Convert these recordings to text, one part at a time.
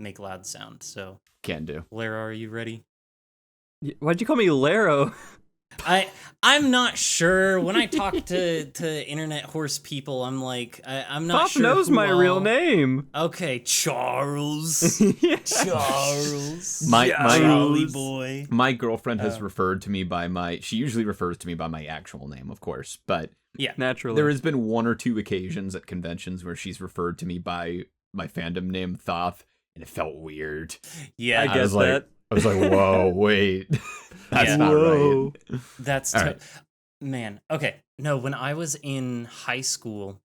make loud sound. So, Can do. Lara, are you ready? Why'd you call me Laro? I'm not sure. When I talk to internet horse people, I'm like, I'm not Thoth sure. knows my real name. Okay, Charles. Yeah. Charles. My Charlie boy. My girlfriend has referred to me by she usually refers to me by my actual name, of course, but Yeah. Naturally. there has been one or two occasions at conventions where she's referred to me by my fandom name, Thoth, and it felt weird. Yeah. I guess that. I was like, whoa, wait. That's Yeah. not Whoa. right. That's All right. man. Okay. No, when I was in high school,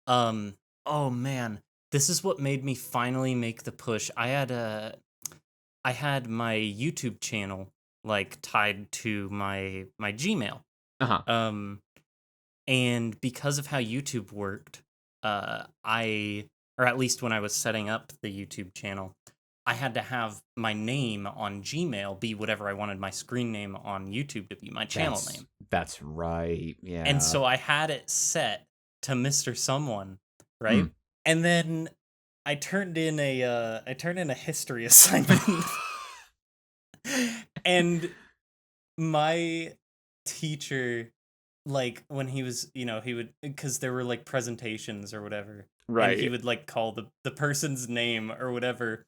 oh man, this is what made me finally make the push. I had my YouTube channel like tied to my Gmail. Uh-huh. And because of how YouTube worked, or at least when I was setting up the YouTube channel, I had to have my name on Gmail be whatever I wanted my screen name on YouTube to be, my channel name. That's right. Yeah. And so I had it set to Mr. Someone, right? Hmm. And then I turned in a history assignment. And my teacher, like, when he was, he would, because there were like presentations or whatever, Right. and he would like call the person's name or whatever,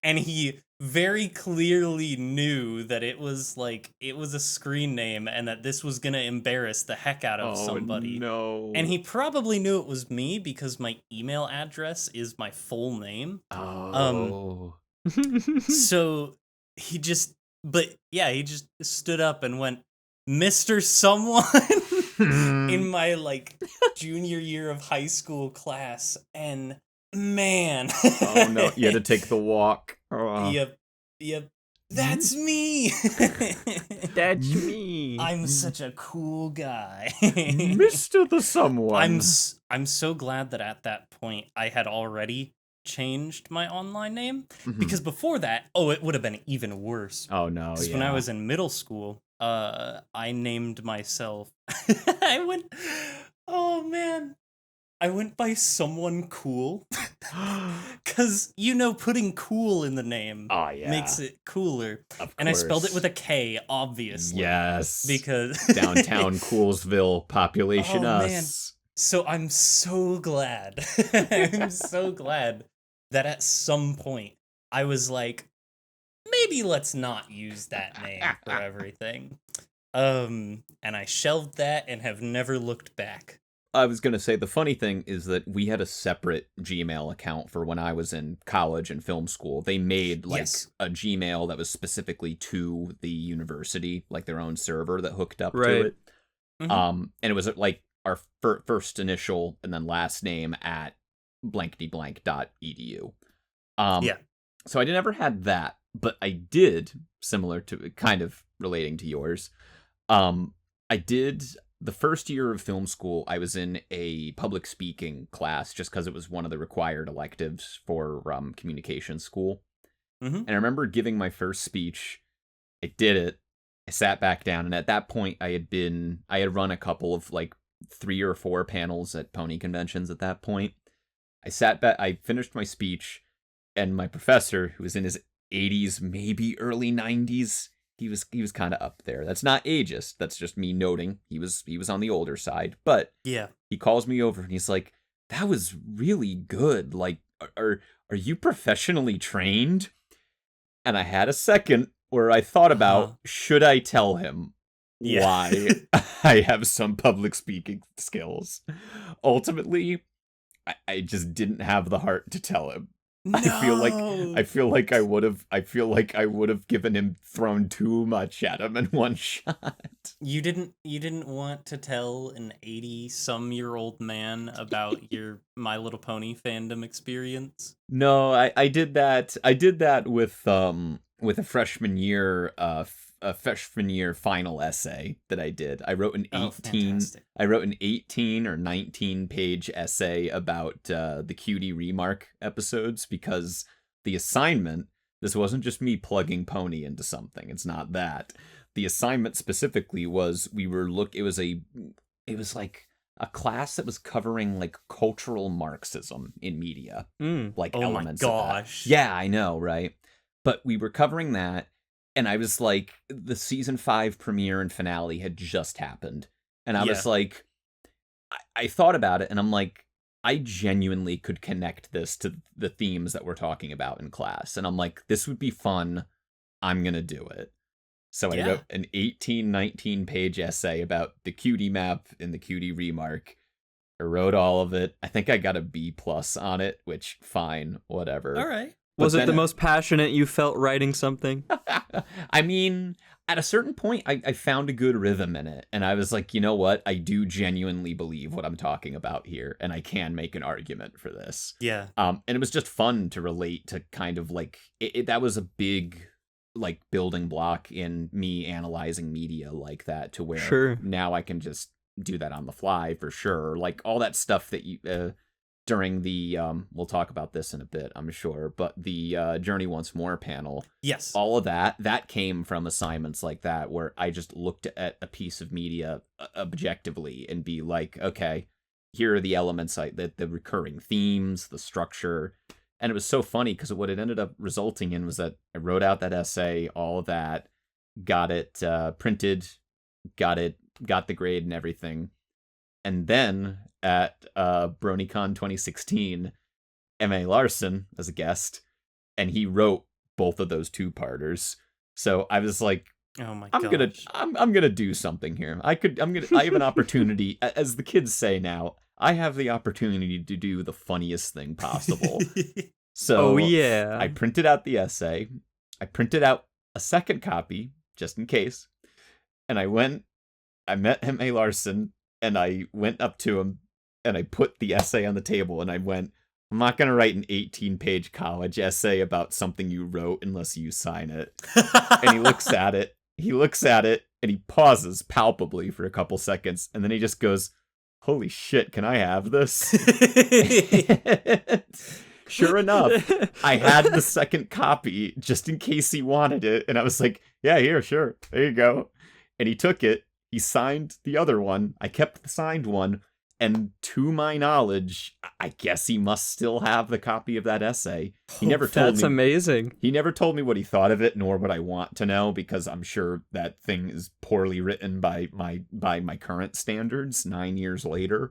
and he very clearly knew that it was a screen name and that this was gonna embarrass the heck out of somebody. No. And he probably knew it was me because my email address is my full name. Oh. So he just stood up and went, Mr. Someone, in my like junior year of high school class, and man, Oh no, you had to take the walk. Oh. Yep, that's me. That's me. I'm such a cool guy. Mr. the Someone. I'm so glad that at that point I had already changed my online name, Mhm. because before that, it would have been even worse. Oh no, Because yeah. when I was in middle school, I named myself. I went by Someone Cool. Because, putting cool in the name Oh yeah. makes it cooler. Of And I spelled it course. with a K, obviously. Yes. Because downtown Coolsville population Oh, us. So I'm so glad. I'm so glad that at some point I was like, maybe let's not use that name for everything. And I shelved that and have never looked back. I was going to say, the funny thing is that we had a separate Gmail account for when I was in college and film school. They made Yes. a Gmail that was specifically to the university, like their own server that hooked up to Right. it. Mhm. And it was like our first initial and then last name at blankety-blank.edu. Yeah. So I never had that, but I did, similar to, kind of relating to yours, I did, the first year of film school, I was in a public speaking class just because it was one of the required electives for communication school. Mhm. And I remember giving my first speech. I did it. I sat back down, and at that point, I had run a couple of like 3 or 4 panels at pony conventions at that point. I sat back, I finished my speech, and my professor, who was in his 80s, maybe early 90s, he was kind of up there. That's not ageist. That's just me noting he was on the older side. But Yeah. he calls me over and he's like, "That was really good. Like, are you professionally trained?" And I had a second where I thought about, should I tell him Yeah. why I have some public speaking skills? Ultimately, I just didn't have the heart to tell him. I feel like I would have given him, thrown too much at him in one shot. You didn't want to tell an 80-some-year-old man about your My Little Pony fandom experience? No, I did that. I did that with a freshman year final essay that I did. I wrote an 18 or 19 page essay about the Cutie Remark episodes, because the assignment, this wasn't just me plugging Pony into something. It's not that. The assignment specifically was, it was like a class that was covering like cultural Marxism in media, like Oh my elements of that. gosh. Yeah, I know, right? But we were covering that, and I was like, the season 5 premiere and finale had just happened, and I was like, I thought about it, and I'm like, I genuinely could connect this to the themes that we're talking about in class, and I'm like, this would be fun. I'm gonna do it. So I wrote an 19 page essay about the cutie map and the cutie remark. I wrote all of it. I think I got a B+ on it, which fine, whatever. All right. But Was it the most passionate you felt writing something? I mean, at a certain point, I found a good rhythm in it. And I was like, you know what? I do genuinely believe what I'm talking about here. And I can make an argument for this. Yeah. And it was just fun to relate to kind of like, that was a big like building block in me analyzing media like that, to where now I can just do that on the fly for sure. Like all that stuff that you during the we'll talk about this in a bit, I'm sure, but the Journey Once More panel, yes, all of that came from assignments like that, where I just looked at a piece of media objectively and be like, okay, here are the elements, the recurring themes, the structure. And it was so funny because what it ended up resulting in was that I wrote out that essay, all of that, got it printed, got the grade and everything. And then at BronyCon 2016, M.A. Larson was a guest, and he wrote both of those 2-parters. So I was like, oh my gosh. I'm gonna do something here. I have an opportunity, as the kids say now, I have the opportunity to do the funniest thing possible. So I printed out the essay. I printed out a second copy, just in case. And I met M.A. Larson, and I went up to him, and I put the essay on the table, and I went, I'm not going to write an 18-page college essay about something you wrote unless you sign it. And he looks at it, and he pauses palpably for a couple seconds, and then he just goes, holy shit, can I have this? Sure enough, I had the second copy just in case he wanted it, and I was like, yeah, here, sure, there you go. And he took it, he signed the other one, I kept the signed one, and to my knowledge, I guess he must still have the copy of that essay. He never told me. That's amazing. He never told me what he thought of it, nor what I want to know, because I'm sure that thing is poorly written by my current standards 9 years later.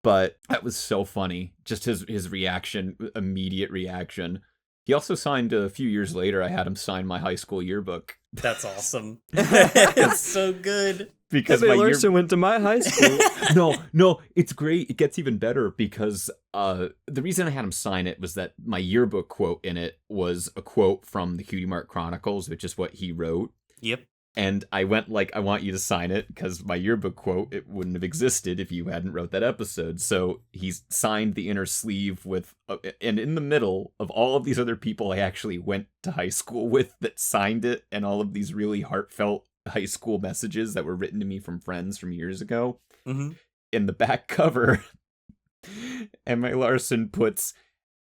But that was so funny. Just his reaction, immediate reaction. He also signed a few years later, I had him sign my high school yearbook. That's awesome. It's so good. Because M.A. Larson went to my high school. No, it's great. It gets even better because the reason I had him sign it was that my yearbook quote in it was a quote from the Cutie Mark Chronicles, which is what he wrote. Yep. And I went like, I want you to sign it because my yearbook quote, it wouldn't have existed if you hadn't wrote that episode. So he signed the inner sleeve with, and in the middle of all of these other people I actually went to high school with that signed it, and all of these really heartfelt high school messages that were written to me from friends from years ago. Mm-hmm. In the back cover, M.A. Larson puts,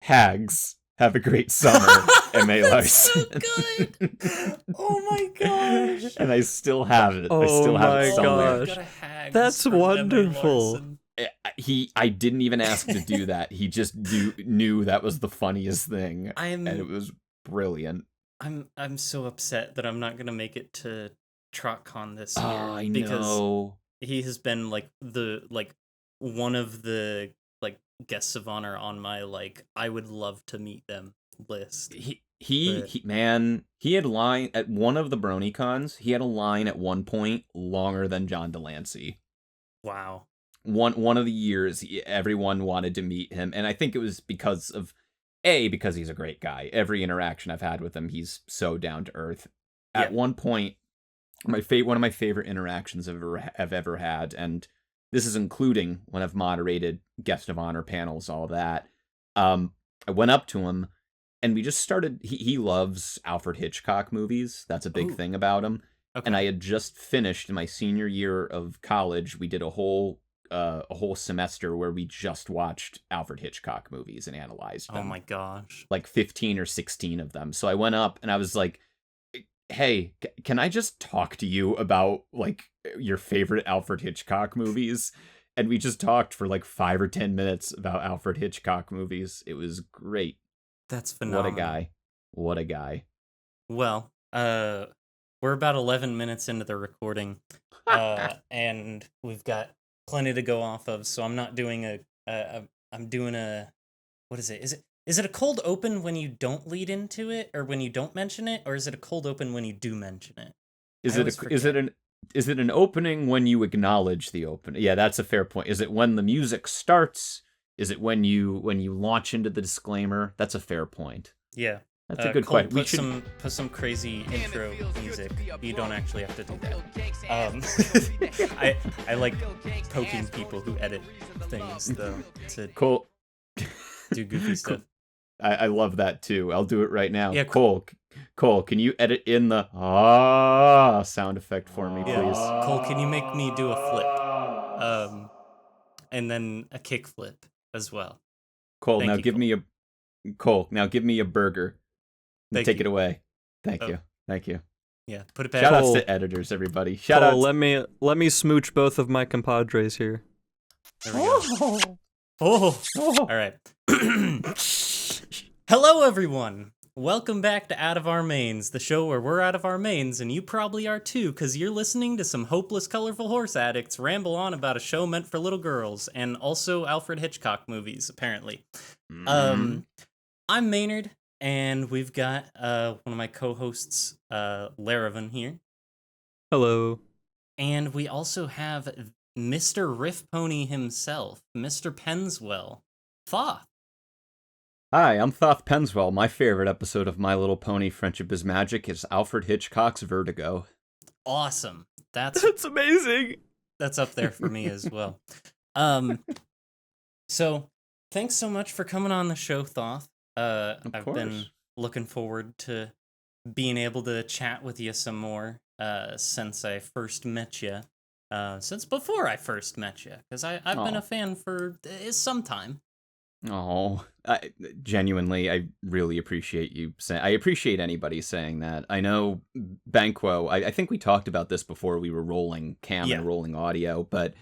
hags, have a great summer, M.A. Larson. So good. Oh my gosh. And I still have it. Oh I still have it somewhere. Gosh. That's wonderful. I didn't even ask to do that. He just knew that was the funniest thing. And it was brilliant. I'm so upset that I'm not gonna make it to TrotCon this year. Oh, I because know. he has been one of the guests of honor on my I would love to meet them list. He had line at one of the BronyCons. He had a line at one point longer than John Delancey. Wow. One of the years, everyone wanted to meet him, and I think it was because he's a great guy. Every interaction I've had with him, he's so down to earth. At one point, one of my favorite interactions I've ever had, and this is including when I've moderated guest of honor panels, all of that. I went up to him, and we just started. He loves Alfred Hitchcock movies. That's a big thing about him. Okay. And I had just finished my senior year of college. We did a whole semester where we just watched Alfred Hitchcock movies and analyzed them. Oh my gosh. 15 or 16 of them. So I went up and I was like, hey, can I just talk to you about your favorite Alfred Hitchcock movies? and we just talked for like 5 or 10 minutes about Alfred Hitchcock movies. It was great. That's phenomenal. What a guy. Well, we're about 11 minutes into the recording, and we've got plenty to go off of. So I'm not doing I'm doing a, what is it? Is it a cold open when you don't lead into it, or when you don't mention it, or is it a cold open when you do mention it? Is it an opening when you acknowledge the opening? Yeah, that's a fair point. Is it when the music starts? Is it when you launch into the disclaimer? That's a fair point. Yeah. That's a good question. Put some crazy intro music. You don't actually have to do that. I like poking people who edit things though to Cool. do goofy stuff. I love that too. I'll do it right now. Yeah, Cole, can you edit in the sound effect for me, please? Yeah. Cole, can you make me do a flip? And then a kick flip as well. Cole, now give me a burger. Take it away. Thank you. Yeah, put it back. Shout outs to editors, everybody. Shout Cole, outs. let me smooch both of my compadres here. There we go. Oh. All right. Hello, everyone. Welcome back to Out of Our Mains, the show where we're out of our mains, and you probably are too, because you're listening to some hopeless, colorful horse addicts ramble on about a show meant for little girls, and also Alfred Hitchcock movies, apparently. I'm Maynard, and we've got one of my co-hosts, Laravan, here. Hello. And we also have Mr. Riff Pony himself, Mr. Penswell, Thoth. Hi, I'm Thoth Penswell. My favorite episode of My Little Pony Friendship is Magic is Alfred Hitchcock's Vertigo. Awesome. That's amazing. That's up there for me as well. So thanks so much for coming on the show, Thoth. I've been looking forward to being able to chat with you some more since I first met you. Since before I first met you, because I've been a fan for some time. Oh, genuinely, I really appreciate you saying. I appreciate anybody saying that. I know Banquo. I think we talked about this before we were rolling cam and rolling audio, but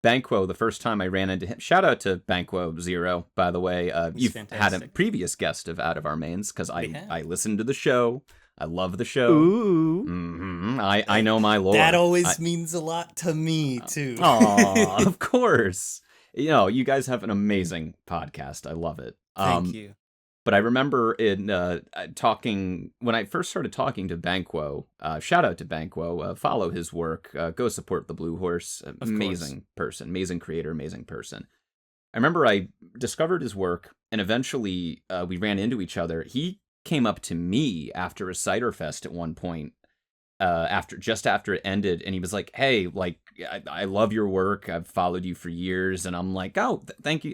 Banquo, the first time I ran into him. Shout out to Banquo Zero, by the way. You've had a previous guest of Out of Our Mains because I listened to the show. I love the show. Ooh. Mm-hmm. I know my lore. That always means a lot to me too. Aw, of course. You know, you guys have an amazing podcast. I love it. Thank you. But I remember in talking, when I first started talking to Banquo, shout out to Banquo, follow his work, go support the Blue Horse. Amazing person, amazing creator, amazing person. I remember I discovered his work, and eventually we ran into each other. He came up to me after a Cider Fest at one point, after it ended, and he was like, "Hey, like, I love your work. I've followed you for years." And I'm like, "Oh, thank you."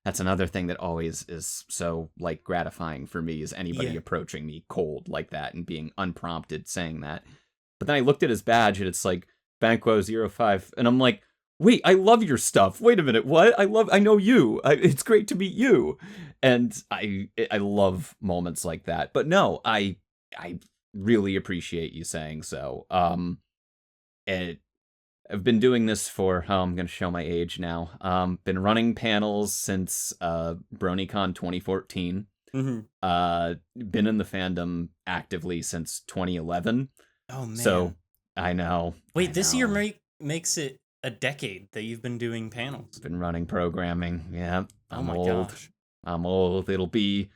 That's another thing that always is so like gratifying for me, is anybody approaching me cold like that and being unprompted saying that. But then I looked at his badge and it's like Banquo 05, and I'm like, "Wait, I love your stuff. Wait a minute, what? I know you. It's great to meet you." And I love moments like that. But no, I really appreciate you saying so. And I've been doing this for, I'm going to show my age now. Been running panels since BronyCon 2014. Mm-hmm. Been in the fandom actively since 2011. Oh, man. So, I know. Wait, this year makes it a decade that you've been doing panels. Been running programming, yeah. I'm old. I'm old. It'll be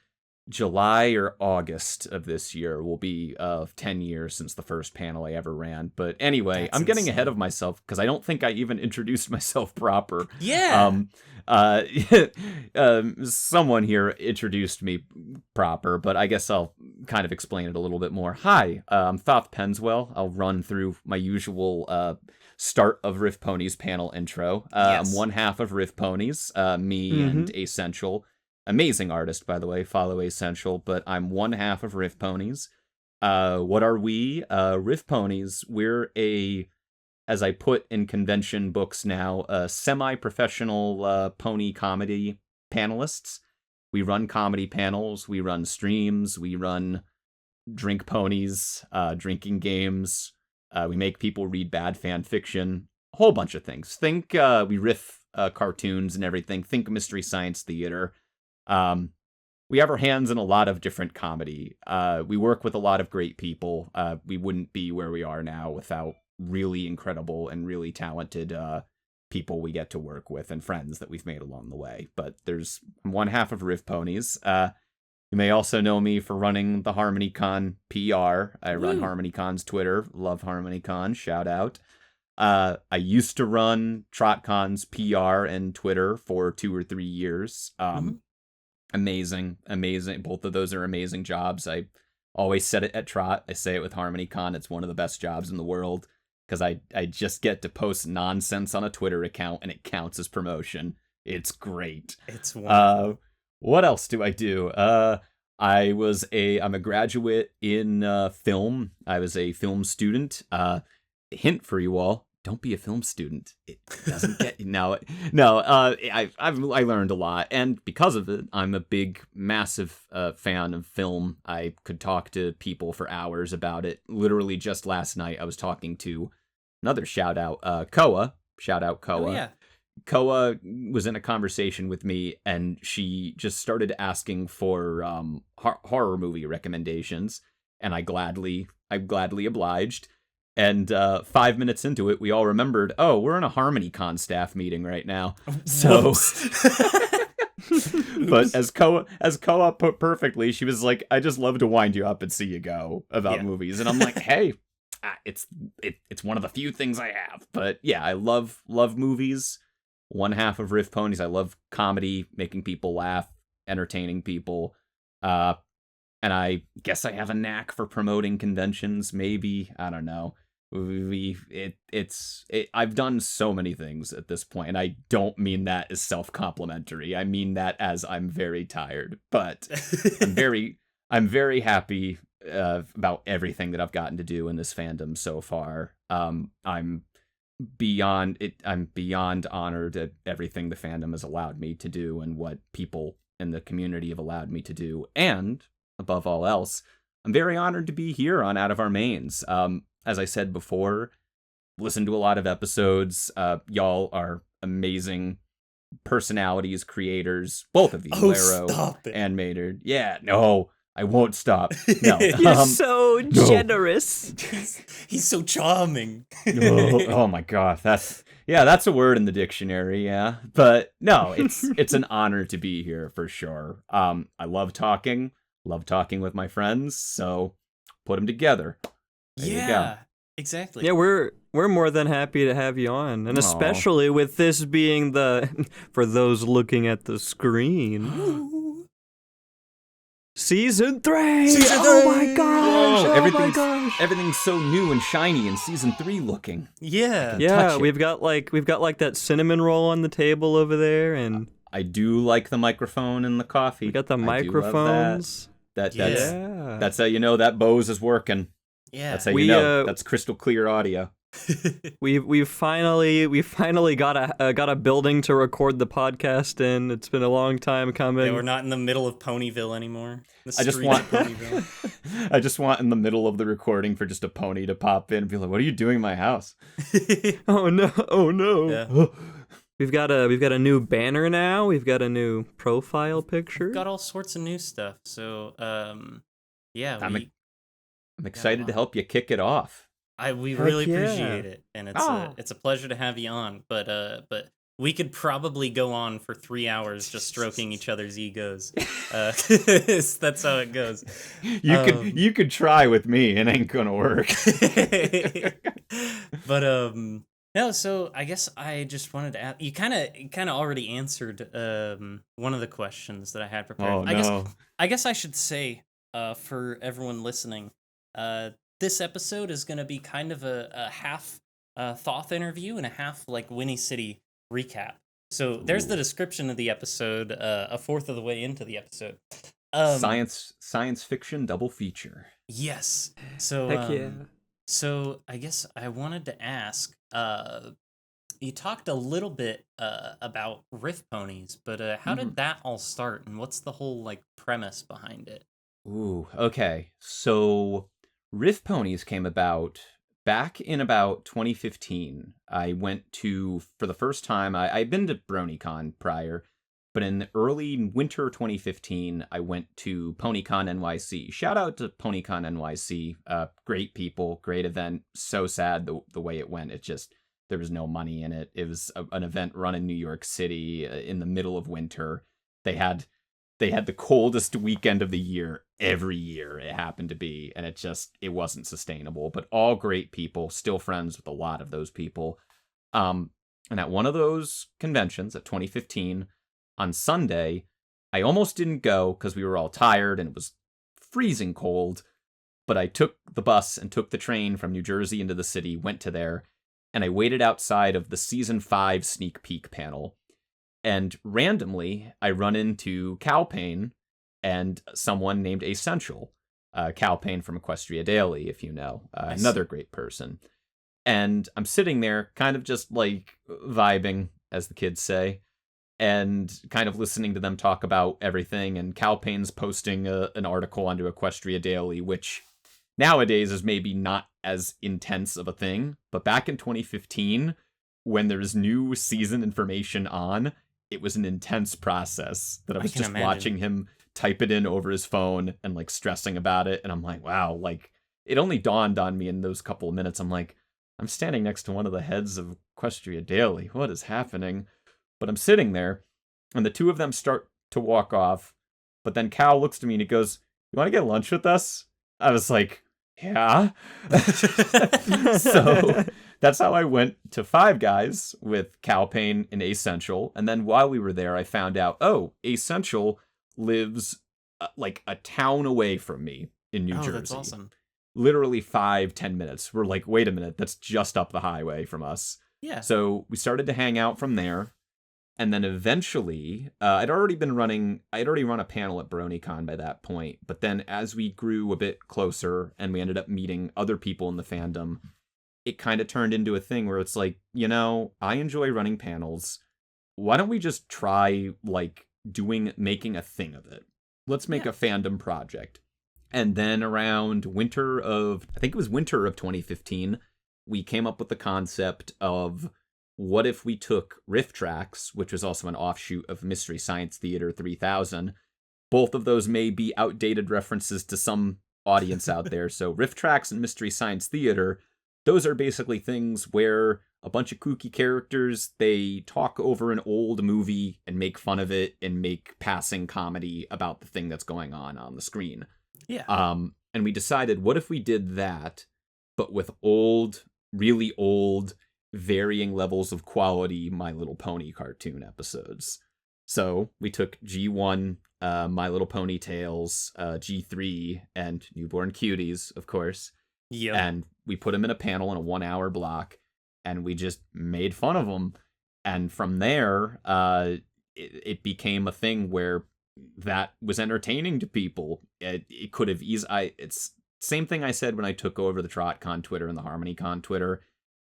July or August of this year will be 10 years since the first panel I ever ran. But anyway, That's I'm getting insane. ahead of myself because I don't think I even introduced myself proper. Yeah. Someone here introduced me proper, but I guess I'll kind of explain it a little bit more. Hi, I'm Thoth Penswell. I'll run through my usual start of Riff Ponies panel intro. I'm one half of Riff Ponies, me and Essential. Amazing artist, by the way. Follow Essential, but I'm one half of Riff Ponies. What are we? Riff Ponies. We're as I put in convention books now, semi-professional pony comedy panelists. We run comedy panels. We run streams. We run drink ponies, drinking games. We make people read bad fan fiction. whole bunch of things. Think we riff cartoons and everything. Think Mystery Science Theater. We have our hands in a lot of different comedy. We work with a lot of great people. We wouldn't be where we are now without really incredible and really talented people we get to work with and friends that we've made along the way. But there's one half of Riff Ponies. You may also know me for running the HarmonyCon PR. I run HarmonyCon's Twitter. Love HarmonyCon. Shout out. I used to run TrotCon's PR and Twitter for 2 or 3 years. Amazing. Both of those are amazing jobs. I always said it at Trot. I say it with HarmonyCon. It's one of the best jobs in the world because I just get to post nonsense on a Twitter account and it counts as promotion. It's great. It's wonderful. What else do I do? I'm a graduate in film. I was a film student. Hint for you all: don't be a film student. It doesn't get you. No. I learned a lot, and because of it, I'm a big, massive fan of film. I could talk to people for hours about it. Literally, just last night, I was talking to another shout out, Koa. Shout out Koa. Oh, yeah. Koa was in a conversation with me, and she just started asking for horror movie recommendations, and I gladly obliged. And 5 minutes into it, we all remembered, oh, we're in a HarmonyCon staff meeting right now. So, but as Koa put perfectly, she was like, I just love to wind you up and see you go about movies. And I'm like, hey, it's one of the few things I have. But yeah, I love movies. One half of Riff Ponies. I love comedy, making people laugh, entertaining people. And I guess I have a knack for promoting conventions, maybe. I don't know. I've done so many things at this point, and I don't mean that as self-complimentary. I mean that as I'm very tired, but I'm very happy about everything that I've gotten to do in this fandom so far. I'm beyond honored at everything the fandom has allowed me to do and what people in the community have allowed me to do. And above all else, I'm very honored to be here on Out of Our Mains. As I said before, listen to a lot of episodes. Y'all are amazing personalities, creatures, both of you, Laro and Maynard. Yeah, no, I won't stop. No, You're so generous. He's so charming. Oh my god, that's a word in the dictionary. Yeah, but no, it's an honor to be here for sure. I love talking with my friends. So put them together. There you go. Exactly. Yeah, we're more than happy to have you on, and especially with this being for those looking at the screen. Season 3! Oh my gosh! Everything's so new and shiny in season 3 looking. Yeah. We've got like that cinnamon roll on the table over there, and I do like the microphone and the coffee. We got the microphones. That's how you know that Bose is working. Yeah. That's how you know that's crystal clear audio. We finally got a building to record the podcast in. It's been a long time coming. Yeah, we're not in the middle of Ponyville anymore. I just want in the middle of the recording for just a pony to pop in and be like, "What are you doing in my house?" Oh no. Yeah. We've got a new banner now. We've got a new profile picture. We've got all sorts of new stuff. So I'm excited to help you kick it off. We really appreciate it, and it's a pleasure to have you on. But we could probably go on for 3 hours just stroking each other's egos. That's how it goes. You could try with me, it ain't gonna work. But no. So I guess I just wanted to ask. You kind of already answered one of the questions that I had prepared. Oh, no. I guess I should say for everyone listening. This episode is going to be kind of a half Thoth interview and a half like Whinny City recap. So there's the description of the episode, a fourth of the way into the episode. Science fiction double feature. Yes. So heck yeah. So I guess I wanted to ask. You talked a little bit about Riff Ponies, but how did that all start, and what's the whole like premise behind it? Ooh, okay. So Riff Ponies came about Back in about 2015, I went to, for the first time, I'd been to BronyCon prior, but in the early winter 2015, I went to PonyCon NYC. Shout out to PonyCon NYC. Great people, great event. So sad the way it went. It just, there was no money in it. It was an event run in New York City in the middle of winter. They had the coldest weekend of the year every year it happened to be, and it wasn't sustainable. But all great people, still friends with a lot of those people. And at one of those conventions at 2015, on Sunday, I almost didn't go because we were all tired and it was freezing cold, but I took the bus and took the train from New Jersey into the city, went to there, and I waited outside of the Season 5 sneak peek panel. And randomly, I run into Cal Payne and someone named Essential. Cal Payne from Equestria Daily, if you know. Another great person. And I'm sitting there kind of just like vibing, as the kids say, and kind of listening to them talk about everything. And Cal Payne's posting an article onto Equestria Daily, which nowadays is maybe not as intense of a thing. But back in 2015, when there's new season information on, it was an intense process that I was just watching him type it in over his phone and like stressing about it. And I'm like, wow, like it only dawned on me in those couple of minutes. I'm like, I'm standing next to one of the heads of Equestria Daily. What is happening? But I'm sitting there and the two of them start to walk off. But then Cal looks to me and he goes, "You want to get lunch with us?" I was like, yeah. So that's how I went to Five Guys with Cal Payne and Essential. And then while we were there, I found out, Essential lives like a town away from me in New Jersey. That's awesome. Literally 5-10 minutes. We're like, wait a minute, that's just up the highway from us. Yeah. So we started to hang out from there. And then eventually, I'd already run a panel at BronyCon by that point. But then as we grew a bit closer and we ended up meeting other people in the fandom, it kind of turned into a thing where it's like, I enjoy running panels. Why don't we just try like making a thing of it? Let's make a fandom project. And then around winter of 2015, we came up with the concept of, what if we took Riff Tracks, which was also an offshoot of Mystery Science Theater 3000. Both of those may be outdated references to some audience out there. So Riff Tracks and Mystery Science Theater, those are basically things where a bunch of kooky characters, they talk over an old movie and make fun of it and make passing comedy about the thing that's going on the screen. Yeah. And we decided, what if we did that, but with really old, varying levels of quality My Little Pony cartoon episodes. So we took G1, My Little Pony Tales, G3, and Newborn Cuties, of course. Yeah. And we put them in a panel in a 1-hour block, and we just made fun of them. And from there, it became a thing where that was entertaining to people. It could have it's same thing I said when I took over the TrotCon Twitter and the HarmonyCon Twitter.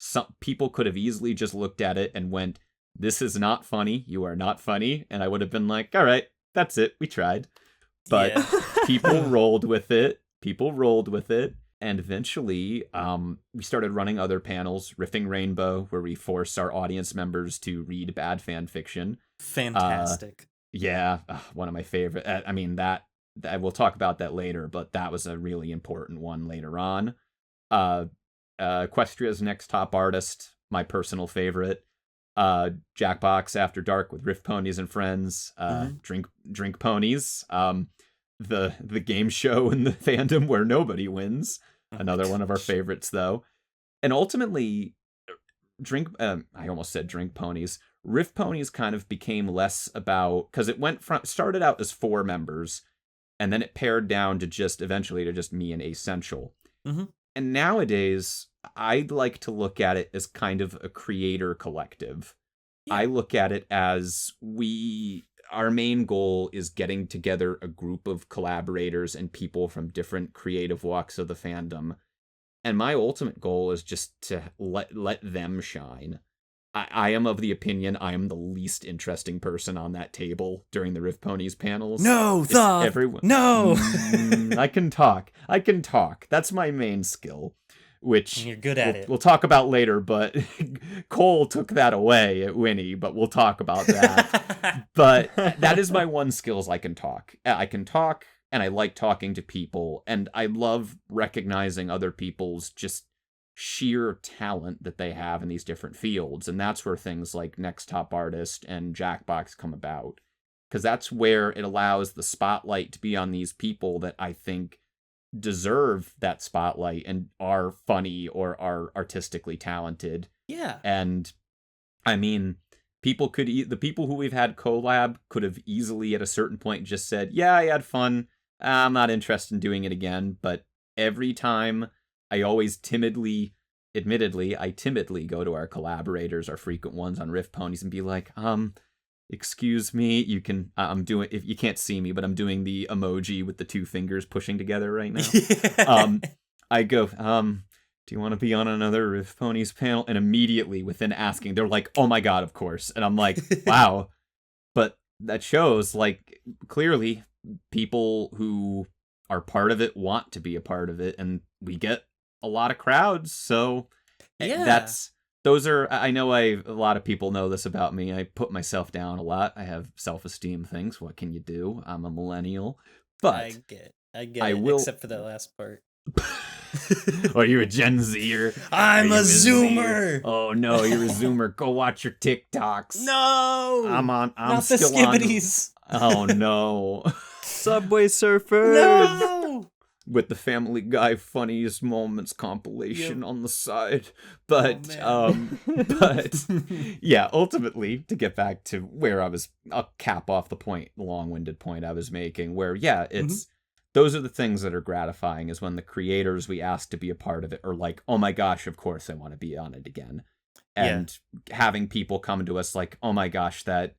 Some people could have easily just looked at it and went, "This is not funny. You are not funny." And I would have been like, "All right, that's it. We tried." But people rolled with it. And eventually, we started running other panels, Riffing Rainbow, where we force our audience members to read bad fan fiction. Fantastic. One of my favorite. I mean, that we'll talk about that later, but that was a really important one later on. Equestria's Next Top Artist, my personal favorite. Jackbox After Dark with Riff Ponies and Friends. Drink Ponies. The game show in the fandom where nobody wins. Another one of our favorites, though. And ultimately, I almost said Drink Ponies. Riff Ponies kind of became less about, because it started out as 4 members, and then it pared down to eventually just me and Essential. Mm-hmm. And nowadays, I'd like to look at it as kind of a creator collective. Yeah. I look at it as our main goal is getting together a group of collaborators and people from different creative walks of the fandom. And my ultimate goal is just to let them shine. I am of the opinion I am the least interesting person on that table during the Riff Ponies panels. No, Thoth! No! I can talk. That's my main skill. which And you're good at it. we'll talk about later, but Cole took that away at Whinny, but we'll talk about that. But that is my one skills. I can talk. I can talk, and I like talking to people, and I love recognizing other people's just sheer talent that they have in these different fields. And that's where things like Next Top Artist and Jackbox come about. Because that's where it allows the spotlight to be on these people that I think deserve that spotlight and are funny or are artistically talented. Yeah. And I mean, the people who we've had collab could have easily at a certain point just said, yeah, I had fun. I'm not interested in doing it again. But every time I always timidly go to our collaborators, our frequent ones on Riff Ponies, and be like, excuse me, you can, I'm doing, if you can't see me, but I'm doing the emoji with the two fingers pushing together right now. I go, do you want to be on another Riff Ponies panel? And immediately within asking, they're like, oh my God, of course. And I'm like, wow. But that shows, like, clearly people who are part of it want to be a part of it, and we get a lot of crowds. So Yeah. I know a lot of people know this about me. I put myself down a lot. I have self-esteem things. What can you do? I'm a millennial. But I get it, except for that last part. Are you a Gen Zer? I'm a Zoomer. Oh no, you're a Zoomer. Go watch your TikToks. No. I'm not still the skibbities. Oh no. Subway Surfers. No. With the Family Guy funniest moments compilation on the side. But but yeah, ultimately, to get back to where I'll cap off the long-winded point I was making, where it's those are the things that are gratifying, is when the creators we ask to be a part of it are like, oh my gosh, of course I want to be on it again. And having people come to us like, oh my gosh, that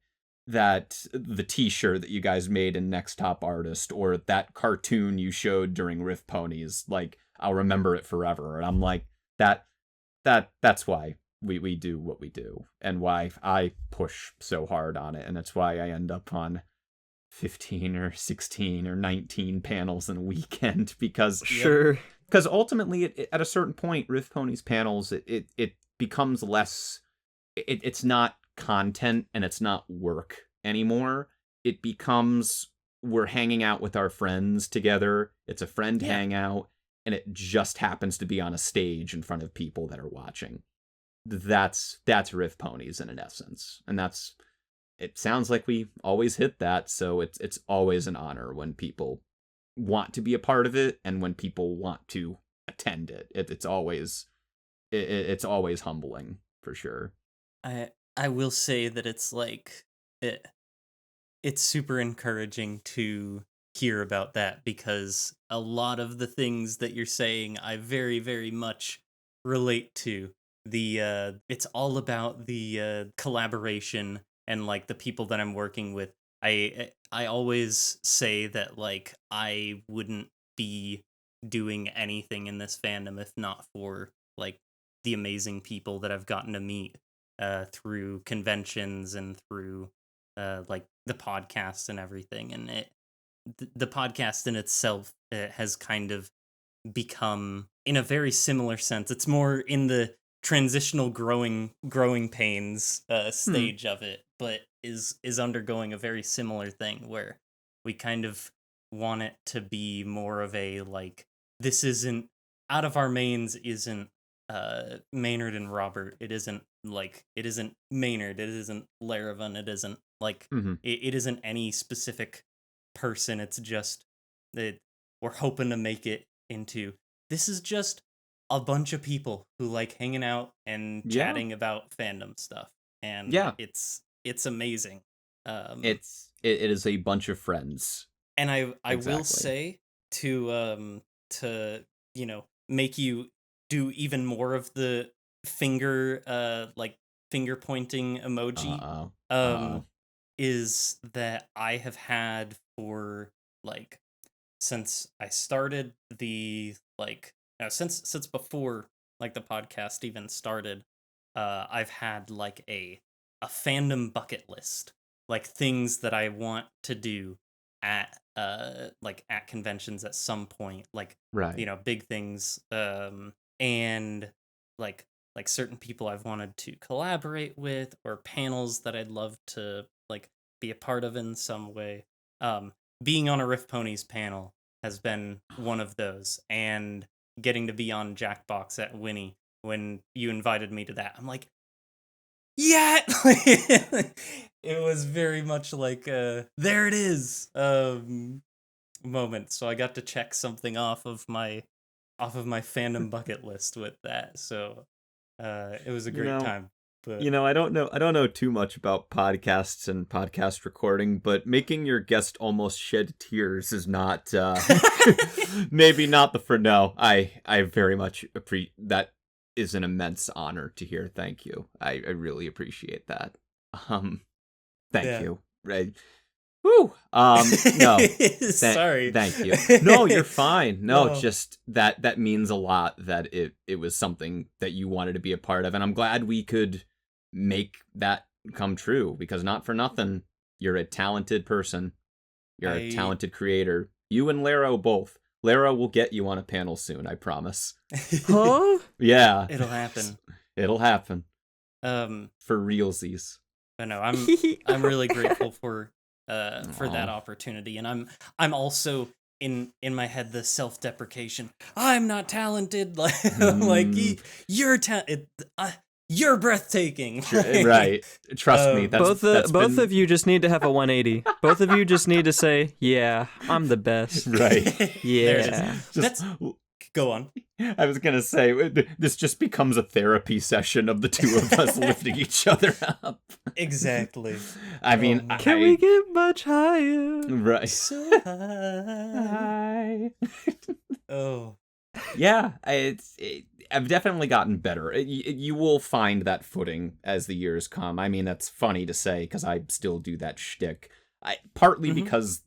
the t-shirt that you guys made in Next Top Artist, or that cartoon you showed during Riff Ponies, like, I'll remember it forever. And I'm like, that's why we do what we do, and why I push so hard on it. And that's why I end up on 15 or 16 or 19 panels in a weekend, because ultimately at a certain point, Riff Ponies panels, it becomes less, it's not content and it's not work anymore. It becomes, we're hanging out with our friends together. It's a friend hangout, and it just happens to be on a stage in front of people that are watching. That's Riff Ponies in an essence. And it sounds like we always hit that, so it's always an honor when people want to be a part of it and when people want to attend it. It's always humbling, for sure. I will say that it's like it's super encouraging to hear about that, because a lot of the things that you're saying I very, very much relate to. It's all about the collaboration and like the people that I'm working with. I always say that, like, I wouldn't be doing anything in this fandom if not for like the amazing people that I've gotten to meet through conventions and through like the podcast and everything. And the podcast in itself has kind of become, in a very similar sense, it's more in the transitional growing pains stage of it, but is undergoing a very similar thing, where we kind of want it to be more of a, like, this isn't, out of our mains isn't Maynard and Robert. It isn't Maynard. It isn't Laravan. It isn't like it isn't any specific person. It's just that we're hoping to make it into, this is just a bunch of people who like hanging out and chatting about fandom stuff, and it's amazing. It is a bunch of friends, and I will say to make you do even more of the finger pointing emoji is that I have had for, like, since I started the, like, since before, like, the podcast even started, I've had like a fandom bucket list, like things that I want to do at at conventions at some point, like, big things, and like certain people I've wanted to collaborate with, or panels that I'd love to like be a part of in some way. Being on a Riff Ponies panel has been one of those, and getting to be on Jackbox at Whinny when you invited me to that, I'm like, yeah. It was very much like there it is moment. So I got to check something off of my fandom bucket list with that. So it was a great time. But I don't know too much about podcasts and podcast recording, but making your guest almost shed tears is not maybe not no. I very much appreciate that. Is an immense honor to hear. Thank you. I really appreciate that. Thank you. Right. Woo. No. Sorry. Thank you. No, you're fine. No, No. just that means a lot that it was something that you wanted to be a part of, and I'm glad we could make that come true, because not for nothing, you're a talented person. You're a talented creator. You and Laro both. Laro will get you on a panel soon, I promise. Huh? Yeah. It'll happen. It'll happen. For realsies. I know. I'm really grateful for that opportunity, and I'm also in my head the self-deprecation. I'm not talented. You're breathtaking. Right. Trust me. That's both of you just need to have a 180. Both of you just need to say, "Yeah, I'm the best." Right. Yeah. Go on. I was going to say, this just becomes a therapy session of the two of us lifting each other up. Exactly. I mean, can we get much higher? Right. So high. Oh. Yeah, I've definitely gotten better. You will find that footing as the years come. I mean, that's funny to say because I still do that shtick. Partly because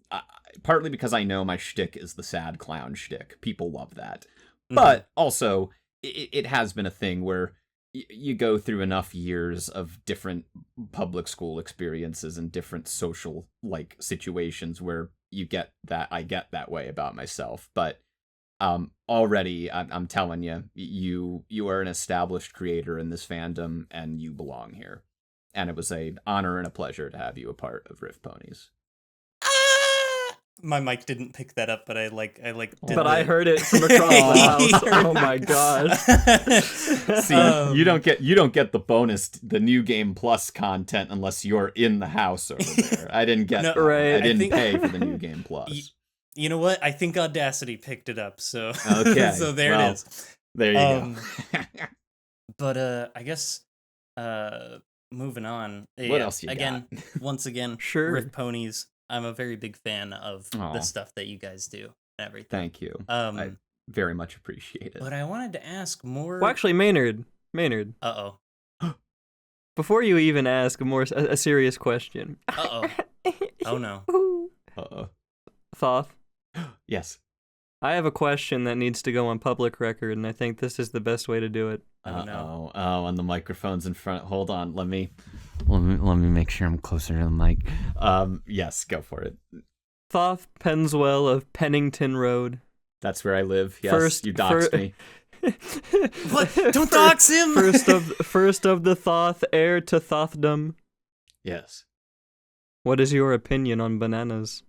I know my shtick is the sad clown shtick. People love that. But also, it has been a thing where you go through enough years of different public school experiences and different social situations where I get that way about myself. But already I'm telling you, you are an established creator in this fandom and you belong here. And it was an honor and a pleasure to have you a part of Riff Ponies. My mic didn't pick that up, but I I heard it from across the house. Oh my gosh. See, you don't get the new game plus content unless you're in the house over there. I didn't get that. Right. I didn't pay for the new game plus. You know what? I think Audacity picked it up, so okay. So there it is. There you go. But I guess moving on. What else you got? Once again, sure. Riff Ponies. I'm a very big fan of the stuff that you guys do and everything. Thank you. I very much appreciate it. But I wanted to ask more. Well, actually, Maynard. Uh-oh. Before you even ask a serious question. Uh-oh. Oh no. Uh-oh. Thoth. Yes. I have a question that needs to go on public record, and I think this is the best way to do it. Oh no. Oh, and the microphone's in front. Hold on. Let me make sure I'm closer to the mic. Yes, go for it. Thoth Penswell of Pennington Road. That's where I live. Yes, you doxed me. What? Don't dox him. First of the Thoth, heir to Thothdom. Yes. What is your opinion on bananas?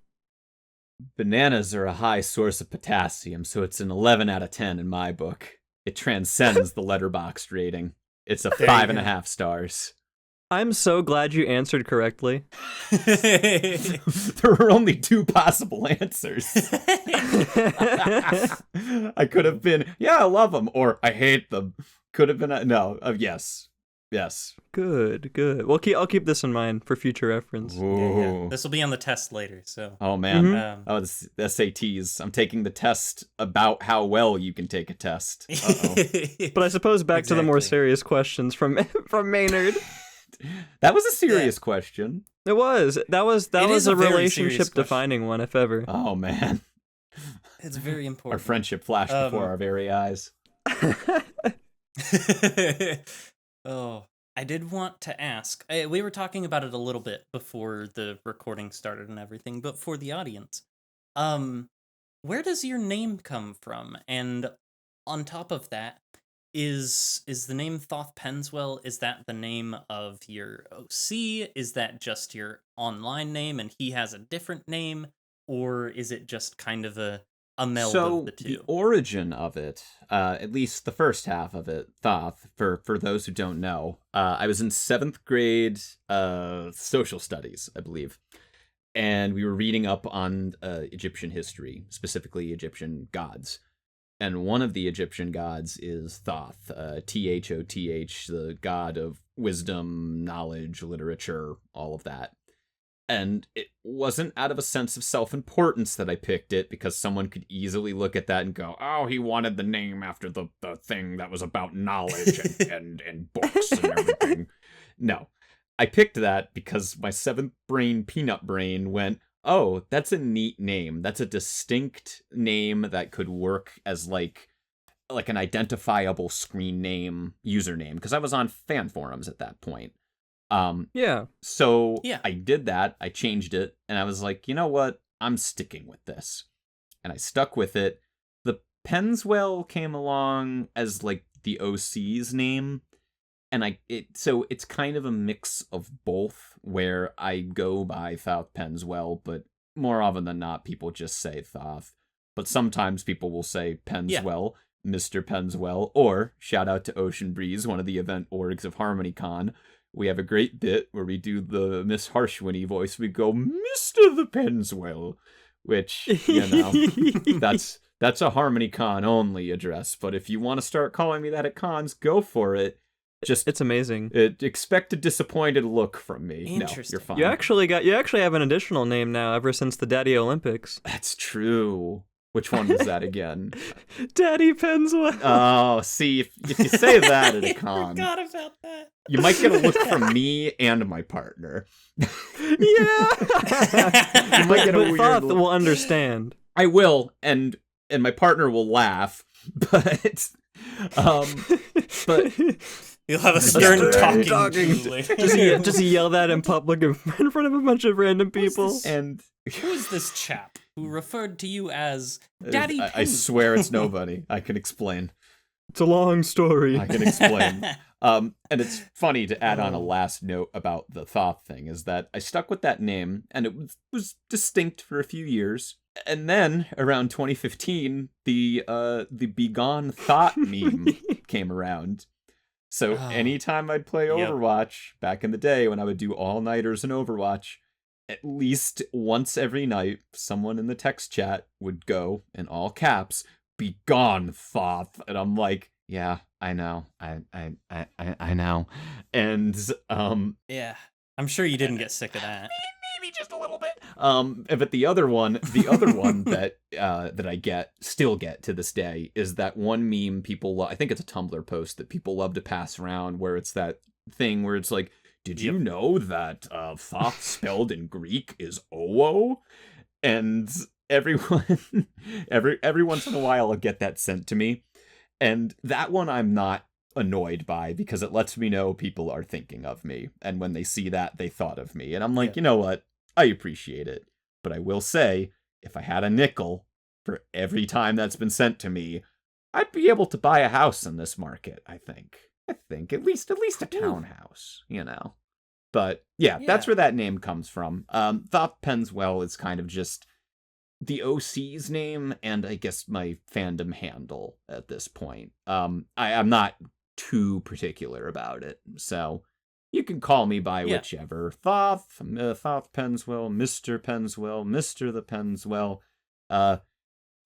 Bananas are a high source of potassium, so it's an 11 out of 10 in my book. It transcends the Letterboxd rating. It's a 5.5 stars. I'm so glad you answered correctly. There were only two possible answers. I could have been, yeah, I love them, or I hate them. Could have been, yes. Yes. Good. Well, I'll keep this in mind for future reference. Yeah. This will be on the test later, so. Oh, man. The SATs. I'm taking the test about how well you can take a test. Uh-oh. But I suppose back to the more serious questions from Maynard. That was a serious question. It was. That was a relationship-defining one, if ever. Oh, man. It's very important. Our friendship flashed before our very eyes. Oh, I did want to ask. We were talking about it a little bit before the recording started and everything, but for the audience, where does your name come from? And on top of that, is the name Thoth Penswell, is that the name of your OC? Is that just your online name and he has a different name? Or is it just kind of a meld of the two? The origin of it, at least the first half of it, Thoth, for those who don't know, I was in 7th grade social studies, I believe. And we were reading up on Egyptian history, specifically Egyptian gods. And one of the Egyptian gods is Thoth, Thoth, the god of wisdom, knowledge, literature, all of that. And it wasn't out of a sense of self-importance that I picked it, because someone could easily look at that and go, oh, he wanted the name after the thing that was about knowledge and books and everything. No. I picked that because my 7th brain, peanut brain, went, oh, that's a neat name. That's a distinct name that could work as like an identifiable screen name, username, because I was on fan forums at that point. So I did that. I changed it, and I was like, you know what? I'm sticking with this. And I stuck with it. The Penswell came along as like the OC's name. And so it's kind of a mix of both, where I go by Thoth Penswell, but more often than not, people just say Thoth. But sometimes people will say Penswell, Mr. Penswell, or shout out to Ocean Breeze, one of the event orgs of HarmonyCon. We have a great bit where we do the Miss Harshwhinny voice. We go, Mr. the Penswell, which, you know, that's a HarmonyCon only address. But if you want to start calling me that at cons, go for it. It's amazing. Expect a disappointed look from me. Interesting. No, you're fine. You actually have an additional name now ever since the Daddy Olympics. That's true. Which one was that again? Daddy Penswell. Oh, see, if you say that at a con, I forgot about that. You might get a look from me and my partner. Yeah. You might get a weird Thoth look. will understand. I will, and my partner will laugh, but you'll have a stern talking. Just yell that in public in front of a bunch of random people. And who is this chap who referred to you as Daddy Pen? I swear it's nobody. I can explain. It's a long story. I can explain. And it's funny to add on a last note about the Thoth thing, is that I stuck with that name, and it was distinct for a few years. And then, around 2015, the Begone Thought meme came around. So anytime I'd play Overwatch, back in the day when I would do all-nighters in Overwatch, at least once every night, someone in the text chat would go, in all caps, Begone Thoth. And I'm like, yeah, I know. I know. And, yeah, I'm sure you didn't get sick of that. Maybe just a little bit. But the other one that I still get to this day is that one meme people I think it's a Tumblr post that people love to pass around, where it's that thing where it's like, did you know that Thoth spelled in Greek is Oo? And every once in a while I'll get that sent to me. And that one I'm not annoyed by, because it lets me know people are thinking of me. And when they see that, they thought of me. And I'm like, you know what? I appreciate it. But I will say, if I had a nickel for every time that's been sent to me, I'd be able to buy a house in this market, I think. At least a townhouse, you know. But yeah, that's where that name comes from. Thoth Penswell is kind of just the OC's name, and I guess my fandom handle at this point. I'm not too particular about it, so you can call me by whichever. Thoth Penswell, Mr. Penswell, Mr. the Penswell.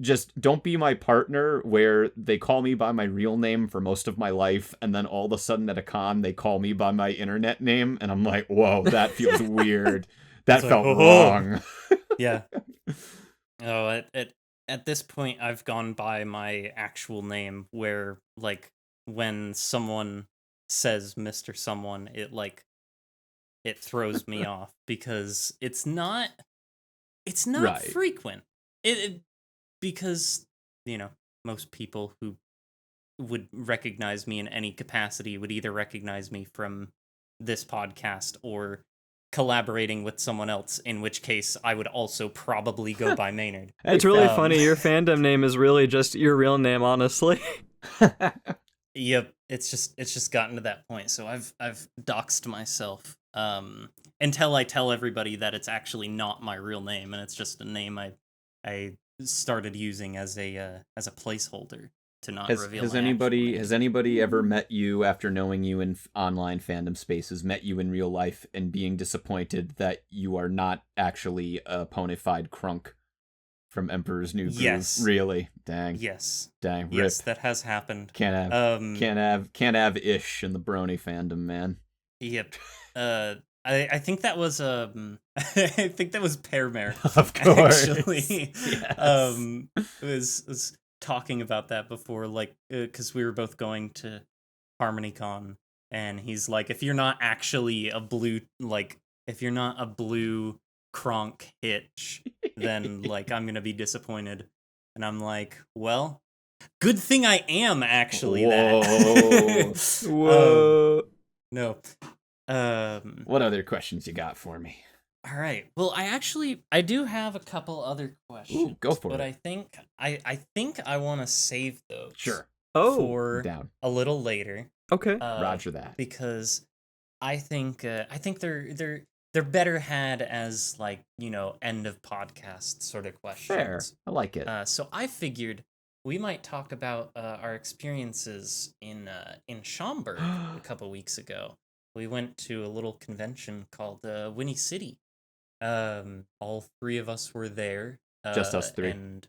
Just don't be my partner, where they call me by my real name for most of my life, and then all of a sudden at a con they call me by my internet name, and I'm like, whoa, that feels weird. That felt wrong. Yeah. Oh, at this point, I've gone by my actual name, where, like, when someone says Mr. Someone, it throws me off, because it's not frequent. Because, you know, most people who would recognize me in any capacity would either recognize me from this podcast or collaborating with someone else, in which case I would also probably go by Maynard. It's really funny. Your fandom name is really just your real name, honestly. Yep, it's just gotten to that point. So I've doxed myself until I tell everybody that it's actually not my real name and it's just a name I started using as a placeholder to not reveal Has my anybody actual name. ever met you after knowing you in online fandom spaces, met you in real life, and being disappointed that you are not actually a ponified crunk from Emperor's New Groove? Yes. Really? Dang. Yes. Dang. Rip. Yes, that has happened. Can't have ish in the brony fandom, man. Yep. I think that was I think that was Pear Mare. Of course. Actually. Yes. Was talking about that before, like, because we were both going to HarmonyCon, and he's like, if you're not actually a blue, like, if you're not a blue Kronk hitch, then like I'm gonna be disappointed. And I'm like, well, good thing I am actually that. Whoa. No. What other questions you got for me? All right. Well, I do have a couple other questions. Ooh, go for but it. I think I want to save those. Sure. For Down. a little later. Okay. Roger that. Because I think they're better had as, like, end of podcast sort of questions. Fair. I like it. So I figured we might talk about our experiences in Schaumburg a couple weeks ago. We went to a little convention called Whinny City. All three of us were there. Just us three. And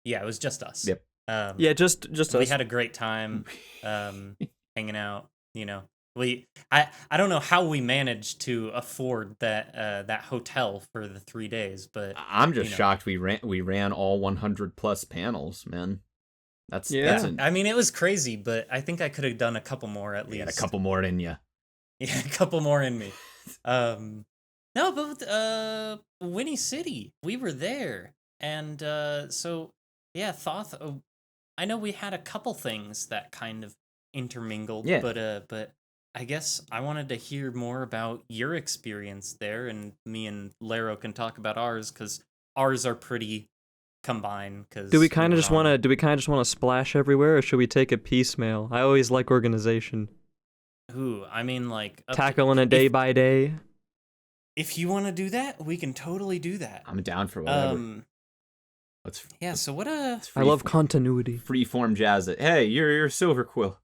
yeah, it was just us. Yep. Yeah, just we us. had a great time hanging out. I don't know how we managed to afford that hotel for the 3 days, but I'm just shocked we ran all 100 plus panels, man. I mean, it was crazy, but I think I could have done a couple more at least. You had a couple more in you. Yeah, a couple more in me. No, but Whinny City, we were there, and so yeah, Thoth. I know we had a couple things that kind of intermingled, but I guess I wanted to hear more about your experience there, and me and Laro can talk about ours because ours are pretty combined. Cause do we kind of just want to splash everywhere, or should we take it piecemeal? I always like organization. Ooh, I mean, like tackling a day by day. If you want to do that, we can totally do that. I'm down for whatever. So what I love continuity. Freeform jazz it. Hey, you're Silver Quill.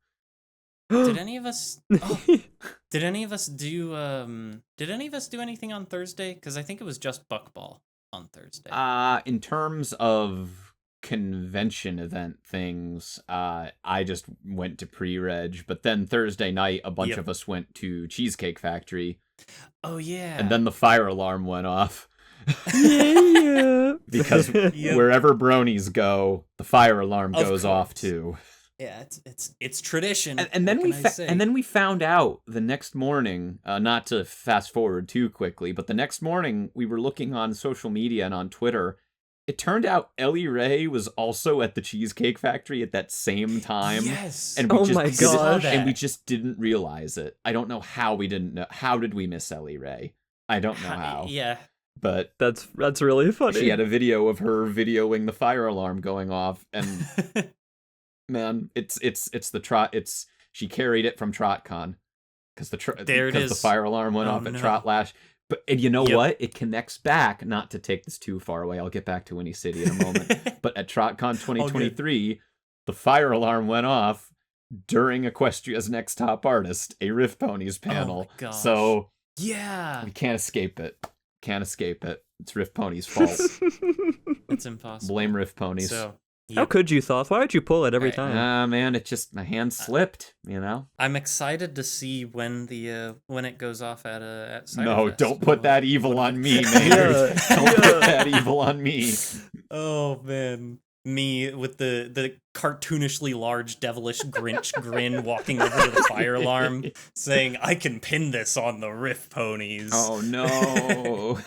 Did any of us did any of us do anything on Thursday? Because I think it was just Buckball on Thursday. In terms of convention event things, I just went to pre-reg, but then Thursday night a bunch of us went to Cheesecake Factory. Oh yeah. And then the fire alarm went off. Yeah. Because wherever bronies go, the fire alarm goes off too. Yeah, it's tradition. And then we found out the next morning, not to fast forward too quickly, but the next morning we were looking on social media and on Twitter. It turned out Ellie Ray was also at the Cheesecake Factory at that same time. Yes. And we and we just didn't realize it. I don't know how we didn't know. How did we miss Ellie Ray? I don't know how. Yeah. But that's really funny. She had a video of her videoing the fire alarm going off, and man, it's the trot. She carried it from TrotCon because the fire alarm went off at Trotlash. And you know what? It connects back, not to take this too far away. I'll get back to Whinny City in a moment. But at TrotCon 2023, the fire alarm went off during Equestria's Next Top Artist, a Riff Ponies panel. Oh my gosh. So yeah, we can't escape it. It's Riff Ponies' fault. It's impossible. Blame Riff Ponies. So, how could you, Thoth? Why would you pull it every time? Man, it just my hand slipped. I'm excited to see when it goes off at Cyberfest. No, don't put that evil on me, Maynard. Don't put that evil on me. Oh man, me with the cartoonishly large devilish Grinch grin walking over to the fire alarm, saying, "I can pin this on the Riff Ponies." Oh no.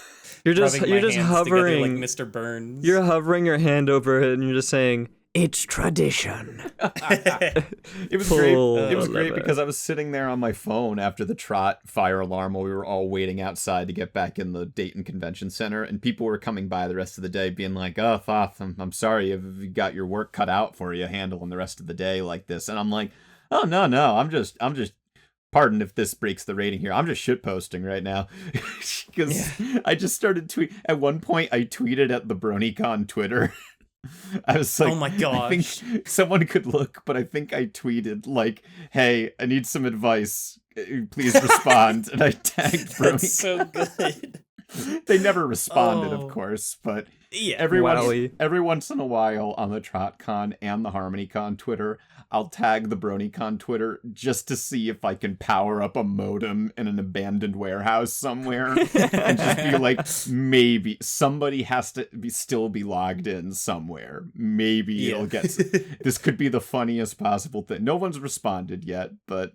You're just hovering like Mr. Burns. You're hovering your hand over it and you're just saying, "It's tradition." It was great. It was great because I was sitting there on my phone after the Trot fire alarm while we were all waiting outside to get back in the Dayton Convention Center, and people were coming by the rest of the day being like, "Oh, Thoth, I'm sorry, you've got your work cut out for you handling the rest of the day like this." And I'm like, Oh no, I'm just. Pardon if this breaks the rating here. I'm just shit posting right now because I just started tweet. At one point, I tweeted at the BronyCon Twitter. I was like, Oh my I gosh. think someone could look, but I think I tweeted like, "Hey, I need some advice. Please respond." And I tagged BronyCon. That's so good. They never responded, of Oh. course, but Yeah. every Wowie. once in a while on the TrotCon and the HarmonyCon Twitter, I'll tag the BronyCon Twitter just to see if I can power up a modem in an abandoned warehouse somewhere and just be like, maybe somebody has to still be logged in somewhere. Maybe it'll get. This could be the funniest possible thing. No one's responded yet, but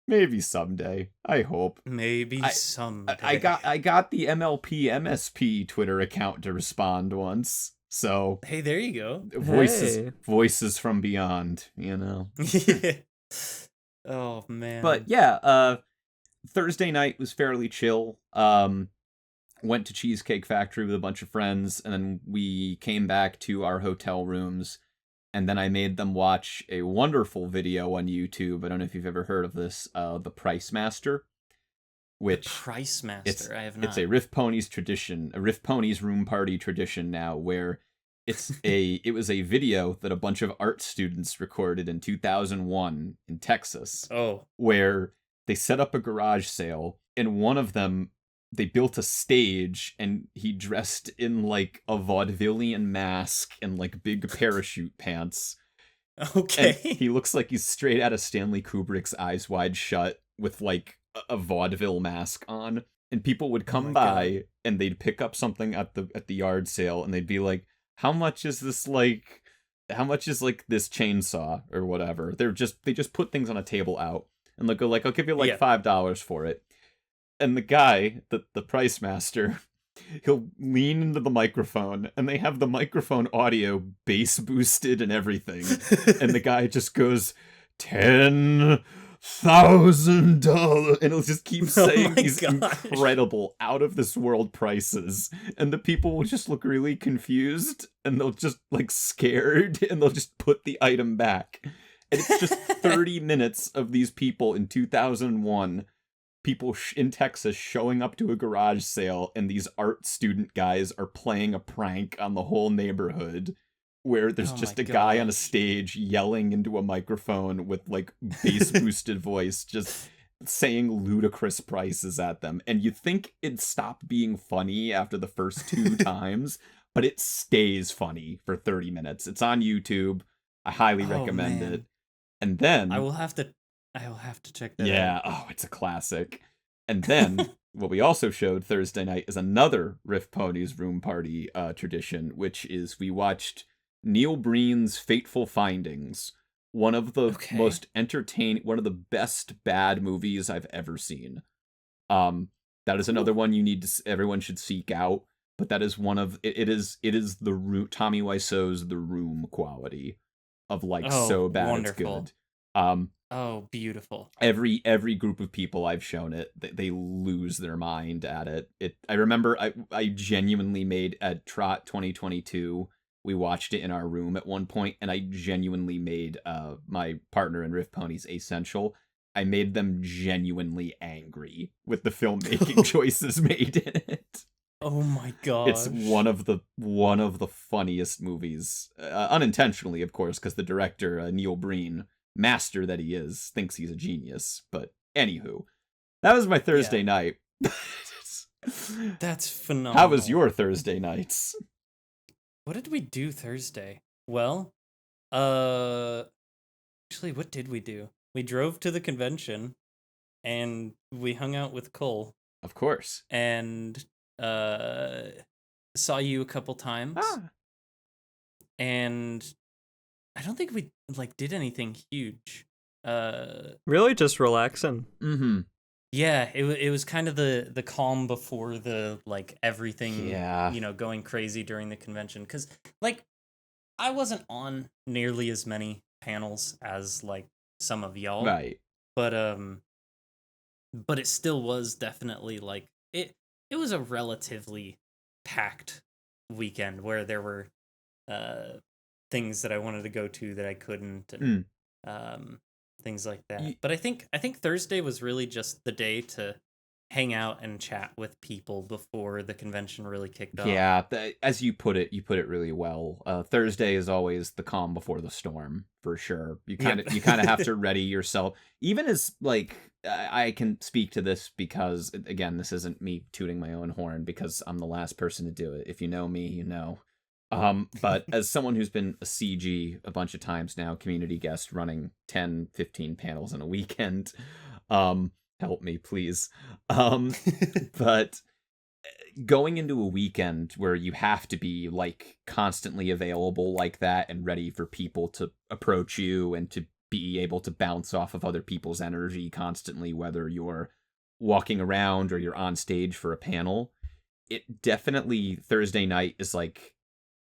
maybe someday. I hope. Maybe someday. I got the MLP MSP Twitter account to respond once. So Hey, there you go. voices from beyond, you know. Yeah. Oh man. But yeah, Thursday night was fairly chill. Went to Cheesecake Factory with a bunch of friends, and then we came back to our hotel rooms, and then I made them watch a wonderful video on YouTube. I don't know if you've ever heard of this, The Price Master. Which Price Master, I have not. It's a Riff Ponies tradition, a Riff Ponies room party tradition now, where it was a video that a bunch of art students recorded in 2001 in Texas. Oh. Where they set up a garage sale, and one of them, they built a stage, and he dressed in like a vaudevillian mask and like big parachute pants. Okay. And he looks like he's straight out of Stanley Kubrick's Eyes Wide Shut with like a vaudeville mask on, and people would come by God. and they'd pick up something at the yard sale, and they'd be like, how much is this this chainsaw or whatever. They just put things on a table out, and they'll go like, I'll give you like $5 for it. And the guy, the price master, he'll lean into the microphone, and they have the microphone audio bass boosted and everything, and the guy just goes, $10,000, and it'll just keep saying these incredible out of this world prices, and the people will just look really confused, and they'll just like scared, and they'll just put the item back. And it's just 30 minutes of these people in 2001, people in Texas showing up to a garage sale, and these art student guys are playing a prank on the whole neighborhood, where there's just a guy on a stage yelling into a microphone with like bass boosted voice, just saying ludicrous prices at them. And you think it'd stop being funny after the first 2 times, but it stays funny for 30 minutes. It's on YouTube. I highly recommend it. And then I will have to check that out. Yeah, oh, it's a classic. And then what we also showed Thursday night is another Riff Ponies room party tradition, which is we watched Neil Breen's Fateful Findings, one of the most entertaining, one of the best bad movies I've ever seen. That is another one everyone should seek out. But that is one of it is the room, Tommy Wiseau's The Room quality of like so bad wonderful. It's good. Oh, beautiful. Every group of people I've shown it, they lose their mind at it. I remember I genuinely made at Trot 2022. We watched it in our room at one point, and I genuinely made my partner in Riff Ponies Essential. I made them genuinely angry with the filmmaking choices made in it. Oh my god! It's one of the funniest movies, unintentionally, of course, because the director Neil Breen, master that he is, thinks he's a genius. But anywho, that was my Thursday night. That's phenomenal. How was your Thursday nights? What did we do Thursday? Well, actually, what did we do? We drove to the convention, and we hung out with Cole. Of course. And saw you a couple times. And I don't think we did anything huge. Really, just relaxing. Mm-hmm. Yeah, it was kind of the calm before the everything, going crazy during the convention, because I wasn't on nearly as many panels as some of y'all, right? But it still was definitely it was a relatively packed weekend where there were things that I wanted to go to that I couldn't, and things like that. But I think Thursday was really just the day to hang out and chat with people before the convention really kicked off. Yeah, as you put it really well. Thursday is always the calm before the storm, for sure. You kind of have to ready yourself. Even as like I can speak to this because again, this isn't me tooting my own horn because I'm the last person to do it. If you know me, you know. But as someone who's been a CG a bunch of times now, community guest running 10, 15 panels in a weekend, help me, please. But going into a weekend where you have to be like constantly available like that and ready for people to approach you and to be able to bounce off of other people's energy constantly, whether you're walking around or you're on stage for a panel, it definitely Thursday night is like,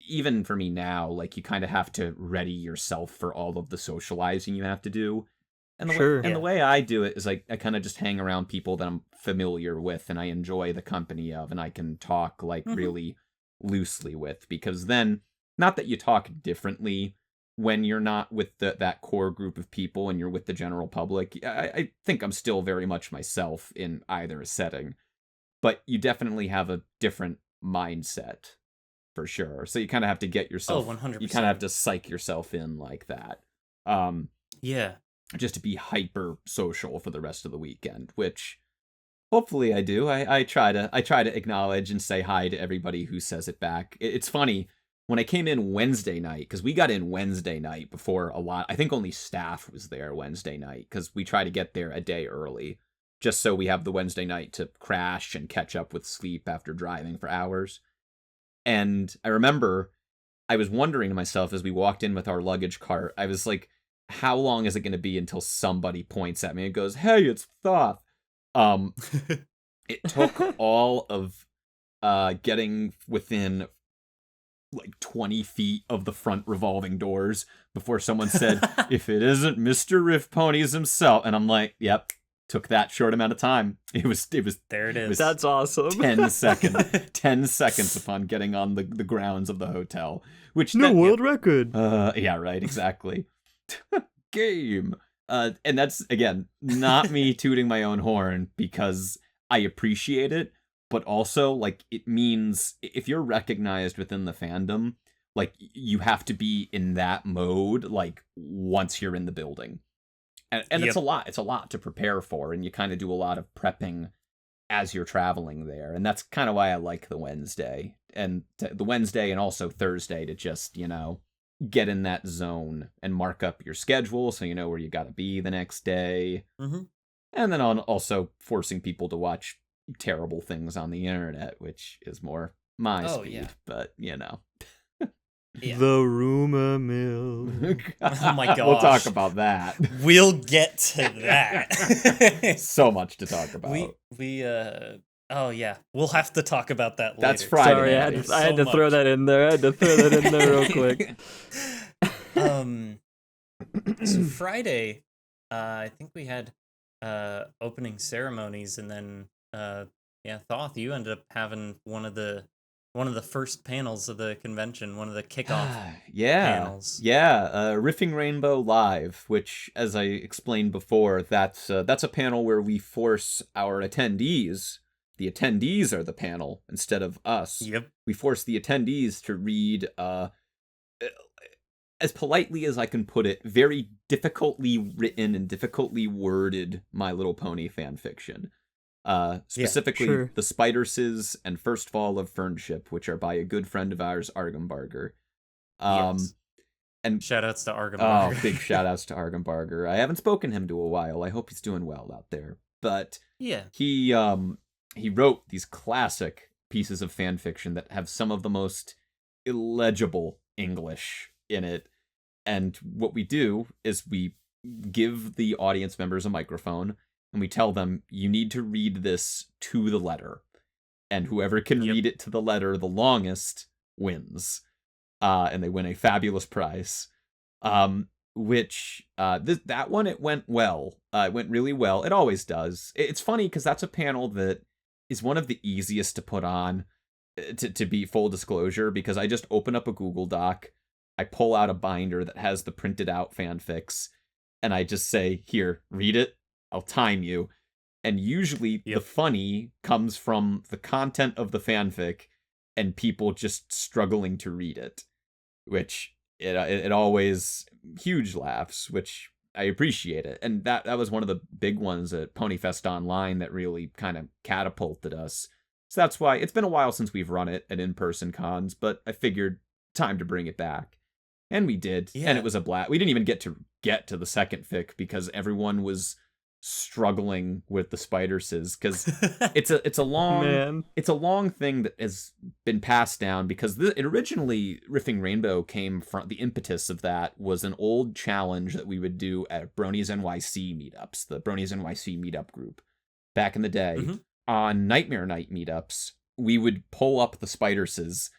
even for me now, like you kind of have to ready yourself for all of the socializing you have to do. And the way I do it is like I kind of just hang around people that I'm familiar with and I enjoy the company of and I can talk like really loosely with, because then, not that you talk differently when you're not with that core group of people and you're with the general public. I think I'm still very much myself in either setting, but you definitely have a different mindset for sure. So you kind of have to get yourself, 100%. You kind of have to psych yourself in like that. Yeah. Just to be hyper social for the rest of the weekend, which hopefully I do. I try to acknowledge and say hi to everybody who says it back. It's funny, when I came in Wednesday night, because we got in Wednesday night before a lot, I think only staff was there Wednesday night, because we try to get there a day early, just so we have the Wednesday night to crash and catch up with sleep after driving for hours. And I remember I was wondering to myself as we walked in with our luggage cart, I was like, how long is it going to be until somebody points at me and goes, "Hey, it's Thoth"? It took all of getting within like 20 feet of the front revolving doors before someone said, "If it isn't Mr. Riff Ponies himself," and I'm like, "Yep." Took that short amount of time. It was there it is. That's awesome. 10 seconds upon getting on the grounds of the hotel, which new world record. Yeah, right, exactly. Game. And that's again not me tooting my own horn, because I appreciate it, but also like it means if you're recognized within the fandom, like you have to be in that mode like once you're in the building. And it's a lot to prepare for, and you kind of do a lot of prepping as you're traveling there. And that's kind of why I like the Wednesday and also Thursday to just, get in that zone and mark up your schedule so you know where you got to be the next day. Mm-hmm. And then on also forcing people to watch terrible things on the internet, which is more my speed, but Yeah. The rumor mill. Oh my gosh. We'll talk about that. We'll get to that. So much to talk about. We'll have to talk about that later. That's Friday. Sorry, I had to throw that in there. I had to throw that in there real quick. So Friday, I think we had opening ceremonies, and then Thoth, you ended up having one of the first panels of the convention, one of the kickoff panels. Yeah, Riffing Rainbow Live, which, as I explained before, that's a panel where we force our attendees. The attendees are the panel instead of us. Yep. We force the attendees to read, as politely as I can put it, very difficultly written and difficultly worded My Little Pony fan fiction. Specifically The Spiderses and First Fall of Fernship, which are by a good friend of ours, Argenbarger. Yes. And shoutouts to Argenbarger. Oh, big shoutouts to Argenbarger. I haven't spoken to him to a while. I hope he's doing well out there. But he wrote these classic pieces of fan fiction that have some of the most illegible English in it. And what we do is we give the audience members a microphone and we tell them, you need to read this to the letter. And whoever can read it to the letter the longest wins. And they win a fabulous prize. That one, it went well. It went really well. It always does. It's funny because that's a panel that is one of the easiest to put on, to be full disclosure, because I just open up a Google Doc, I pull out a binder that has the printed out fanfics, and I just say, here, read it, I'll time you. And usually the funny comes from the content of the fanfic and people just struggling to read it, which it always huge laughs, which I appreciate it. And that was one of the big ones at Ponyfest Online that really kind of catapulted us. So that's why it's been a while since we've run it at in-person cons, but I figured time to bring it back. And we did. Yeah. And it was a blast. We didn't even get to the second fic because everyone was struggling with the Spiderses, because it's a long thing that has been passed down, because it originally, Riffing Rainbow came from, the impetus of that was an old challenge that we would do at Bronies NYC meetups, the Bronies NYC meetup group back in the day. On Nightmare Night meetups, we would pull up the Spiderses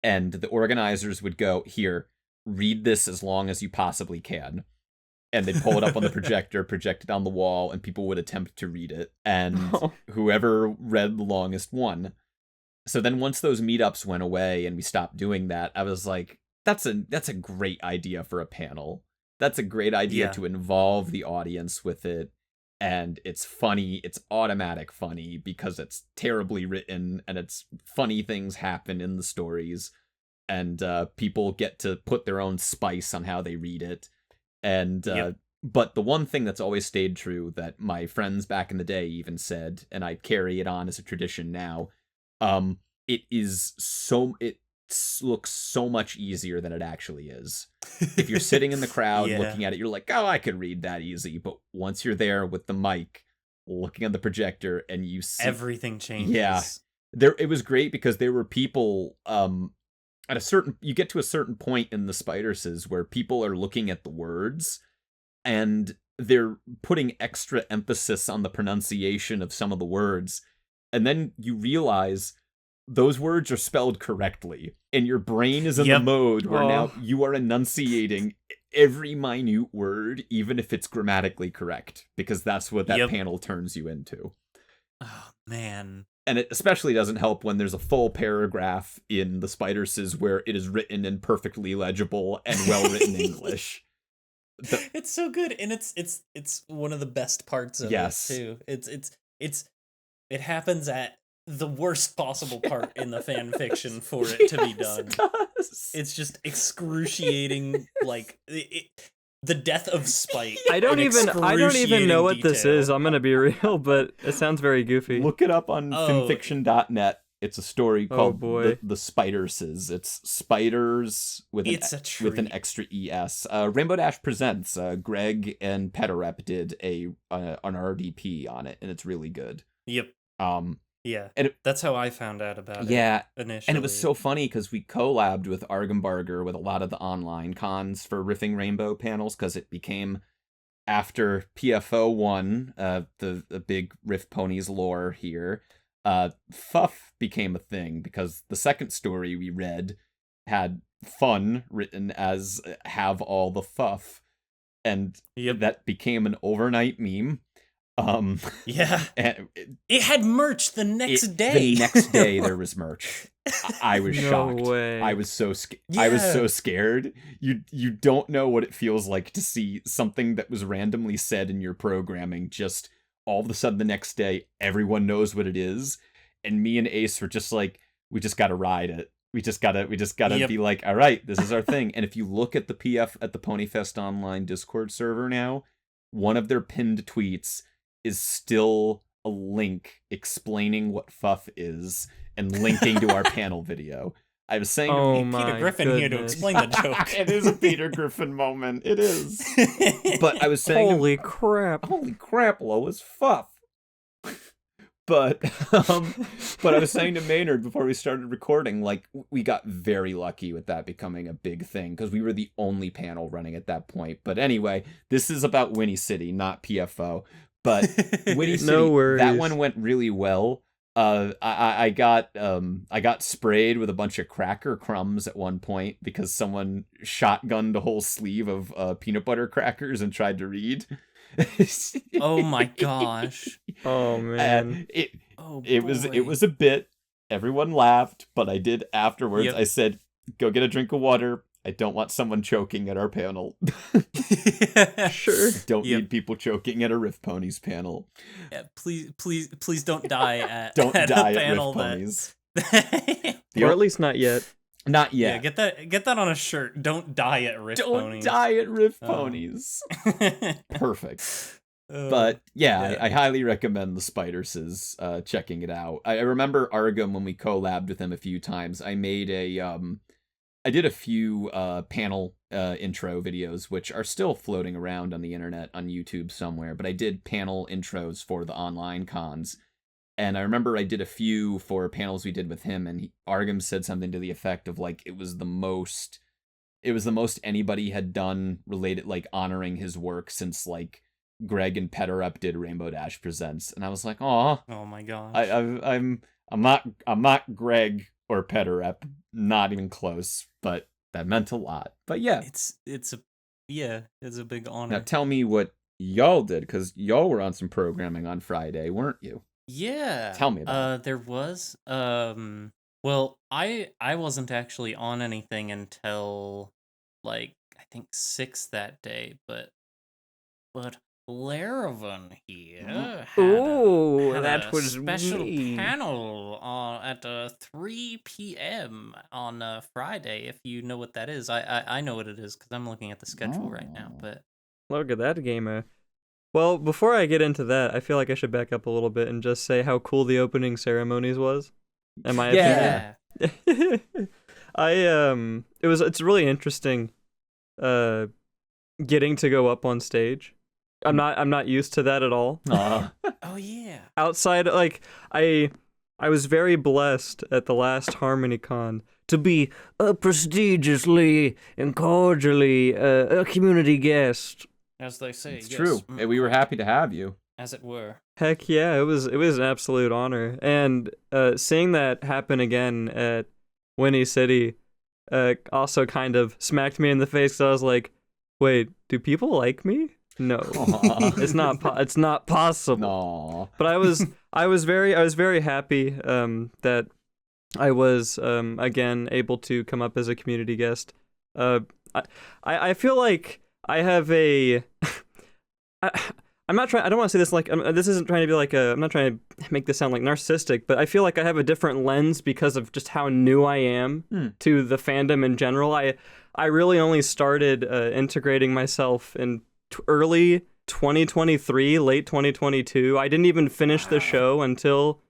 and the organizers would go, here, read this as long as you possibly can. And they'd pull it up on the projector, project it on the wall, and people would attempt to read it. And whoever read the longest won. So then once those meetups went away and we stopped doing that, I was like, that's a great idea for a panel. That's a great idea to involve the audience with it. And it's funny. It's automatic funny because it's terribly written and it's funny things happen in the stories. And people get to put their own spice on how they read it. And but the one thing that's always stayed true that my friends back in the day even said, and I carry it on as a tradition now, it looks so much easier than it actually is. If you're sitting in the crowd looking at it, you're like, oh, I could read that easy. But once you're there with the mic, looking at the projector, and you see everything changes. Yeah, it was great because there were people you get to a certain point in the Spiderses where people are looking at the words and they're putting extra emphasis on the pronunciation of some of the words. And then you realize those words are spelled correctly and your brain is in the mode where now you are enunciating every minute word, even if it's grammatically correct, because that's what that panel turns you into. Oh, man. And it especially doesn't help when there's a full paragraph in the Spiderses where it is written in perfectly legible and well-written English. It's so good, and it's one of the best parts of it too. It happens at the worst possible part in the fan fiction for it to be done. It does. It's just excruciating, like the death of spite. I don't even know what this is. I'm gonna be real, but it sounds very goofy. Look it up on fanfiction.net. It's a story called the Spiderses. It's spiders with an extra ES. Rainbow Dash Presents. Greg and Petarep did an RDP on it, and it's really good. Yep. Yeah, and that's how I found out about it. Yeah, initially. And it was so funny because we collabed with Argenbarger with a lot of the online cons for Riffing Rainbow panels, because it became, after PFO 1, the big Riff Ponies lore here, Fuff became a thing because the second story we read had fun written as have all the Fuff, and that became an overnight meme. And it had merch the next day. The next day there was merch. I was shocked. No way. I was so I was so scared. You don't know what it feels like to see something that was randomly said in your programming just all of a sudden the next day everyone knows what it is, and me and Ace were just like, we just got to ride it. We just gotta be like, all right, this is our thing. And if you look at the PF at the Ponyfest Online Discord server now, one of their pinned tweets is still a link explaining what Fuff is and linking to our panel video. I was saying Peter Griffin here to explain the joke. It is a Peter Griffin moment. It is. But I was saying, holy crap, Lois, Fuff. But I was saying to Maynard before we started recording, like, we got very lucky with that becoming a big thing because we were the only panel running at that point. But anyway, this is about Whinny City, not PFO. But Whinny City, no worries. That one went really well. I got sprayed with a bunch of cracker crumbs at one point because someone shotgunned a whole sleeve of peanut butter crackers and tried to read. Oh my gosh! Oh man! It was a bit. Everyone laughed, but I did afterwards. I said, "Go get a drink of water. I don't want someone choking at our panel. Sure. Don't need people choking at a Riff Ponies panel. Yeah, please don't die at Don't at die a at panel Riff Ponies. Or at least not yet. Not yet. Yeah, get that on a shirt. Don't die at Riff Ponies. Don't die at Riff Ponies. Perfect. But yeah, I highly recommend the Spiderses checking it out. I remember Argum when we collabed with him a few times. I did a few panel intro videos, which are still floating around on the internet on YouTube somewhere, but I did panel intros for the online cons. And I remember I did a few for panels we did with him, and Argum said something to the effect of like it was the most anybody had done related, like honoring his work since like Greg and Petarup did Rainbow Dash Presents. And I was like, oh my gosh. I'm not Greg or Petarup, not even close, but that meant a lot. But yeah, it's a big honor. Now tell me what y'all did, because y'all were on some programming on Friday, weren't you? Yeah. Tell me about it. There was. Well, I wasn't actually on anything until like I think 6 that day, but Laravan here had that a was special me. panel at 3 p.m. on Friday. If you know what that is, I know what it is because I'm looking at the schedule right now. But Look at that gamer. Well, before I get into that, I feel like I should back up a little bit and just say how cool the opening ceremonies was. In my opinion. It's really interesting getting to go up on stage. I'm not used to that at all. Oh yeah. Outside, like I was very blessed at the last HarmonyCon to be prestigiously and cordially a community guest. As they say, it's true. We were happy to have you. As it were. Heck yeah, it was an absolute honor. And seeing that happen again at Whinny City also kind of smacked me in the face, because I was like, wait, do people like me? No. It's not possible. Aww. But I was very happy that I was again able to come up as a community guest. I feel like I have a I'm not trying. I don't want to say this like this isn't trying to be like I'm not trying to make this sound like narcissistic, but I feel like I have a different lens because of just how new I am to the fandom in general. I really only started integrating myself in early 2023, late 2022. I didn't even finish the show until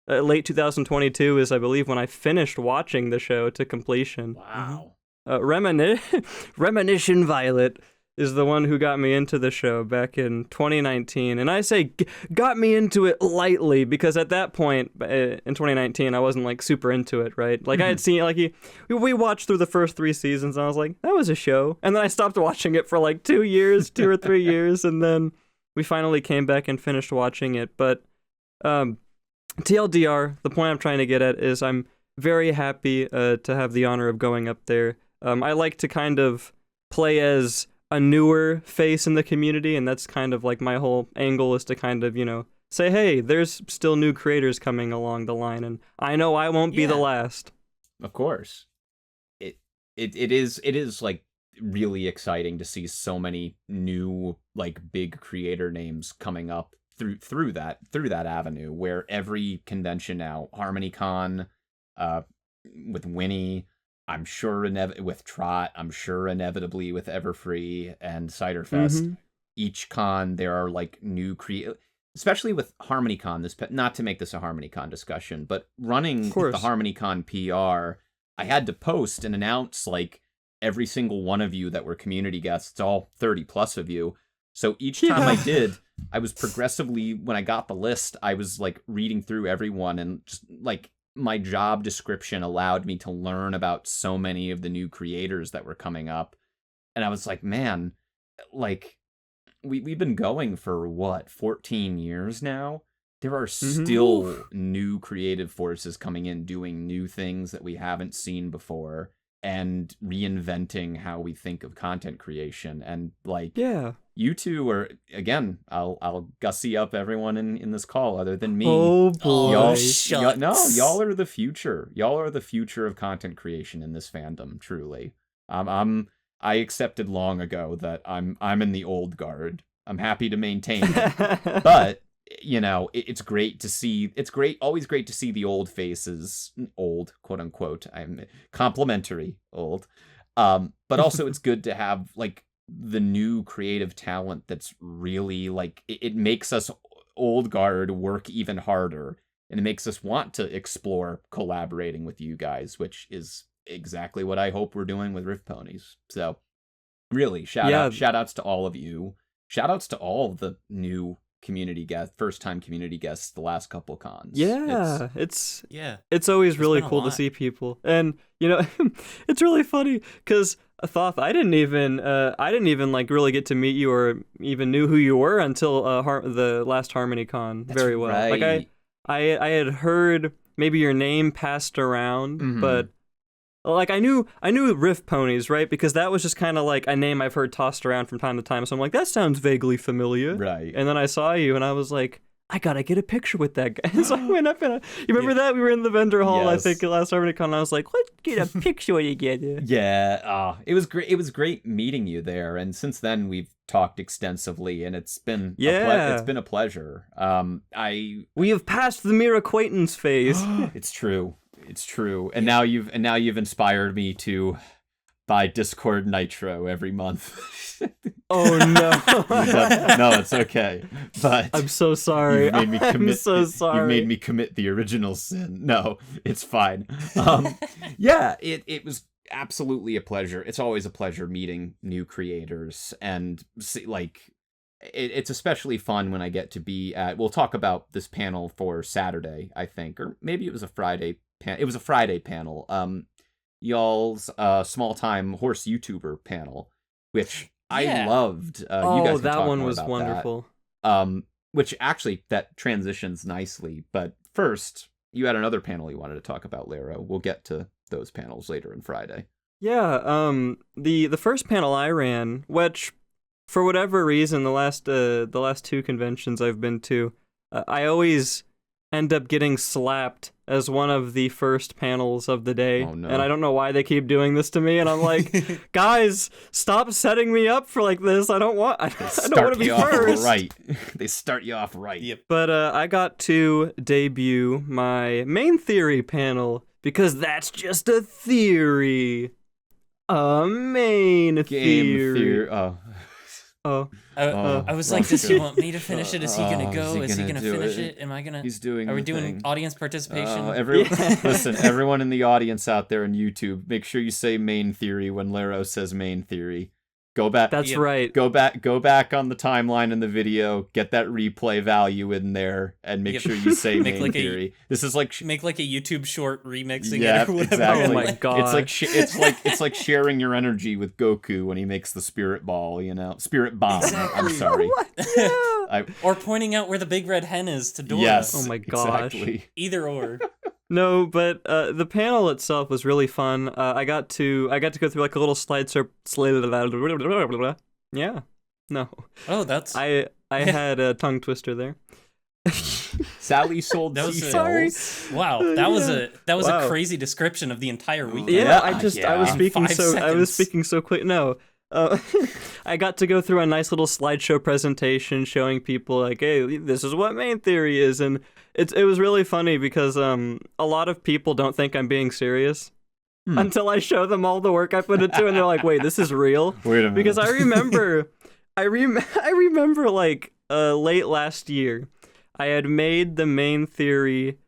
late 2022 is, I believe, when I finished watching the show to completion. Wow. Reminiscent Violet is the one who got me into the show back in 2019. And I say got me into it lightly because at that point in 2019, I wasn't like super into it, right? Like I had seen, like we watched through the first 3 seasons and I was like, that was a show. And then I stopped watching it for like 2 or 3 years. And then we finally came back and finished watching it. But TLDR, the point I'm trying to get at is I'm very happy to have the honor of going up there. I like to kind of play as a newer face in the community, and that's kind of like my whole angle is to kind of, say, hey, there's still new creators coming along the line, and I know I won't be the last. Of course. It is like really exciting to see so many new like big creator names coming up through that avenue, where every convention now, HarmonyCon, with Whinny, I'm sure with Trot, I'm sure inevitably with Everfree and Ciderfest, each con there are like new especially with HarmonyCon. Not to make this a HarmonyCon discussion, but running the HarmonyCon PR, I had to post and announce like every single one of you that were community guests, all 30 plus of you. So each time I did, I was progressively, when I got the list, I was like reading through everyone, and just like my job description allowed me to learn about so many of the new creators that were coming up. And I was like, man, like we've been going for 14 years now. There are still new creative forces coming in, doing new things that we haven't seen before, and reinventing how we think of content creation. And like, you two are, again, I'll gussy up everyone in this call other than me. Oh boy. Y'all are the future. Y'all are the future of content creation in this fandom, truly. I accepted long ago that I'm in the old guard. I'm happy to maintain it. But, you know, it's great to see, always great to see the old faces, old, quote unquote. I'm complimentary, old. But also it's good to have, like, the new creative talent that's really, like, it makes us old guard work even harder. And it makes us want to explore collaborating with you guys, which is exactly what I hope we're doing with Rift Ponies. So, really, shout outs to all of you. Shout outs to all of the new community guests, first time community guests the last couple cons. Yeah, it's always really cool to see people. And you know, it's really funny because Thoth, I didn't even like really get to meet you or even knew who you were until the last Harmony Con. That's very well. Right. Like I had heard maybe your name passed around, but like I knew Rift Ponies, right? Because that was just kind of like a name I've heard tossed around from time to time. So I'm like, that sounds vaguely familiar. Right. And then I saw you, and I was like, I gotta get a picture with that guy. So I went up and you remember that we were in the vendor hall, Yes. I think, last HarmonyCon. And I was like, let's get a picture together. Yeah. It was great. It was great meeting you there. And since then we've talked extensively, and it's been it's been a pleasure. We have passed the mere acquaintance phase. It's true. It's true. And now you've inspired me to buy Discord Nitro every month. Oh no. No, it's okay. But I'm so sorry. You made me commit. I'm so sorry. You made me commit the original sin. No, it's fine. Yeah, it was absolutely a pleasure. It's always a pleasure meeting new creators, and it's especially fun when I get to be at. We'll talk about this panel for Saturday, I think, or maybe it was a Friday. It was a Friday panel. Y'all's small time horse YouTuber panel, which I loved. You guys can that talk one more was about wonderful. that. Which actually that transitions nicely. But first, you had another panel you wanted to talk about, Lero. We'll get to those panels later on Friday. Yeah. The first panel I ran, which for whatever reason, the last two conventions I've been to, I always end up getting slapped as one of the first panels of the day. Oh, no. And I don't know why they keep doing this to me. And I'm like, guys, stop setting me up for like this. I don't want to be first. Right. They start you off right. Yep. But I got to debut my main theory panel because that's just a theory. A main theory. I was like, does he want me to finish it? Is he gonna go? Is he gonna finish it? Am I gonna? He's doing. Are we doing audience participation? Listen, everyone in the audience out there on YouTube, make sure you say main theory when Lero says main theory. Go back. That's right. Go back on the timeline in the video. Get that replay value in there, and make sure you say main theory. This is like make like a YouTube short remixing. Yeah, it or whatever. exactly. Oh my god! It's like sharing your energy with Goku when he makes the spirit ball. You know, spirit bomb. Exactly. I'm sorry. Or pointing out where the big red hen is to Dora. Yes. Oh my gosh. Exactly. Either or. No, but the panel itself was really fun. I got to go through like a little yeah. No. Oh, that's. I had a tongue twister there. Sally sold seashells. Wow, that was a crazy description of the entire weekend. Yeah, I was speaking In 5 seconds. so quick. No. I got to go through a nice little slideshow presentation showing people like, hey, this is what main theory is, and it was really funny because a lot of people don't think I'm being serious until I show them all the work I put into it, and they're like, wait, this is real? Wait a minute. Because I remember like late last year, I had made the main theory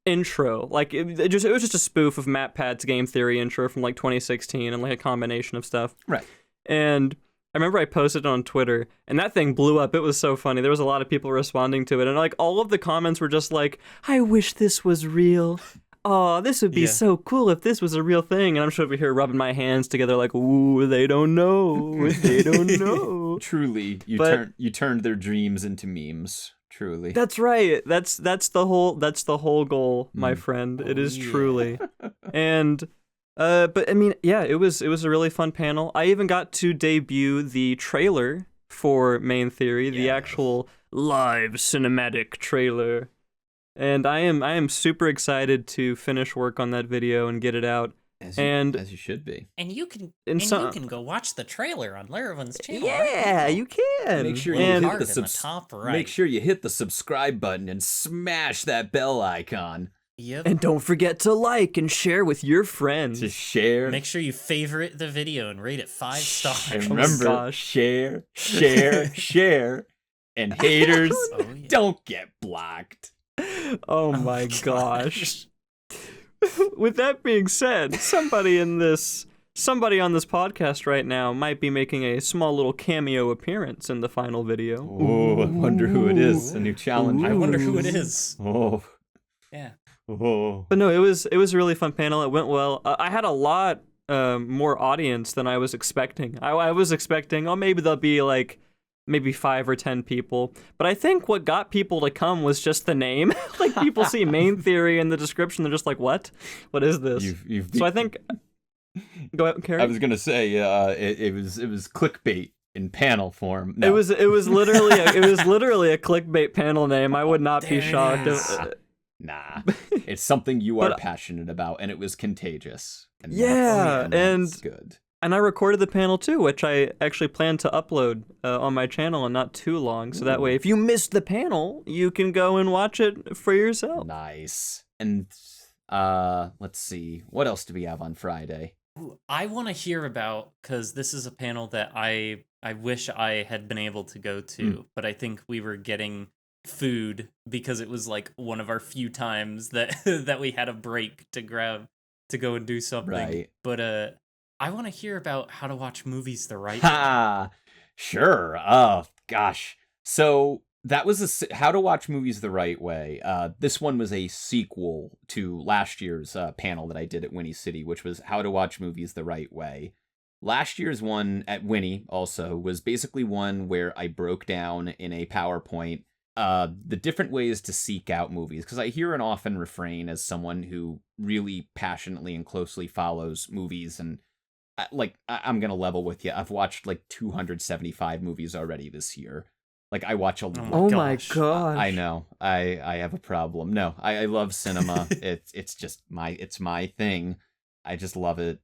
intro. Like it was just a spoof of Matt Pat's game theory intro from like 2016 and like a combination of stuff. Right. And I remember I posted it on Twitter and that thing blew up. It was so funny. There was a lot of people responding to it, and like all of the comments were just like, I wish this was real. Oh, this would be so cool if this was a real thing. And I'm sure over here rubbing my hands together like, ooh, they don't know. They don't know. Truly, you turned their dreams into memes. Truly. That's right. That's the whole goal, my friend. It is truly. And But I mean, yeah, it was a really fun panel. I even got to debut the trailer for Main Theory, the actual live cinematic trailer. And I am super excited to finish work on that video and get it out. As you should be. And you can some- you can go watch the trailer on Laravan's channel. Yeah, right? you can. Make sure you and hit Card the in the top right. Make sure you hit the subscribe button and smash that bell icon. Yep. And don't forget to like and share with your friends. To share. Make sure you favorite the video and rate it 5 stars. And Oh my remember, gosh. share, share, and haters Oh, yeah. don't get blocked. Oh my gosh. With that being said, somebody on this podcast right now might be making a small little cameo appearance in the final video. Oh, I wonder who it is. A new challenge. I wonder who it is. Oh. Yeah. Oh. But no, it was a really fun panel. It went well. I had a lot more audience than I was expecting. I was expecting, oh, maybe there'll be like maybe 5 or 10 people. But I think what got people to come was just the name. Like people see Main Theory in the description, they're just like, what? What is this? So I think. Go ahead, Carrie. I was gonna say, it was clickbait in panel form. No. It was literally a clickbait panel name. I would not be There it shocked. is. Nah, it's something you are But- passionate about, and it was contagious. And Yeah, that's good. And I recorded the panel too, which I actually plan to upload on my channel in not too long. So that way, if you missed the panel, you can go and watch it for yourself. Nice. And let's see, what else do we have on Friday? Ooh, I want to hear about, because this is a panel that I wish I had been able to go to, but I think we were getting food because it was like one of our few times that that we had a break to go and do something. Right. But I want to hear about how to watch movies the right way. Ha! Sure. Oh, gosh. So that was How to Watch Movies the Right Way. This one was a sequel to last year's panel that I did at Whinny City, which was How to Watch Movies the Right Way. Last year's one at Whinny also was basically one where I broke down in a PowerPoint the different ways to seek out movies, because I hear an often refrain as someone who really passionately and closely follows movies, and I'm gonna level with you. I've watched like 275 movies already this year. Like I watch a lot. Oh my gosh! I know. I have a problem. No, I love cinema. it's just my thing. I just love it.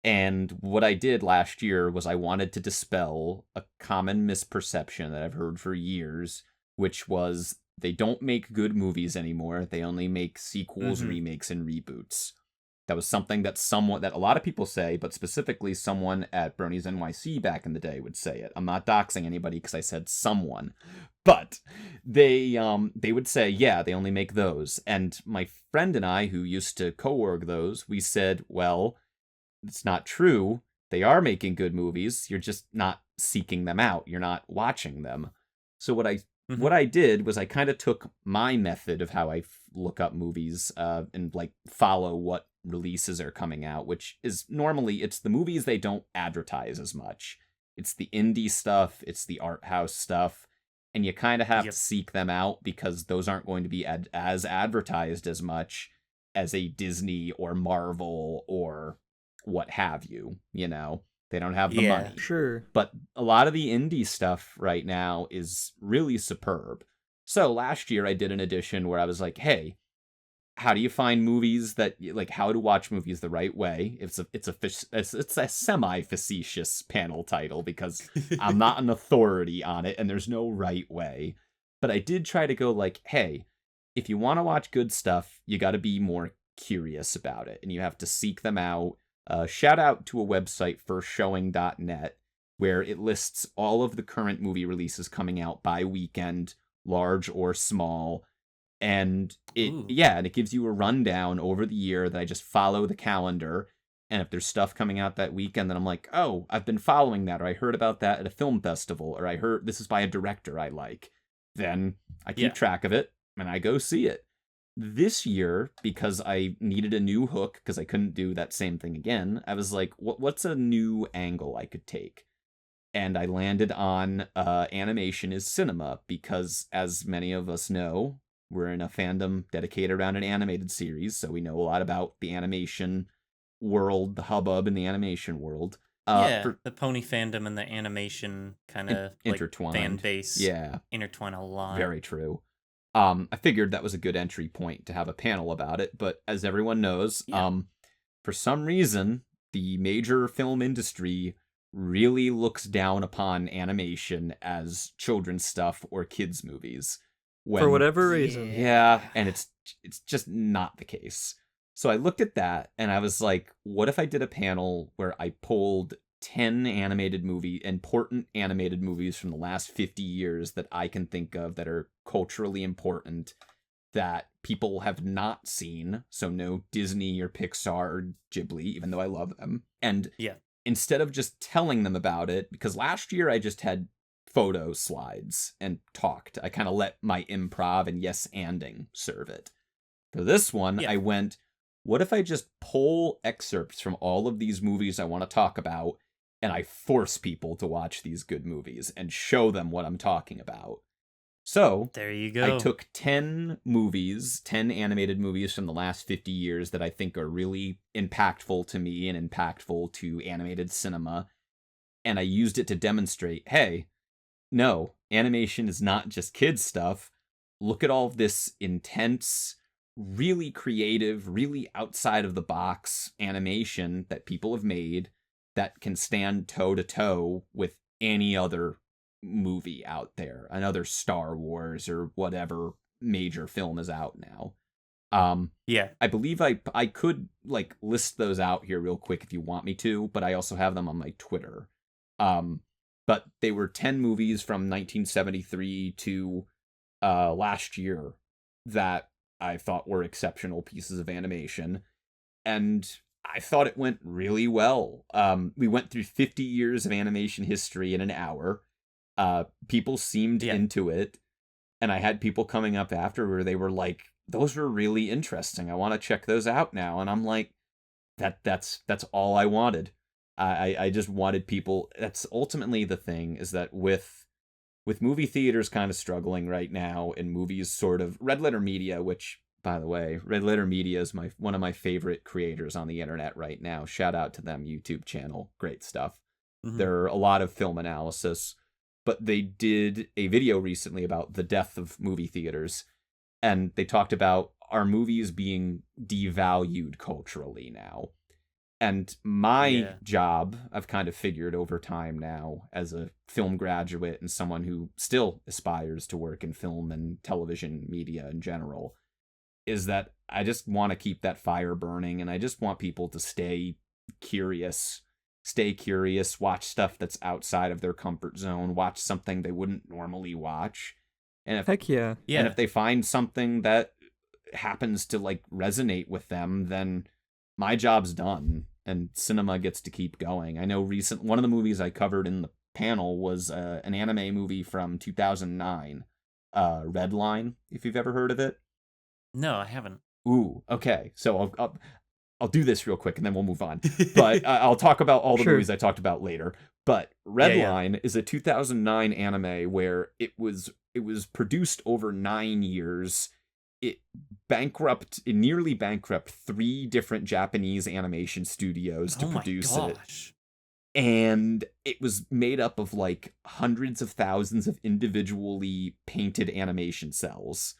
And what I did last year was I wanted to dispel a common misperception that I've heard for years, which was they don't make good movies anymore. They only make sequels, remakes, and reboots. That was something that a lot of people say, but specifically someone at Bronies NYC back in the day would say it. I'm not doxing anybody because I said someone, but they would say, yeah, they only make those. And my friend and I, who used to co-org those, we said, well, it's not true. They are making good movies. You're just not seeking them out. You're not watching them. So what I did was I kind of took my method of how I look up movies and like follow what releases are coming out, which is normally it's the movies they don't advertise as much. It's the indie stuff, it's the art house stuff, and you kind of have to seek them out because those aren't going to be as advertised as much as a Disney or Marvel or what have you, you know. They don't have the money. Sure. But a lot of the indie stuff right now is really superb. So last year I did an edition where I was like, hey, how do you find movies that, like, how to watch movies the right way? It's a semi-facetious panel title because I'm not an authority on it and there's no right way. But I did try to go like, hey, if you want to watch good stuff, you got to be more curious about it and you have to seek them out. Shout out to a website, firstshowing.net, where it lists all of the current movie releases coming out by weekend, large or small. And it gives you a rundown over the year that I just follow the calendar. And if there's stuff coming out that weekend, then I'm like, oh, I've been following that, or I heard about that at a film festival, or I heard this is by a director I like. Then I keep track of it and I go see it. This year, because I needed a new hook, because I couldn't do that same thing again, I was like, what's a new angle I could take? And I landed on animation is cinema, because as many of us know, we're in a fandom dedicated around an animated series, so we know a lot about the animation world, the hubbub in the animation world. The pony fandom and the animation kind of intertwined. Fan base. Yeah. Intertwine a lot. Very true. I figured that was a good entry point to have a panel about it, but as everyone knows, for some reason, the major film industry really looks down upon animation as children's stuff or kids' movies. For whatever reason. Yeah, and it's just not the case. So I looked at that, and I was like, what if I did a panel where I pulled 10 important animated movies from the last 50 years that I can think of that are culturally important, that people have not seen, so no Disney or Pixar or Ghibli, even though I love them. And instead of just telling them about it, because last year I just had photo slides and talked, I kind of let my improv and yes-anding serve it. For this one, I went, what if I just pull excerpts from all of these movies I want to talk about, and I force people to watch these good movies and show them what I'm talking about? So, there you go. I took 10 animated movies from the last 50 years that I think are really impactful to me and impactful to animated cinema, and I used it to demonstrate, hey, no, animation is not just kids stuff. Look at all of this intense, really creative, really outside of the box animation that people have made that can stand toe to toe with any other movie out there, another Star Wars or whatever major film is out now. I believe I could like list those out here real quick if you want me to, but I also have them on my Twitter. But they were 10 movies from 1973 to last year that I thought were exceptional pieces of animation, and I thought it went really well. We went through 50 years of animation history in an hour. People seemed into it, and I had people coming up after where they were like, those were really interesting. I want to check those out now. And I'm like, that's all I wanted. I just wanted people. That's ultimately the thing, is that with movie theaters kind of struggling right now, and movies sort of, Red Letter Media, which, by the way, Red Letter Media is one of my favorite creators on the internet right now. Shout out to them, YouTube channel, great stuff. Mm-hmm. There are a lot of film analysis, but they did a video recently about the death of movie theaters, and they talked about our movies being devalued culturally now. And my job, I've kind of figured over time now, as a film graduate and someone who still aspires to work in film and television media in general, is that I just want to keep that fire burning, and I just want people to stay curious, watch stuff that's outside of their comfort zone, watch something they wouldn't normally watch. And if, and if they find something that happens to like resonate with them, then my job's done, and cinema gets to keep going. I know one of the movies I covered in the panel was an anime movie from 2009, Red Line, if you've ever heard of it. No, I haven't. Ooh, okay. So I'll do this real quick and then we'll move on. But I'll talk about all the movies I talked about later. But Red Line is a 2009 anime where it was produced over 9 years. It nearly bankrupt 3 different Japanese animation studios to produce it. And it was made up of like hundreds of thousands of individually painted animation cells.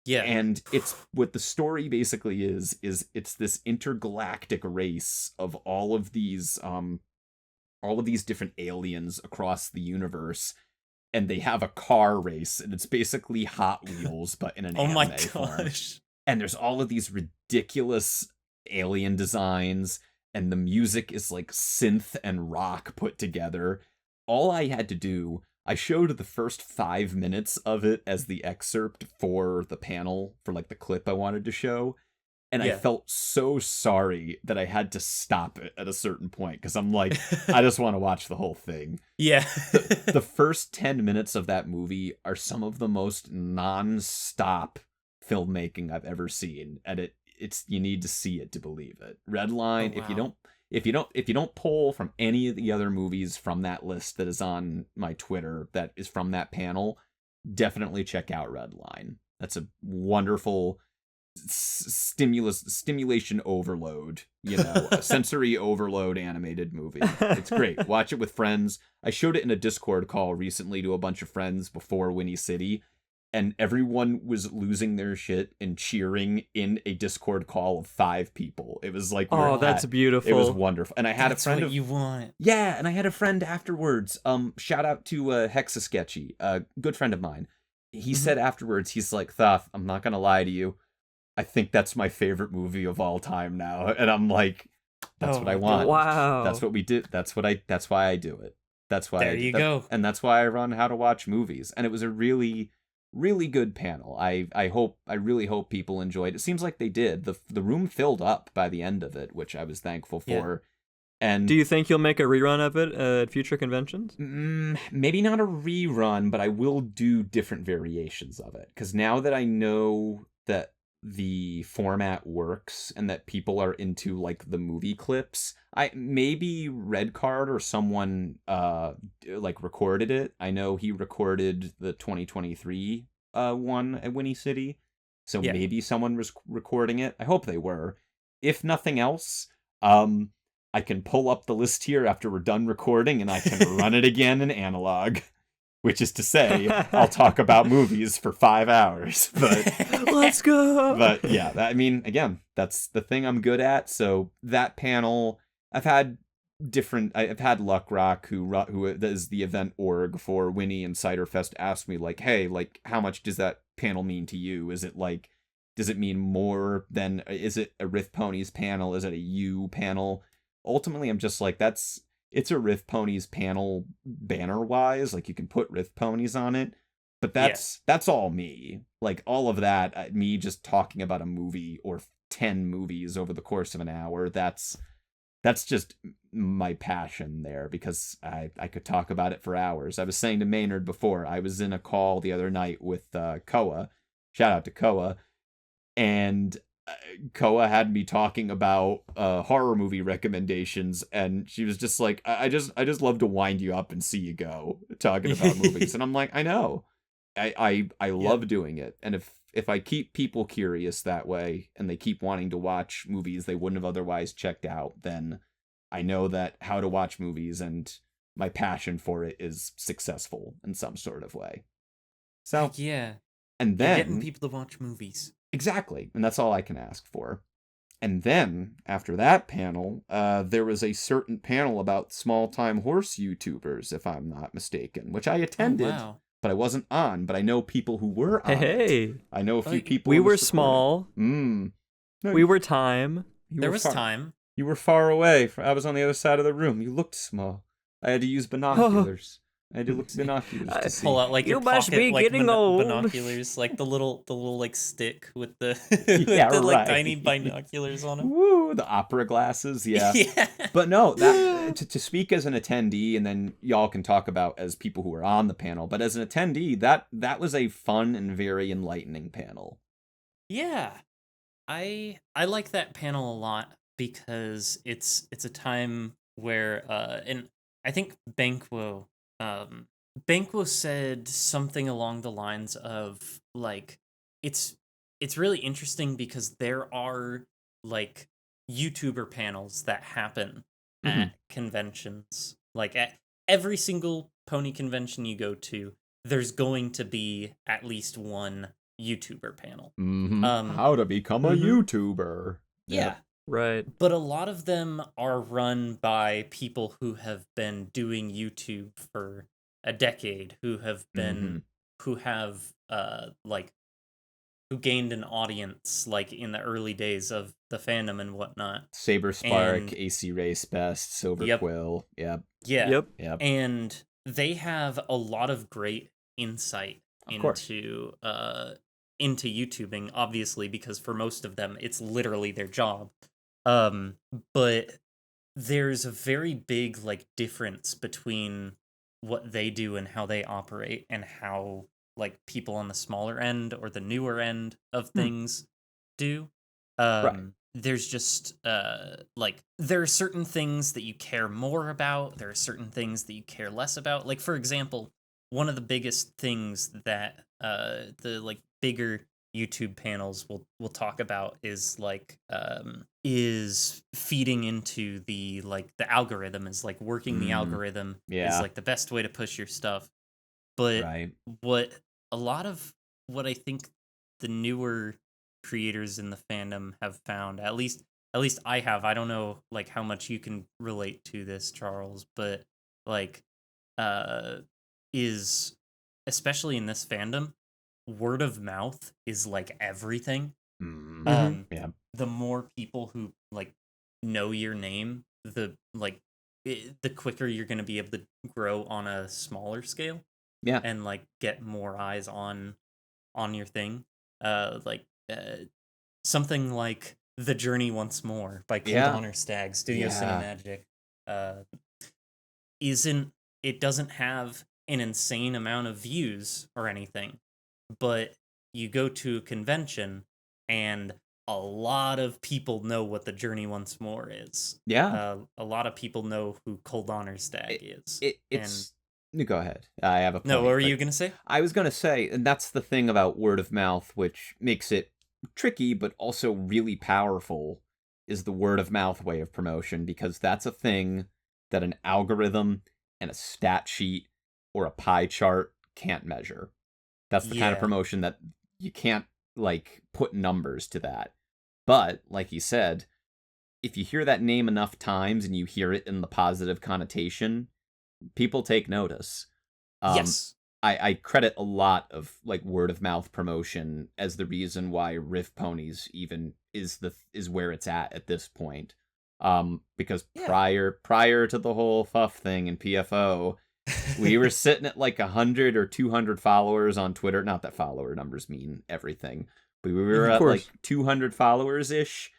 Yeah. And it's what the story basically is it's this intergalactic race of all of these different aliens across the universe. And they have a car race, and it's basically Hot Wheels, but in an anime form. And there's all of these ridiculous alien designs, and the music is like synth and rock put together. All I had to do, I showed the first 5 minutes of it as the excerpt for the panel, for like the clip I wanted to show. And I felt so sorry that I had to stop it at a certain point, because I'm like, I just want to watch the whole thing. Yeah. the first 10 minutes of that movie are some of the most non-stop filmmaking I've ever seen, and it's you need to see it to believe it. Red Line, if you don't pull from any of the other movies from that list that is on my Twitter that is from that panel, definitely check out Red Line. That's a wonderful stimulation overload, a sensory overload animated movie. It's great. Watch it with friends. I showed it in a Discord call recently to a bunch of friends before Whinny City, and everyone was losing their shit and cheering in a Discord call of 5 people. It was like, that's beautiful. It was wonderful. And I had That's a friend what you want. Yeah, and I had a friend afterwards. Shout out to Hexasketchy, a good friend of mine. He said afterwards, he's like, Thoth, I'm not gonna lie to you. I think that's my favorite movie of all time now. And I'm like, that's what I want. Wow. That's what we did. That's why I do it. That's why There you go. And that's why I run How to Watch Movies. And it was a really, really good panel. I really hope people enjoyed it. It seems like they did. The room filled up by the end of it, which I was thankful for. And do you think you'll make a rerun of it at future conventions? Maybe not a rerun, but I will do different variations of it. Because now that I know that the format works and that people are into like the movie clips, maybe Red Card or someone like recorded it. I know he recorded the 2023 one at Whinny City, so maybe someone was recording it. I hope they were. If nothing else, I can pull up the list here after we're done recording and I can run it again in analog. Which is to say, I'll talk about movies for 5 hours. But let's go. But yeah, again, that's the thing I'm good at. So that panel, I've had Luck Rock, who is the event org for Whinny and Ciderfest, ask me like, hey, like, how much does that panel mean to you? Is it like, does it mean more than, is it a Riff Ponies panel? Is it a U panel? Ultimately, I'm just like, it's a Riff Ponies panel banner-wise. Like, you can put Riff Ponies on it. But that's all me. Like, all of that, me just talking about a movie or 10 movies over the course of an hour, that's just my passion there, because I could talk about it for hours. I was saying to Maynard before, I was in a call the other night with Koa. Shout out to Koa. And Koa had me talking about horror movie recommendations, and she was just like, I just love to wind you up and see you go talking about movies. And I'm like, I know. I love doing it. And if I keep people curious that way and they keep wanting to watch movies they wouldn't have otherwise checked out, then I know that How to Watch Movies and my passion for it is successful in some sort of way. So yeah. And then you're getting people to watch movies. Exactly. And that's all I can ask for. And then, after that panel, there was a certain panel about small-time horse YouTubers, if I'm not mistaken, which I attended, but I wasn't on. But I know people who were on it. I know a few people. We were small. No, we were time. There was time. You were far away. I was on the other side of the room. You looked small. I had to use binoculars. I had to look at binoculars to see. Pull out like you your must pocket, be like, getting old. Binoculars, like the little like stick with the right. tiny binoculars on them. Woo, the opera glasses, yeah. But no, that to speak as an attendee, and then y'all can talk about as people who were on the panel. But as an attendee, that was a fun and very enlightening panel. Yeah, I like that panel a lot because it's a time where and I think Banquo said something along the lines of like it's really interesting because there are like YouTuber panels that happen at conventions. Like at every single pony convention you go to, there's going to be at least one YouTuber panel. How to become a YouTuber. Yeah. Right. But a lot of them are run by people who have been doing YouTube for a decade, who have been, who gained an audience, like, in the early days of the fandom and whatnot. Saber Spark, AC Race Best, Silver Quill, Yep. And they have a lot of great insight into YouTubing, obviously, because for most of them, it's literally their job. But there's a very big like difference between what they do and how they operate and how like people on the smaller end or the newer end of things do. There's just like there are certain things that you care more about, there are certain things that you care less about. Like, for example, one of the biggest things that the like bigger YouTube panels will talk about is like is feeding into the algorithm, is like working the algorithm is like the best way to push your stuff. But Right. what a lot of what I think the newer creators in the fandom have found, at least I have, I don't know like how much you can relate to this, Charles, but like is especially in this fandom, word of mouth is like everything. Mhm. Yeah. The more people who like know your name, the the quicker you're going to be able to grow on a smaller scale Yeah. and like get more eyes on your thing. Like something like The Journey Once More by Cold Yeah. Donnerstag, Studio Yeah. Cinemagic, isn't it doesn't have an insane amount of views or anything, but you go to a convention and a lot of people know what The Journey Once More is. Yeah. A lot of people know who Cold Donnerstag is. And It's you go ahead. I have a point. no, what were but you gonna say? I was gonna say, and that's the thing about word of mouth, which makes it tricky but also really powerful, is the word of mouth way of promotion, because that's a thing that an algorithm and a stat sheet or a pie chart can't measure. That's the kind of Yeah. promotion that you can't like put numbers to that. But like you said, if you hear that name enough times and you hear it in the positive connotation, people take notice. Yes. I credit a lot of like word of mouth promotion as the reason why Riff Ponies even is where it's at this point. Because Yeah. prior to the whole Fuff thing in PFO, we were sitting at like 100 or 200 followers on Twitter. Not that follower numbers mean everything, but we were Of at course. like 200 followers ish.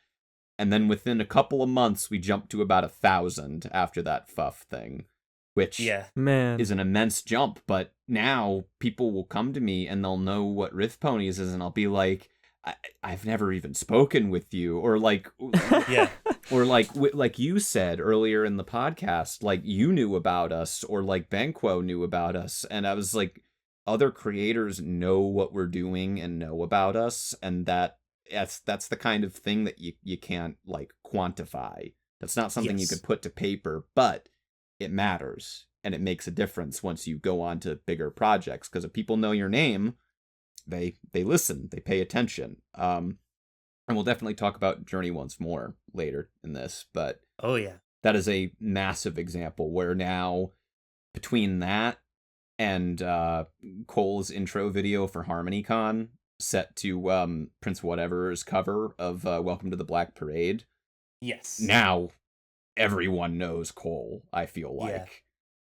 And then within a couple of months, we jumped to about 1,000 after that Fuff thing, which Yeah. Man. is an immense jump. But now people will come to me and they'll know what Riff Ponies is, and I'll be like, I've never even spoken with you, or like, Yeah. or like you said earlier in the podcast, like you knew about us, or like Banquo knew about us, and I was like, other creators know what we're doing and know about us, and that's the kind of thing that you can't like quantify. That's not something you Yes. could put to paper, but it matters and it makes a difference once you go on to bigger projects, because if people know your name, they listen, they pay attention. And we'll definitely talk about Journey Once More later in this, but Oh yeah. that is a massive example where now between that and Cole's intro video for HarmonyCon set to Prince Whatever's cover of Welcome to the Black Parade, Yes. now everyone knows Cole, I feel like. Yeah.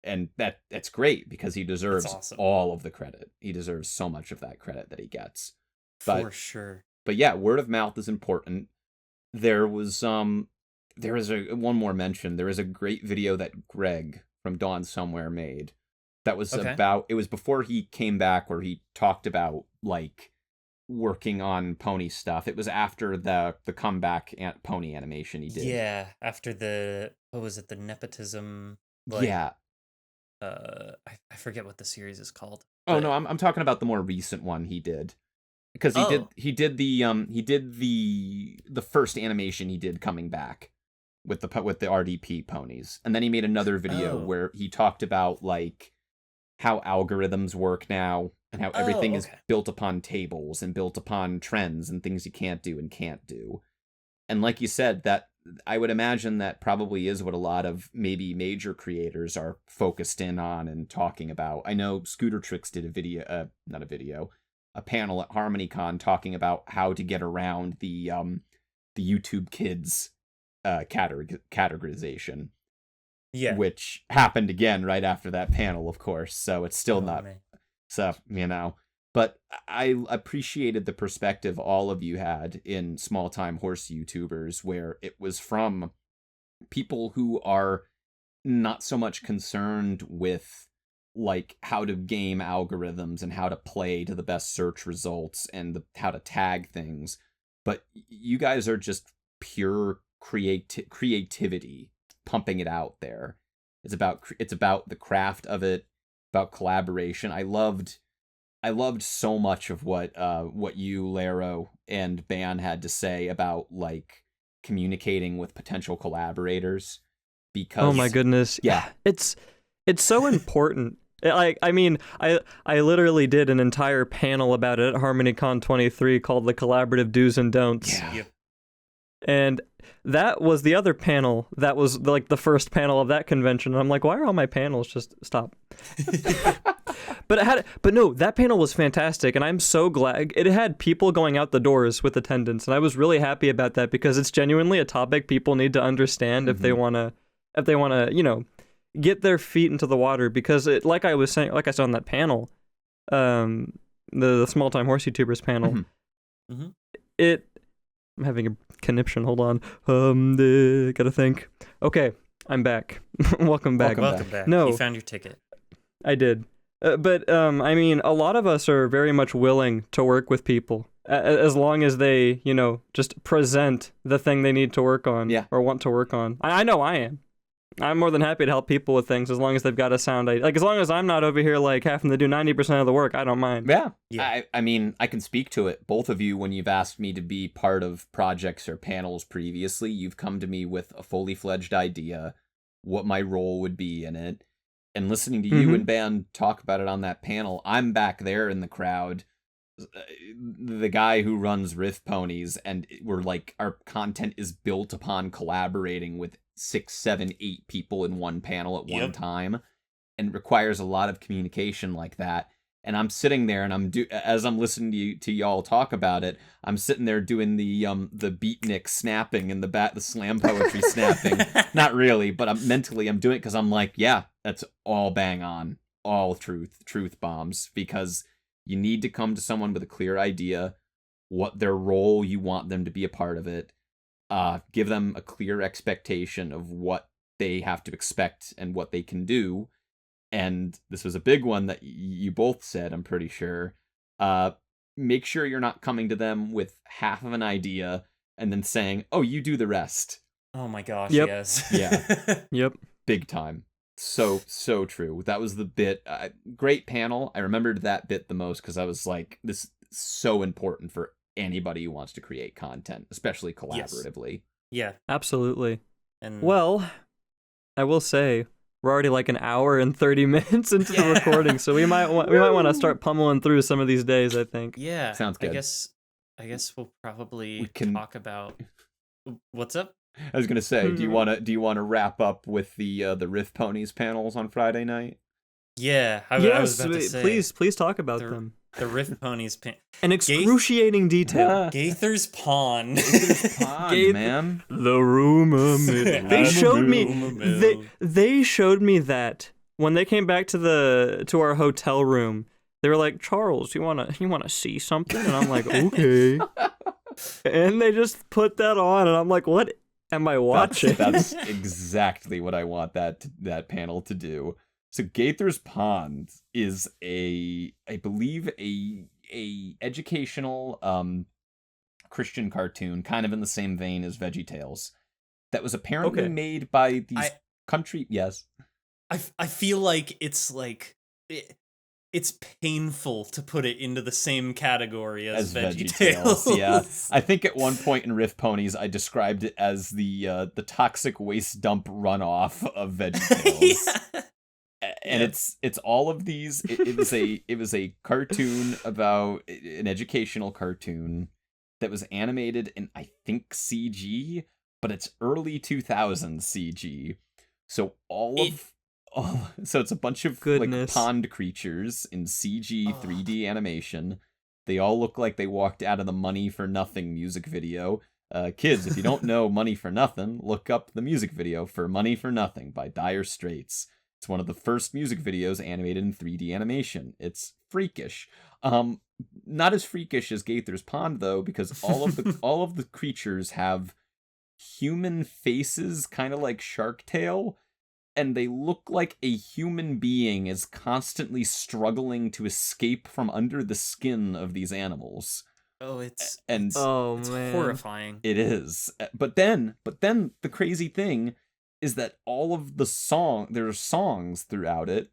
And that's great, because he deserves awesome. all of the credit. He deserves so much of that credit that he gets. For sure. But yeah, word of mouth is important. There is one more mention. There is a great video that Greg from Dawn Somewhere made that was Okay. about, it was before he came back, where he talked about like working on pony stuff. It was after the comeback pony animation he did. Yeah. After what was it? The nepotism. Yeah. I forget what the series is called. Oh no, I'm talking about the more recent one he did. Because he did the first animation he did coming back with the RDP ponies, and then he made another video where he talked about like how algorithms work now, and how everything is built upon tables and built upon trends and things you can't do and can't do. And like you said, that I would imagine that probably is what a lot of maybe major creators are focused in on and talking about. I know Scooter Tricks did a panel at HarmonyCon talking about how to get around the YouTube Kids categorization. Yeah. Which happened again right after that panel, of course. So it's still not. Man. So, But I appreciated the perspective all of you had in small time horse YouTubers, where it was from people who are not so much concerned with like how to game algorithms and how to play to the best search results and how to tag things, but you guys are just pure creativity, pumping it out there. It's about the craft of it, about collaboration. I loved I loved so much of what you, Laro, and Ban had to say about like communicating with potential collaborators, because Oh my goodness. yeah. It's so important. I mean, I literally did an entire panel about it at HarmonyCon 23 called the Collaborative Do's and Don'ts. Yeah. And that was the other panel. That was like the first panel of that convention. And I'm like, why are all my panels just stop? But no, that panel was fantastic, and I'm so glad it had people going out the doors with attendance, and I was really happy about that because it's genuinely a topic people need to understand if they wanna, get their feet into the water. Because like I said on that panel, the small time horse YouTubers panel, I'm having a conniption. Hold on, gotta think. Okay, I'm back. Welcome back. Welcome back. No, you found your ticket. I did. But I mean, a lot of us are very much willing to work with people as long as they, just present the thing they need to work on or want to work on. I know I am. I'm more than happy to help people with things as long as they've got a sound idea. Like, as long as I'm not over here, like, having to do 90% of the work, I don't mind. Yeah. I mean, I can speak to it. Both of you, when you've asked me to be part of projects or panels previously, you've come to me with a fully fledged idea, what my role would be in it. And listening to you and Ban talk about it on that panel, I'm back there in the crowd, the guy who runs Riff Ponies, and we're like, our content is built upon collaborating with 6, 7, 8 people in one panel at one time, and requires a lot of communication like that. And I'm sitting there, and as I'm listening to y'all talk about it, I'm sitting there doing the beatnik snapping and the slam poetry snapping. Not really, but I'm doing it because I'm like, yeah, that's all bang on, all truth bombs, because you need to come to someone with a clear idea, what their role you want them to be a part of it. Give them a clear expectation of what they have to expect and what they can do. And this was a big one that you both said, I'm pretty sure. Make sure you're not coming to them with half of an idea and then saying, oh, you do the rest. Oh my gosh, yep. yes. Yeah. Yep. Big time. So true. That was the bit. Great panel. I remembered that bit the most because I was like, this is so important for anybody who wants to create content, especially collaboratively. Yes. Yeah. Absolutely. And well, I will say, we're already like an hour and 30 minutes into the recording, so we might want to start pummeling through some of these days, I think. Yeah. Sounds good. I guess we'll probably talk about what's up. I was gonna say, do you wanna wrap up with the Riff Ponies panels on Friday night? Yeah, I was about to say, please talk about them. The Riff Ponies An excruciating detail. Gaither's Pond. Man. The rumor mill. They showed me that when they came back to our hotel room. They were like, Charles, you wanna see something? And I'm like, okay. And they just put that on, and I'm like, what am I watching? That's exactly what I want that panel to do. So Gaither's Pond is I believe a educational Christian cartoon, kind of in the same vein as VeggieTales, that was apparently made by these country. Yes, I feel like it's it's painful to put it into the same category as VeggieTales. Yeah, I think at one point in Riff Ponies, I described it as the toxic waste dump runoff of VeggieTales. Yeah. And it's all of these. It was a cartoon about an educational cartoon that was animated in, I think, CG, but it's early 2000s CG. So so it's a bunch of like pond creatures in CG 3D animation. They all look like they walked out of the Money for Nothing music video. Kids, if you don't know Money for Nothing, look up the music video for Money for Nothing by Dire Straits. It's one of the first music videos animated in 3D animation. It's freakish. Not as freakish as Gaither's Pond though, because all of the creatures have human faces, kind of like Shark Tale, and they look like a human being is constantly struggling to escape from under the skin of these animals. Oh, it's horrifying. It is. But then the crazy thing is that all of there are songs throughout it,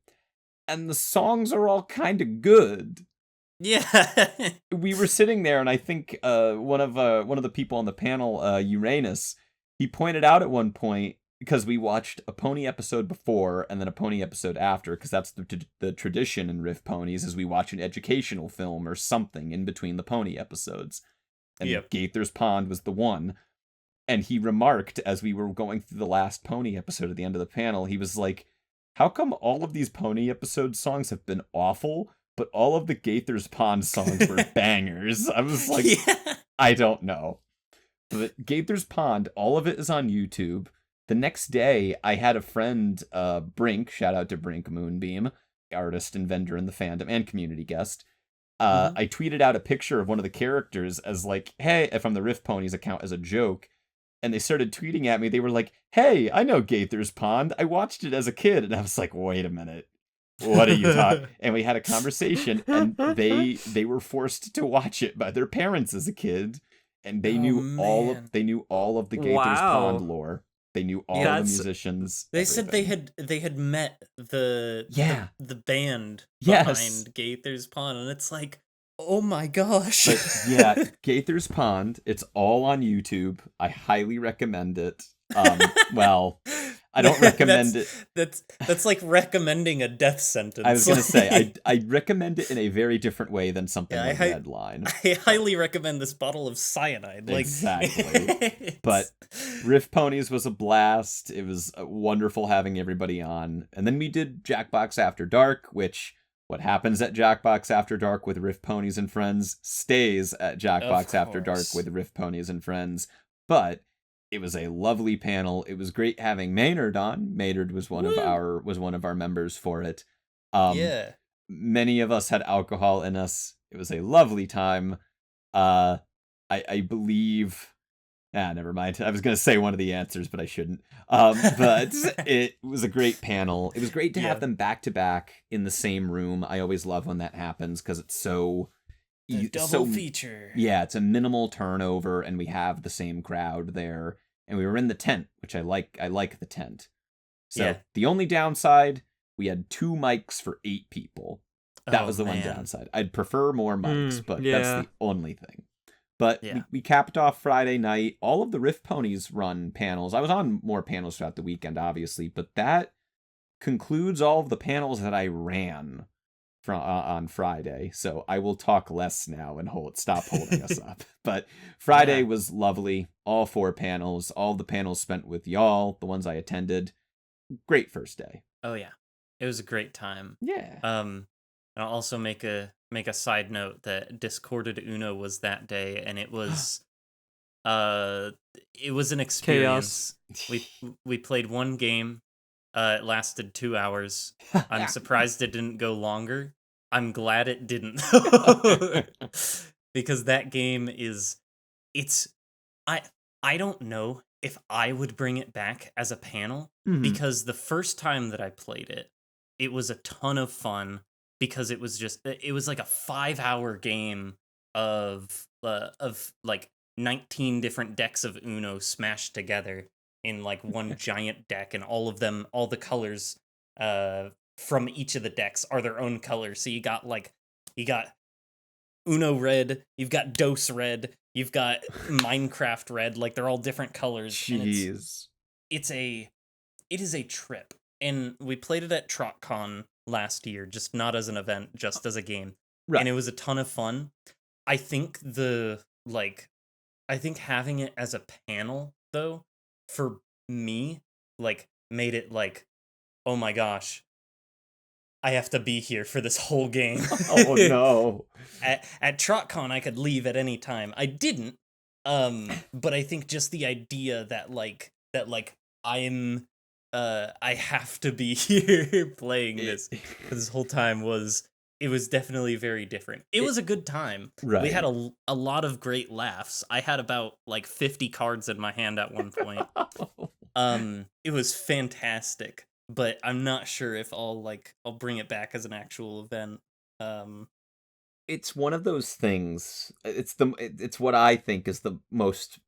and the songs are all kind of good. Yeah. We were sitting there, and I think one of the people on the panel, Uranus, he pointed out at one point, because we watched a pony episode before and then a pony episode after, because that's the tradition in Riff Ponies, is we watch an educational film or something in between the pony episodes. And Yep. Gaither's Pond was the one. And he remarked, as we were going through the last pony episode at the end of the panel, he was like, how come all of these pony episode songs have been awful, but all of the Gaither's Pond songs were bangers? I was like, Yeah. I don't know. But Gaither's Pond, all of it is on YouTube. The next day, I had a friend, Brink, shout out to Brink Moonbeam, artist and vendor in the fandom and community guest. I tweeted out a picture of one of the characters as like, hey, from the Riff Ponies account as a joke. And they started tweeting at me. They were like, hey, I know Gaither's Pond. I watched it as a kid. And I was like, wait a minute. What are you talking? And we had a conversation, and they were forced to watch it by their parents as a kid. And they knew all of the Gaither's Wow. Pond lore. They knew all the musicians. They said everything. they had met the band Yes. behind Gaither's Pond, and it's like, oh my gosh. But yeah, Gaither's Pond, it's all on YouTube. I highly recommend it. Well, I don't recommend it. That's like recommending a death sentence. I was going to say, I recommend it in a very different way than something like Redline. I highly recommend this bottle of cyanide. Like, exactly. But Riff Ponies was a blast. It was wonderful having everybody on. And then we did Jackbox After Dark, which... what happens at Jackbox After Dark with Riff Ponies and Friends stays at Jackbox After Dark with Riff Ponies and Friends. But it was a lovely panel. It was great having Maynard on. Maynard was one of our members for it. yeah. Many of us had alcohol in us. It was a lovely time. I believe. Never mind. I was going to say one of the answers, but I shouldn't. But it was a great panel. It was great to have them back to back in the same room. I always love when that happens because it's so... double feature. Yeah, it's a minimal turnover, and we have the same crowd there. And we were in the tent, which I like. I like the tent. So the only downside, we had 2 mics for 8 people. That was the one downside. I'd prefer more mics, but that's the only thing. But we capped off Friday night. All of the Riff Ponies run panels. I was on more panels throughout the weekend, obviously, but that concludes all of the panels that I ran on Friday. So I will talk less now and stop holding us up. But Friday was lovely. All 4 panels. All the panels spent with y'all, the ones I attended. Great first day. Oh yeah, it was a great time. Yeah. And I'll also make a side note that Discorded Uno was that day, and it was an experience. We played one game. It lasted 2 hours. I'm surprised it didn't go longer. I'm glad it didn't, because that game I don't know if I would bring it back as a panel, because the first time that I played it, it was a ton of fun. Because it was like a 5-hour game of like 19 different decks of Uno smashed together in like one giant deck, and all the colors from each of the decks are their own colors. So you got Uno red, you've got Dose red, you've got Minecraft red, like they're all different colors. Jeez. And it is a trip. And we played it at TrotCon last year, just not as an event, just as a game. Right. And it was a ton of fun. I think having it as a panel, though, for me, like, made it like, oh my gosh, I have to be here for this whole game. Oh no. At TrotCon, I could leave at any time. I didn't. But I think just the idea that I have to be here playing this for this whole time was definitely very different. It was a good time. Right. We had a lot of great laughs. I had about like 50 cards in my hand at one point. It was fantastic, but I'm not sure if I'll bring it back as an actual event. It's one of those things. It's what I think is the most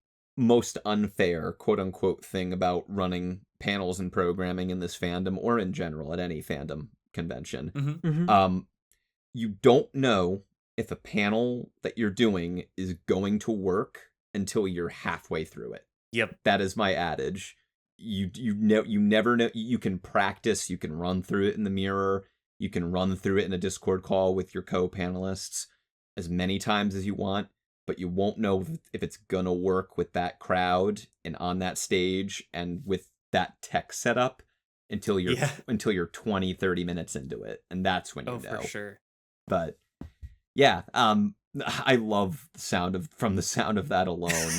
unfair, quote unquote, thing about running panels and programming in this fandom, or in general at any fandom convention. Mm-hmm. You don't know if a panel that you're doing is going to work until you're halfway through it. Yep. That is my adage. You never know. You can practice, you can run through it in the mirror, you can run through it in a Discord call with your co-panelists as many times as you want, but you won't know if it's gonna work with that crowd and on that stage and with that tech setup until you're 20, 30 minutes into it. And that's when you know. For sure. But yeah, I love the sound of that alone.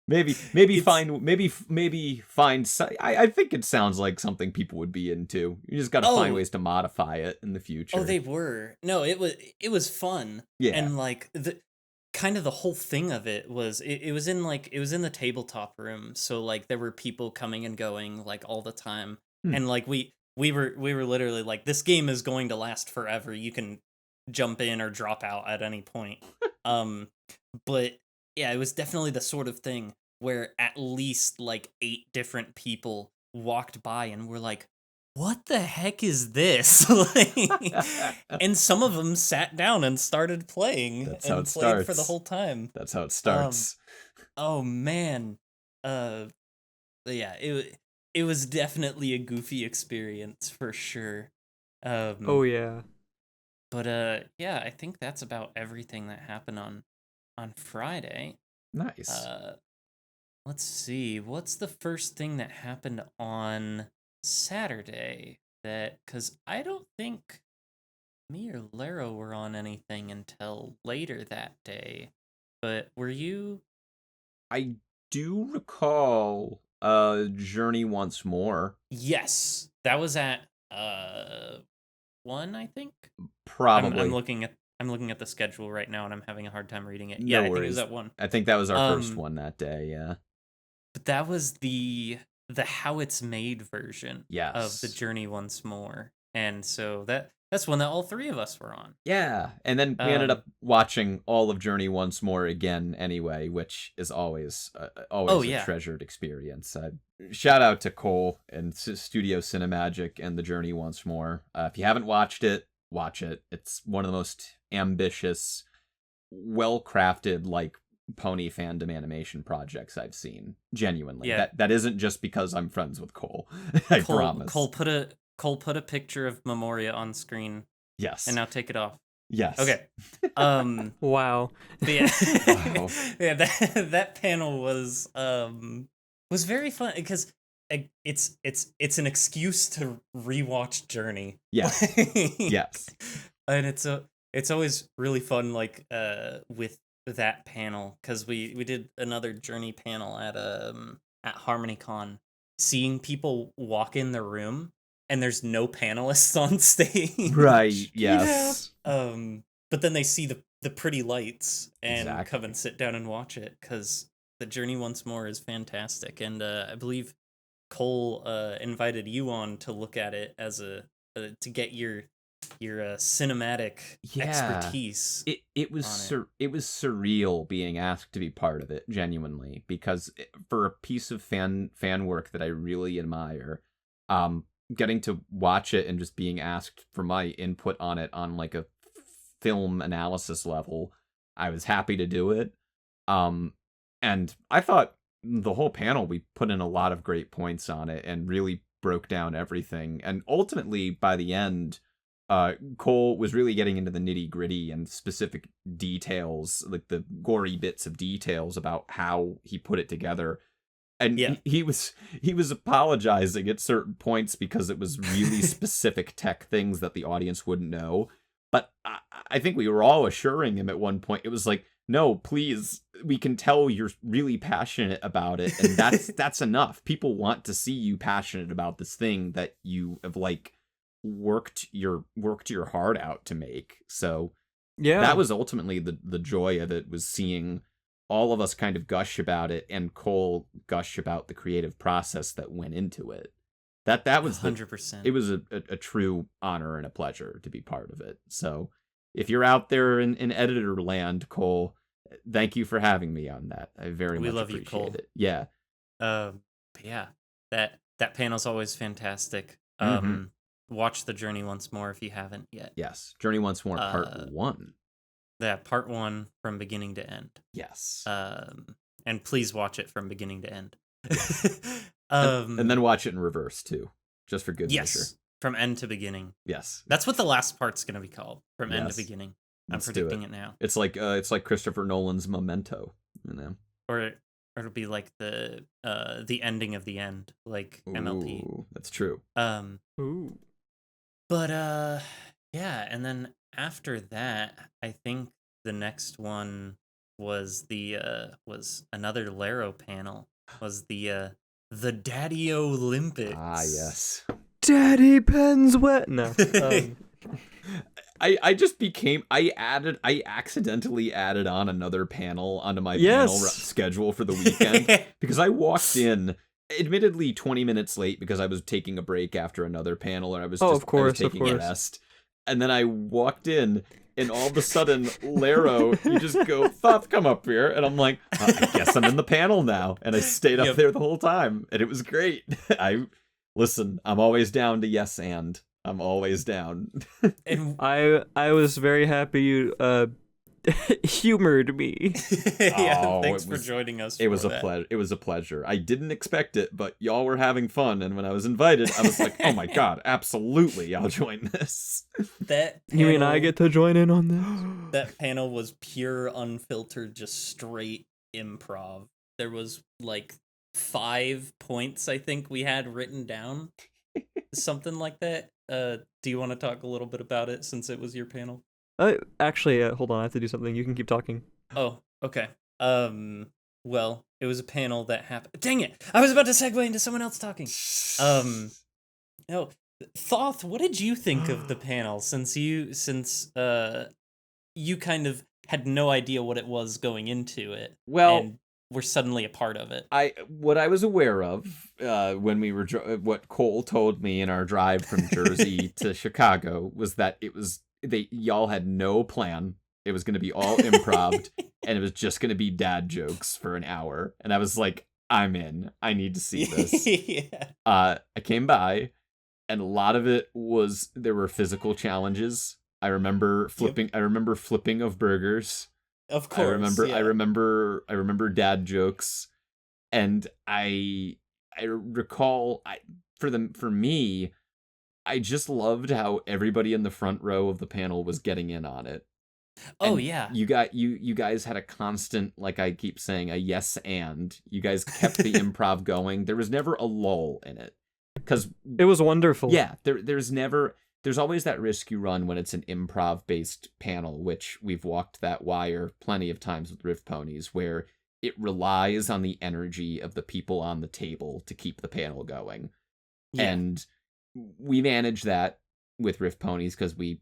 maybe find. I think it sounds like something people would be into. You just got to find ways to modify it in the future. Oh, they were. No, it was fun. Yeah, and like the whole thing of it was it was in the tabletop room, so like there were people coming and going like all the time, and like we were literally like, this game is going to last forever. You can jump in or drop out at any point. But yeah, it was definitely the sort of thing where at least like 8 different people walked by and were like, what the heck is this? And some of them sat down and started playing. That's and how it played starts. for the whole time. That's how it starts. Oh man. Yeah, it was definitely a goofy experience for sure. Oh yeah. But yeah, I think that's about everything that happened on Friday. Nice. Let's see. What's the first thing that happened on Saturday? Because I don't think me or Laro were on anything until later that day. But were you? I do recall Journey Once More. Yes, that was at 1, I think. Probably. I'm looking at the schedule right now, and I'm having a hard time reading it. No Yeah, I worries. think it was at 1. I think that was our first one that day. Yeah. But that was the how it's made version of the Journey Once More, and so that's one that all 3 of us were on. Yeah, and then we ended up watching all of Journey Once More again anyway, which is always a treasured experience. Shout out to Cole and Studio Cinemagic and the Journey Once More. If you haven't watched it, watch it. It's one of the most ambitious, well-crafted, like, pony fandom animation projects I've seen. Genuinely. Yeah. That isn't just because I'm friends with Cole. I promise. Cole put a picture of Memoria on screen. Yes. And now take it off. Yes. Okay. Wow. Yeah. Wow. Yeah, that panel was very fun because it's an excuse to rewatch Journey. Yes. Yes. And it's always really fun, like with that panel, because we did another Journey panel at HarmonyCon, seeing people walk in the room and there's no panelists on stage. Right. Yes. But then they see the pretty lights and Exactly. come and sit down and watch it, because the Journey Once More is fantastic, and I believe Cole invited you on to look at it as to get your cinematic expertise. It was surreal being asked to be part of it, genuinely, because for a piece of fan work that I really admire, getting to watch it and just being asked for my input on it on like a film analysis level, I was happy to do it. And I thought the whole panel, we put in a lot of great points on it and really broke down everything. And ultimately, by the end, Cole was really getting into the nitty gritty and specific details, like the gory bits of details about how he put it together. And he was apologizing at certain points because it was really specific tech things that the audience wouldn't know. But I think we were all assuring him at one point. It was like, no, please, we can tell you're really passionate about it, and that's enough. People want to see you passionate about this thing that you have like worked your heart out to make. So yeah, that was ultimately the joy of it, was seeing all of us kind of gush about it and Cole gush about the creative process that went into it. That was 100%. It was a true honor and a pleasure to be part of it. So if you're out there in editor land, Cole, thank you for having me on that. I very much love appreciate you, Cole. it. Yeah. But yeah, that panel's always fantastic. Watch the Journey Once More if you haven't yet. Yes, Journey Once More Part 1. part 1 from beginning to end. Yes. And please watch it from beginning to end. And then watch it in reverse too, just for good yes, measure. from end to beginning. Yes. That's what the last part's gonna be called. From end to Yes. beginning. Let's I'm do predicting it now. It's like Christopher Nolan's Memento, you know. Or it'll be like the ending of the end, like MLP. Ooh, that's true. Ooh. But yeah, and then after that, I think the next one was was another Laro panel. Was the Daddy Olympics. Ah, yes. Daddy Penswell. No. I accidentally added on another panel onto my panel schedule for the weekend because I walked in, admittedly 20 minutes late because I was taking a break after another panel, and I was taking a rest. And then I walked in, and all of a sudden, Laro, you just go, Thoth, come up here. And I'm like, I guess I'm in the panel now. And I stayed up there the whole time, and it was great. Listen, I'm always down to yes and. I'm always down. And I was very happy you humored me. Thanks for joining us. It was a pleasure. I didn't expect it, but y'all were having fun, and when I was invited, I was like, "Oh my god, absolutely, I'll join this." You mean I get to join in on this? That panel was pure, unfiltered, just straight improv. There was like 5 points I think we had written down, something like that. Do you want to talk a little bit about it since it was your panel? Actually, hold on. I have to do something. You can keep talking. Oh, okay. Well, it was a panel that happened. Dang it! I was about to segue into someone else talking. No, Thoth, what did you think of the panel? Since you kind of had no idea what it was going into it. Well, and were suddenly a part of it. What I was aware of when we were what Cole told me in our drive from Jersey to Chicago was that y'all had no plan. It was going to be all improv, and it was just going to be dad jokes for an hour. And I was like, I'm in. I need to see this. Yeah. I came by, and a lot of it was there were physical challenges. I remember flipping. Yep. I remember flipping of burgers. Of course. I remember dad jokes, and I recall for me, I just loved how everybody in the front row of the panel was getting in on it. Oh, and yeah. You guys had a constant, like I keep saying, a yes and. You guys kept the improv going. There was never a lull in it. Because it was wonderful. Yeah, there's always that risk you run when it's an improv-based panel, which we've walked that wire plenty of times with Riff Ponies, where it relies on the energy of the people on the table to keep the panel going. Yeah. And we manage that with Riff Ponies because we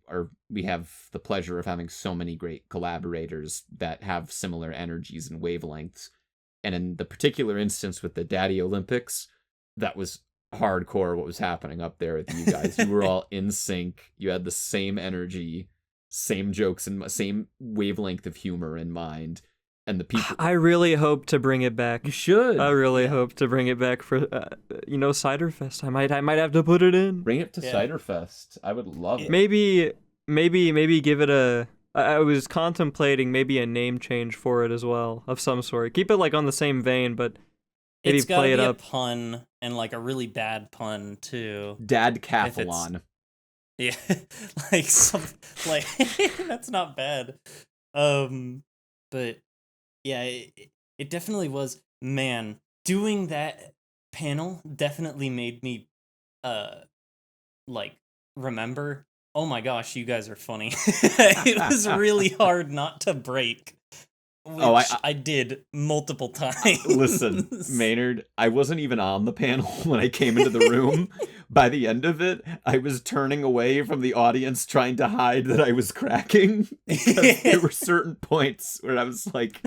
have the pleasure of having so many great collaborators that have similar energies and wavelengths. And in the particular instance with the Daddy Olympics, that was hardcore what was happening up there with you guys. You were all in sync. You had the same energy, same jokes, and same wavelength of humor in mind. And the people, I really hope to bring it back. You should. I really hope to bring it back for Cider Fest. I might have to put it in. Bring it to Cider Fest. I would love it. Maybe give it a. I was contemplating maybe a name change for it as well of some sort. Keep it like on the same vein, but maybe play it up. A pun and like a really bad pun too. Dadcathlon. Yeah, like that's not bad. But yeah, it definitely was. Man, doing that panel definitely made me remember. Oh my gosh, you guys are funny. It was really hard not to break. Which I did multiple times. Listen, Maynard, I wasn't even on the panel when I came into the room. By the end of it, I was turning away from the audience, trying to hide that I was cracking. Because there were certain points where I was like,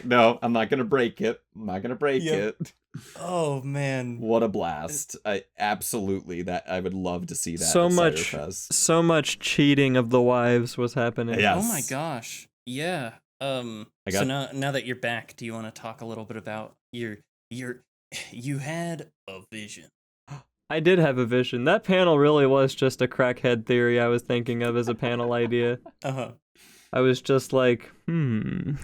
no, I'm not going to break it. I'm not going to break it. Oh, man. What a blast. I would love to see that. So much cheating of the wives was happening. Yes. Oh my gosh. Yeah. So now that you're back, do you want to talk a little bit about you had a vision? I did have a vision. That panel really was just a crackhead theory I was thinking of as a panel idea. I was just like, I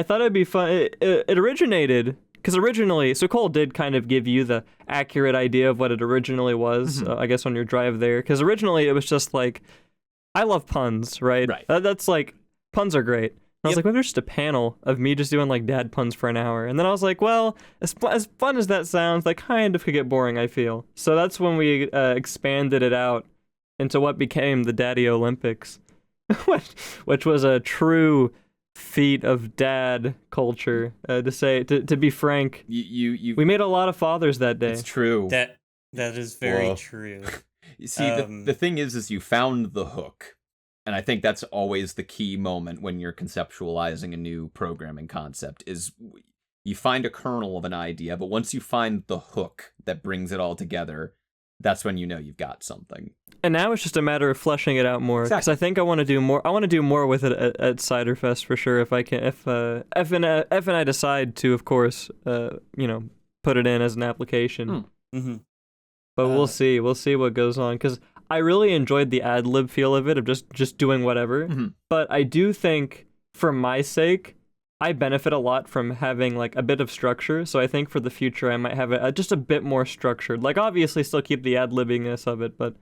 thought it'd be fun. It originated because originally, so Cole did kind of give you the accurate idea of what it originally was. I guess on your drive there, because originally it was just like, I love puns, right? Right. That's like, puns are great. And I was like, well, there's just a panel of me just doing like dad puns for an hour. And then I was like, well, as fun as that sounds, that kind of could get boring, I feel. So that's when we expanded it out into what became the Daddy Olympics, which was a true feat of dad culture. To be frank, we made a lot of fathers that day. It's true. That is very true. You see, the thing is you found the hook. And I think that's always the key moment when you're conceptualizing a new programming concept, is you find a kernel of an idea, but once you find the hook that brings it all together, that's when you know you've got something. And now it's just a matter of fleshing it out more, because I think I want to do more. I want to do more with it at Ciderfest for sure. If I can, if and I decide to, of course, put it in as an application. Mm-hmm. But we'll see. We'll see what goes on, because I really enjoyed the ad lib feel of it, of just doing whatever. Mm-hmm. But I do think, for my sake, I benefit a lot from having like a bit of structure. So I think for the future, I might have it just a bit more structured. Like, obviously, still keep the ad libbiness of it, but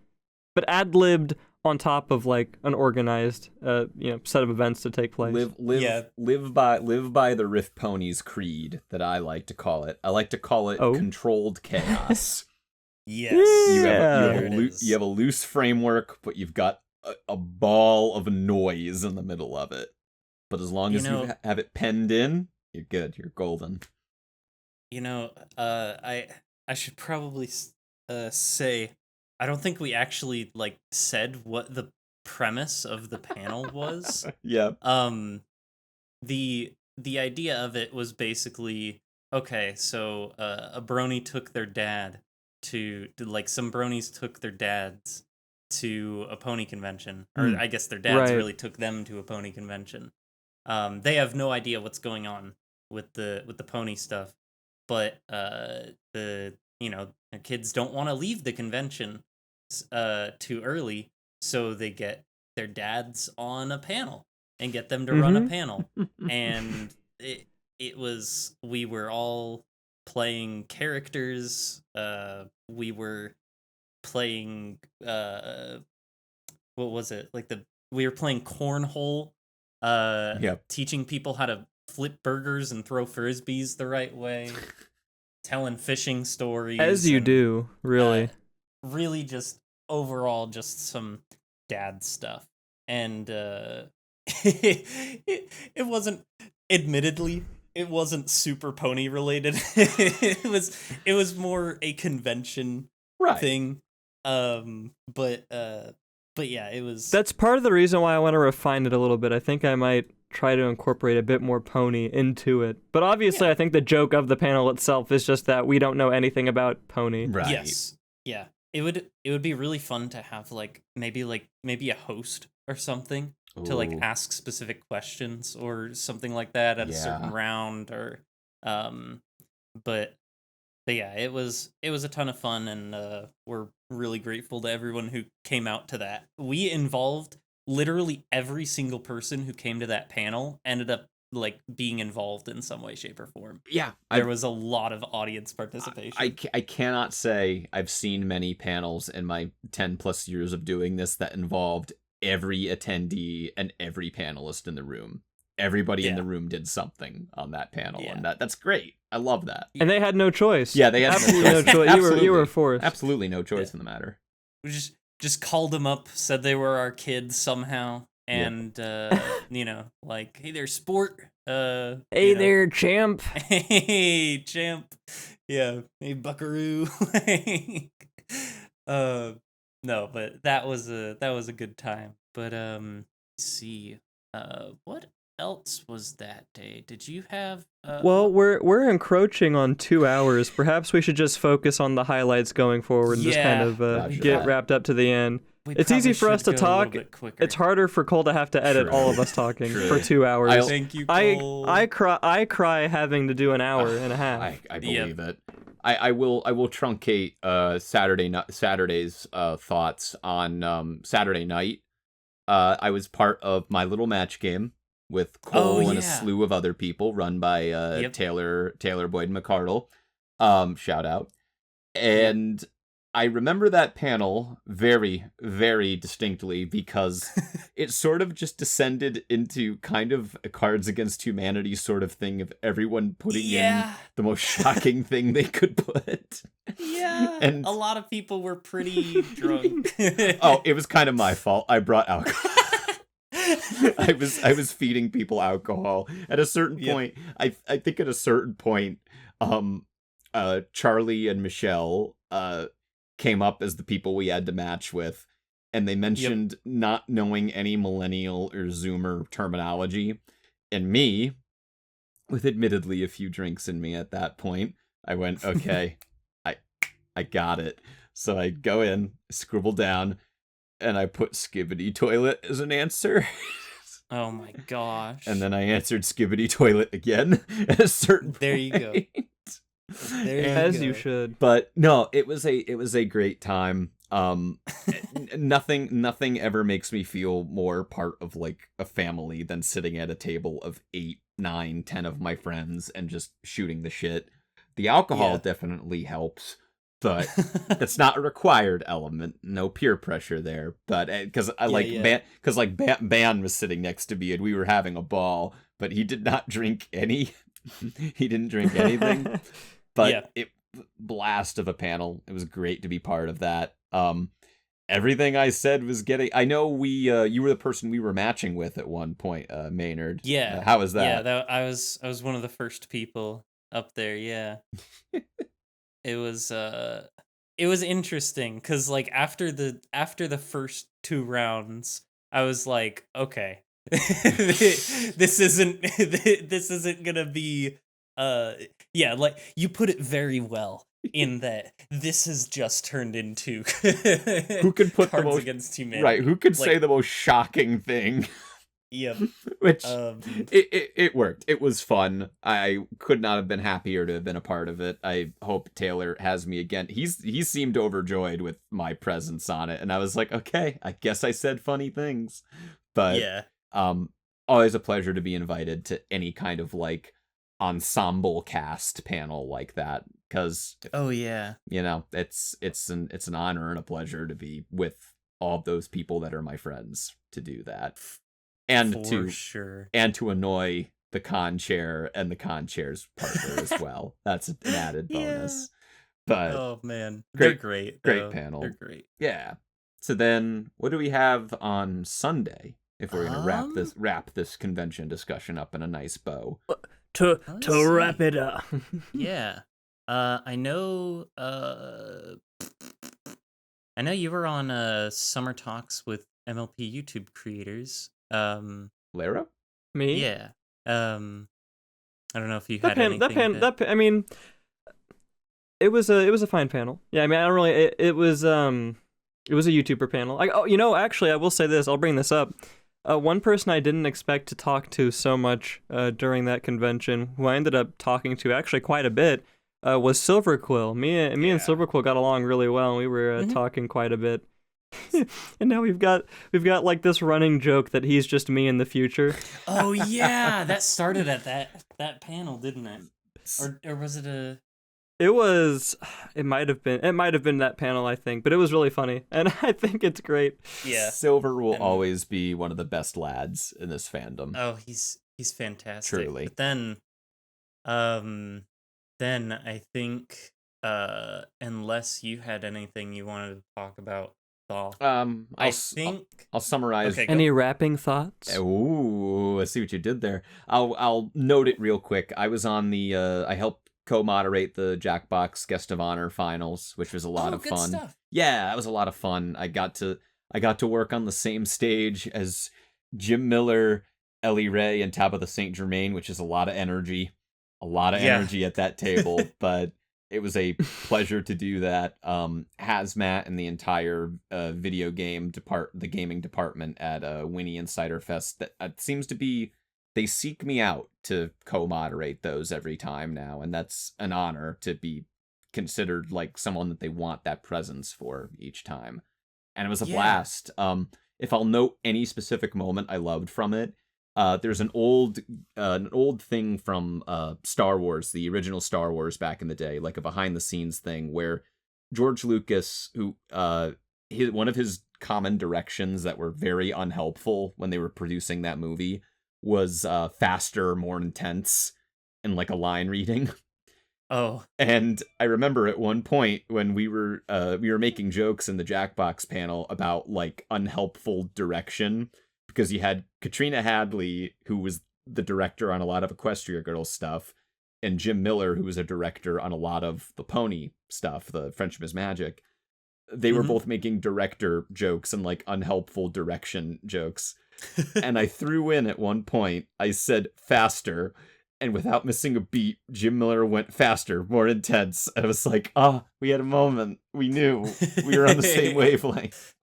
ad libbed on top of like an organized, set of events to take place. Live by the Riff Ponies creed that I like to call it. I like to call it controlled chaos. Yes. You have a loose framework, but you've got a ball of noise in the middle of it. But as long as you have it penned in, you're good. You're golden. I should probably say, I don't think we actually like said what the premise of the panel was. Yeah. The idea of it was basically, okay, so a brony took their dad to like, some bronies took their dads to a pony convention, or I guess their dads really took them to a pony convention. They have no idea what's going on with the pony stuff, but their kids don't want to leave the convention too early, so they get their dads on a panel and get them to run a panel. And we were all playing characters. We were playing what was it? We were playing cornhole, teaching people how to flip burgers and throw frisbees the right way, telling fishing stories. As you do, really. Really just overall just some dad stuff. And it wasn't, admittedly, it wasn't super pony related. it was more a convention thing. But yeah, it was. That's part of the reason why I want to refine it a little bit. I think I might try to incorporate a bit more pony into it. But obviously, I think the joke of the panel itself is just that we don't know anything about pony. Right. Yes. Yeah. It would be really fun to have maybe a host or something to like ask specific questions or something like that at a certain round, or but yeah, it was a ton of fun, and we're really grateful to everyone who came out to that. We involved literally every single person who came to that panel ended up like being involved in some way, shape, or form. Yeah, there was a lot of audience participation. I cannot say I've seen many panels in my 10 plus years of doing this that involved every attendee and every panelist in the room. Everybody in the room did something on that panel, and that's great. I love that. And they had no choice. Yeah, they had absolutely no choice. You were forced. Absolutely no choice in the matter. We just called them up, said they were our kids somehow. And, like, hey there, sport. Hey there, champ. Hey, champ. Yeah. Hey, buckaroo. No, but that was a good time. But, let's see. What else was that day? Did you have... Well, we're encroaching on 2 hours. Perhaps we should just focus on the highlights going forward and just kind of get wrapped up to the end. It's easy for us to talk. It's harder for Cole to have to edit all of us talking for 2 hours. Thank you, Cole. I cry having to do an hour and a half. I believe it. I will truncate Saturday's thoughts on Saturday night. I was part of My Little Match Game with Cole and a slew of other people, run by Taylor Boyd McCardle. Shout out. And I remember that panel very, very distinctly because it sort of just descended into kind of a Cards Against Humanity sort of thing of everyone putting in the most shocking thing they could put. Yeah, and a lot of people were pretty drunk. Oh, it was kind of my fault. I brought alcohol. I was feeding people alcohol. At a certain point, I think at a certain point, Charlie and Michelle came up as the people we had to match with, and they mentioned not knowing any millennial or Zoomer terminology. And me, with admittedly a few drinks in me at that point, I went, okay, I got it. So I go in, scribble down, and I put Skibbity Toilet as an answer. Oh my gosh. And then I answered Skibbity Toilet again at a certain There you go. As you should. But no, it was a great time. Nothing ever makes me feel more part of like a family than sitting at a table of 8, 9, 10 of my friends and just shooting the shit. The alcohol definitely helps, but that's not a required element. No peer pressure there. But because Ban was sitting next to me and we were having a ball, but he did not drink any. He didn't drink anything. But it blast of a panel. It was great to be part of that. Everything I said was getting. I know you were the person we were matching with at one point, Maynard. Yeah. How was that? Yeah, I was one of the first people up there. Yeah. It was interesting because like after the first 2 rounds, I was like, okay, this isn't gonna be like you put it very well in that this has just turned into who could put Cards the most Against Humanity. Right, who could say the most shocking thing. Yep. Which it worked. It was fun. I could not have been happier to have been a part of it. I hope Taylor has me again. He seemed overjoyed with my presence on it, and I was like, okay, I guess I said funny things. But always a pleasure to be invited to any kind of like ensemble cast panel like that, because it's an honor and a pleasure to be with all of those people that are my friends to do that. And to annoy the con chair and the con chair's partner as well. That's an added bonus. But oh man, they're great. Great panel. They're great. Yeah. So then, what do we have on Sunday? If we're gonna wrap this convention discussion up in a nice bow. To wrap it up. Yeah. I know you were on Summer Talks with MLP YouTube creators. Lara? Me? Yeah. I don't know if you had anything. I mean, it was a fine panel. Yeah, I mean, I don't really. It was a YouTuber panel. Actually, I will say this. I'll bring this up. One person I didn't expect to talk to so much during that convention, who I ended up talking to actually quite a bit, was Silverquill. Me and Silverquill got along really well. And we were talking quite a bit. And now we've got like this running joke that he's just me in the future. Oh yeah, that started at that panel, didn't it? Or was it a? It might have been that panel, I think, but it was really funny, and I think it's great. Yeah, Silver will always be one of the best lads in this fandom. Oh, he's fantastic. Truly. But then I think unless you had anything you wanted to talk about, Thoth, I'll summarize. Okay, any rapping thoughts? Ooh, I see what you did there. I'll note it real quick. I was on the I helped co-moderate the Jackbox Guest of Honor finals, which was a lot of fun. Stuff. Yeah, that was a lot of fun. I got to work on the same stage as Jim Miller, Ellie Ray, and Tabitha St. Germain, which is a lot of energy. Energy at that table, but it was a pleasure to do that. Hazmat and the entire video game the gaming department at Whinny Insider Fest, that seems to be, they seek me out to co-moderate those every time now, and that's an honor to be considered like someone that they want that presence for each time. And it was a blast. if I'll note any specific moment I loved from it, there's an old thing from Star Wars, the original Star Wars back in the day, like a behind the scenes thing where George Lucas, who one of his common directions that were very unhelpful when they were producing that movie was faster, more intense, and like a line reading. Oh. And I remember at one point when we were making jokes in the Jackbox panel about like unhelpful direction, because you had Katrina Hadley, who was the director on a lot of Equestria Girls stuff, and Jim Miller, who was a director on a lot of the Pony stuff, the Friendship is Magic. They were both making director jokes and like unhelpful direction jokes. And I threw in at one point, I said faster. And without missing a beat, Jim Miller went faster, more intense. And I was like, we had a moment. We knew. We were on the same wavelength.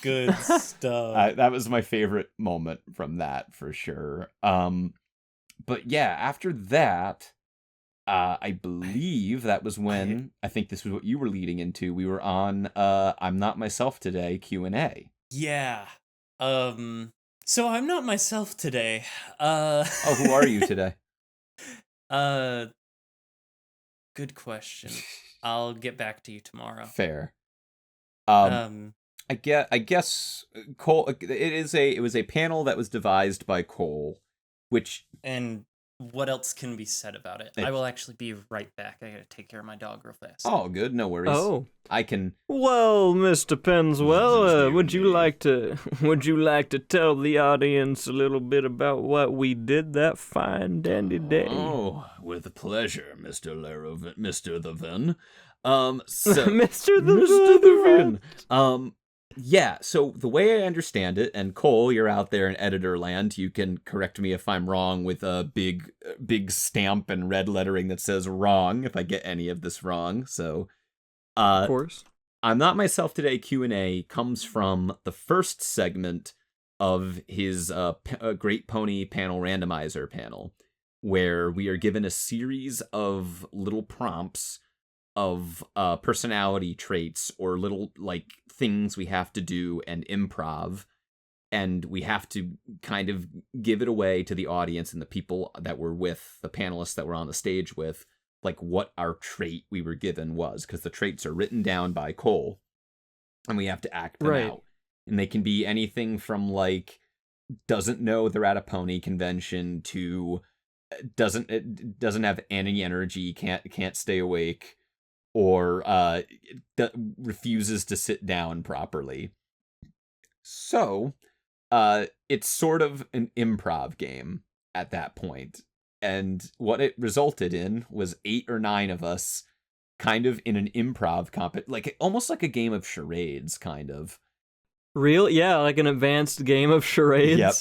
Good stuff. That was my favorite moment from that, for sure. But yeah, after that, I believe that was when, I think this was what you were leading into, we were on I'm Not Myself Today Q&A. Yeah. So I'm not myself today. Who are you today? Good question. I'll get back to you tomorrow. Fair. I guess Cole. It was a panel that was devised by Cole, and what else can be said about it? I will actually be right back. I gotta take care of my dog real fast. Oh, good. No worries. Oh, I can. Well, Mr. Penswell, would you like to tell the audience a little bit about what we did that fine dandy day? Oh, with pleasure, Mr. The Ven. Mr. The Ven. Yeah, so the way I understand it, and Cole, you're out there in editor land, you can correct me if I'm wrong with a big stamp and red lettering that says wrong, if I get any of this wrong. So, of course. I'm Not Myself Today Q&A comes from the first segment of his Great Pony Panel Randomizer panel, where we are given a series of little prompts of personality traits or little like things we have to do and improv, and we have to kind of give it away to the audience and the people that were with the panelists that were on the stage with, like what our trait we were given was, because the traits are written down by Cole and we have to act them out, and they can be anything from like doesn't know they're at a pony convention to doesn't have any energy, can't stay awake, or refuses to sit down properly. So, it's sort of an improv game at that point. And what it resulted in was 8 or 9 of us kind of in an improv almost like a game of charades, kind of. Real? Yeah, like an advanced game of charades? Yep.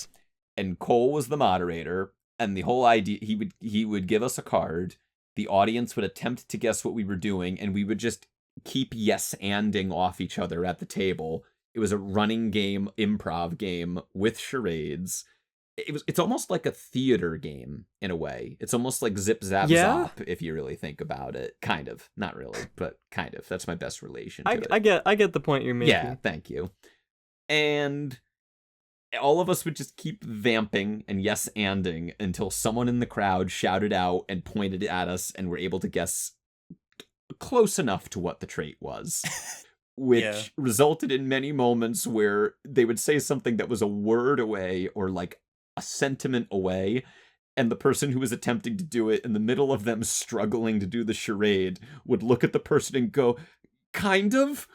And Cole was the moderator, and the whole idea, he would give us a card. The audience would attempt to guess what we were doing, and we would just keep yes-anding off each other at the table. It was a running game, improv game with charades. It's almost like a theater game in a way. It's almost like Zip Zap Zop, if you really think about it. Kind of. Not really, but kind of. That's my best relation to it. I get the point you're making. Yeah, thank you. And all of us would just keep vamping and yes-anding until someone in the crowd shouted out and pointed at us and were able to guess close enough to what the trait was. Which resulted in many moments where they would say something that was a word away or like a sentiment away, and the person who was attempting to do it, in the middle of them struggling to do the charade, would look at the person and go, kind of?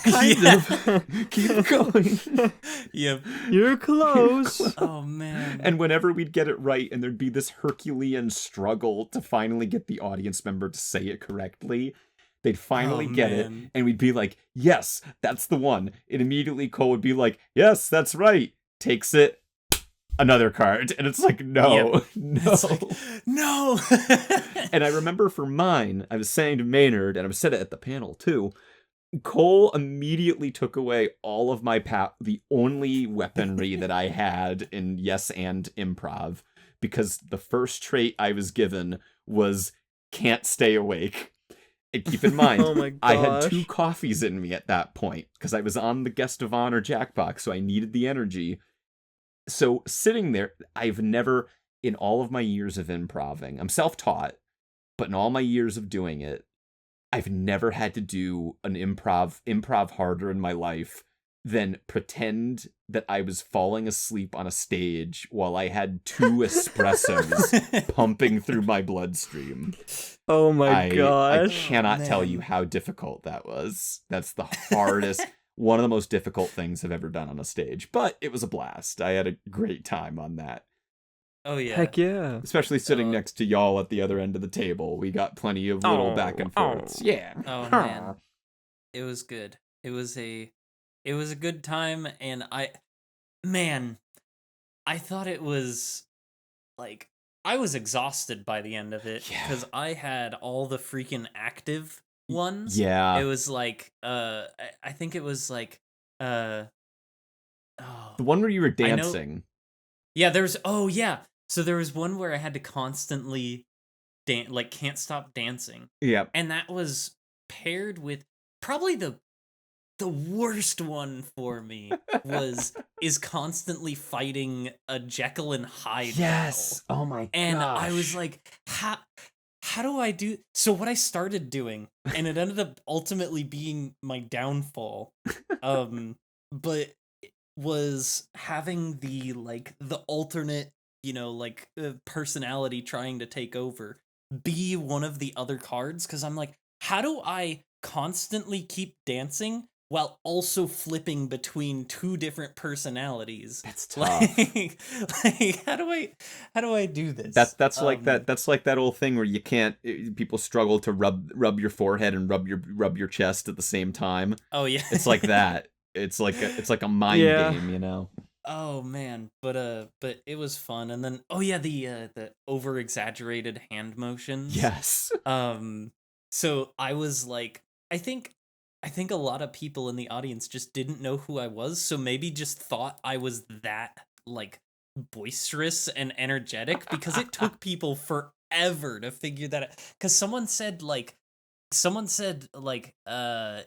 Kind of. Keep going. Yep. You're close. Oh, man. And whenever we'd get it right, and there'd be this Herculean struggle to finally get the audience member to say it correctly, they'd finally get it, and we'd be like, yes, that's the one. And immediately Cole would be like, yes, that's right. Takes it, another card. And it's like, no. It's like, no. And I remember for mine, I was saying to Maynard, and I've said it at the panel too, Cole immediately took away all of my the only weaponry that I had in yes and improv, because the first trait I was given was can't stay awake. And keep in mind, Oh my gosh. I had 2 coffees in me at that point because I was on the guest of honor Jackbox, so I needed the energy. So sitting there, I've never, in all of my years of improving, I'm self-taught, but in all my years of doing it, I've never had to do an improv harder in my life than pretend that I was falling asleep on a stage while I had 2 espressos pumping through my bloodstream. Oh my I gosh. cannot tell man. you how difficult that was. That's the hardest, one of the most difficult things I've ever done on a stage. But it was a blast. I had a great time on that. Oh yeah. Heck yeah. Especially sitting next to y'all at the other end of the table. We got plenty of little back and forths. Yeah. Oh man. It was good. It was a good time, and I thought it was like, I was exhausted by the end of it Yeah. because I had all the freaking active ones. Yeah. It was like I think it was like The one where you were I know- dancing. yeah, so there was one where I had to constantly can't stop dancing. Yeah. And that was paired with probably the worst one for me is constantly fighting a Jekyll and Hyde Yes. battle. Oh my And gosh. I was like, how do I do? So what I started doing, and it ended up ultimately being my downfall, but was having the alternate, personality trying to take over be one of the other cards, because I'm like, how do I constantly keep dancing while also flipping between 2 different personalities? That's tough. Like how do I do this? That's like that old thing where you can't. People struggle to rub your forehead and rub your chest at the same time. Oh yeah, It's like that. It's like a mind game, you know. Oh man, but it was fun, and then the over exaggerated hand motions. Yes. So I was like, I think a lot of people in the audience just didn't know who I was, so maybe just thought I was that boisterous and energetic, because it took people forever to figure that out. Because someone said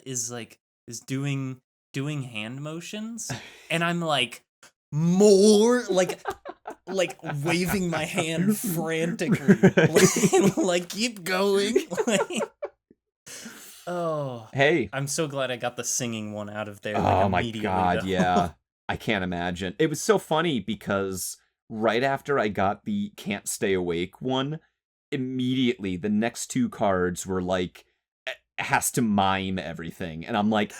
is doing hand motions, and I'm like, more like waving my hand frantically, like keep going. Oh, Hey. I'm so glad I got the singing one out of there. Oh my god, though. yeah. I can't imagine. It was so funny because right after I got the can't stay awake one, immediately the next 2 cards were like, has to mime everything, and I'm like,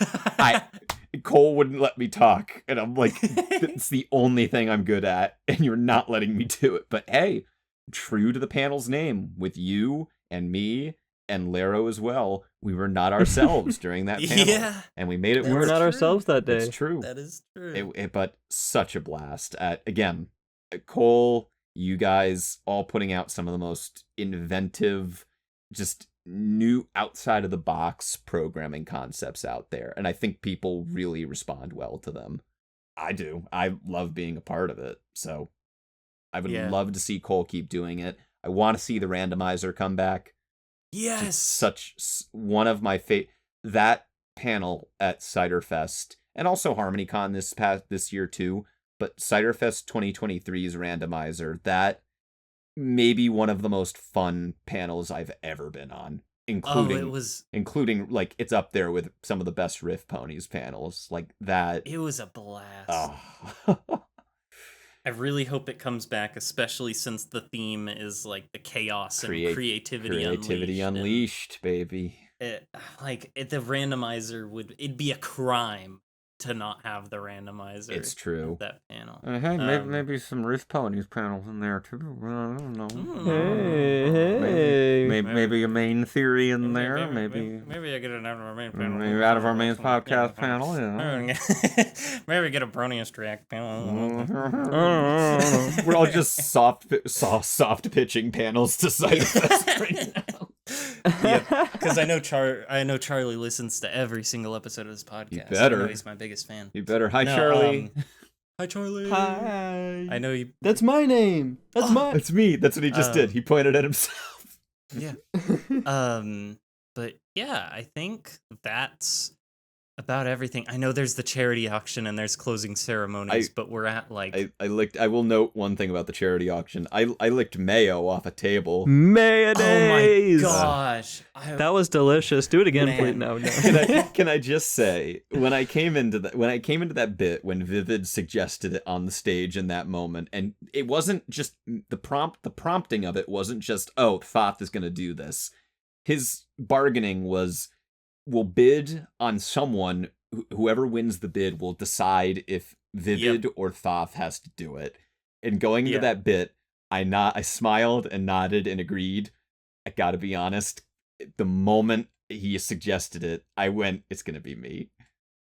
Cole wouldn't let me talk, and I'm like, it's the only thing I'm good at, and you're not letting me do it. But hey, true to the panel's name, with you and me and Laro as well, we were not ourselves during that panel. Yeah, and we made it We work. were not ourselves that day. It's true. that is true. But such a blast. Again, Cole, you guys all putting out some of the most inventive, just new outside of the box programming concepts out there, and I think people really respond well to them. I do. I love being a part of it, so I would love to see Cole keep doing it. I want to see the randomizer come back. Yes, Just such one of my that panel at Ciderfest, and also HarmonyCon this year too, but Ciderfest 2023's randomizer, that maybe one of the most fun panels I've ever been on, including like, it's up there with some of the best Riff Ponies panels, like that. It was a blast. Oh. I really hope it comes back, especially since the theme is like the chaos and creativity unleashed, baby. The randomizer it'd be a crime to not have the randomizer. It's true. That panel. Hey, maybe some Riff Ponies panels in there too. I don't know. Hey. Maybe a main theory in there. Maybe I get an out of our main panel. Maybe out of our main podcast panel. Yeah. Maybe get a Bronius track panel. We're all just soft pitching panels to Ciderfest right now. Yeah, because I know Charlie listens to every single episode of this podcast. You better. I know he's my biggest fan. You better. Hi, Charlie. Hi, Charlie. Hi. I know you. That's my name. That's That's me. That's what he just did. He pointed at himself. Yeah. But yeah, I think that's about everything. I know there's the charity auction and there's closing ceremonies, but we're at like I will note one thing about the charity auction. I licked mayo off a table. Mayonnaise. Oh my gosh. That was delicious. Do it again, please. No. Can I just say, when I came into that bit, when Vivid suggested it on the stage in that moment, and it wasn't just the prompting of it wasn't just, oh, Thoth is gonna do this. His bargaining was, we'll bid on someone, whoever wins the bid will decide if Vivid or Thoth has to do it. And going into that bit, I smiled and nodded and agreed. I gotta be honest, the moment he suggested it, I went, it's gonna be me.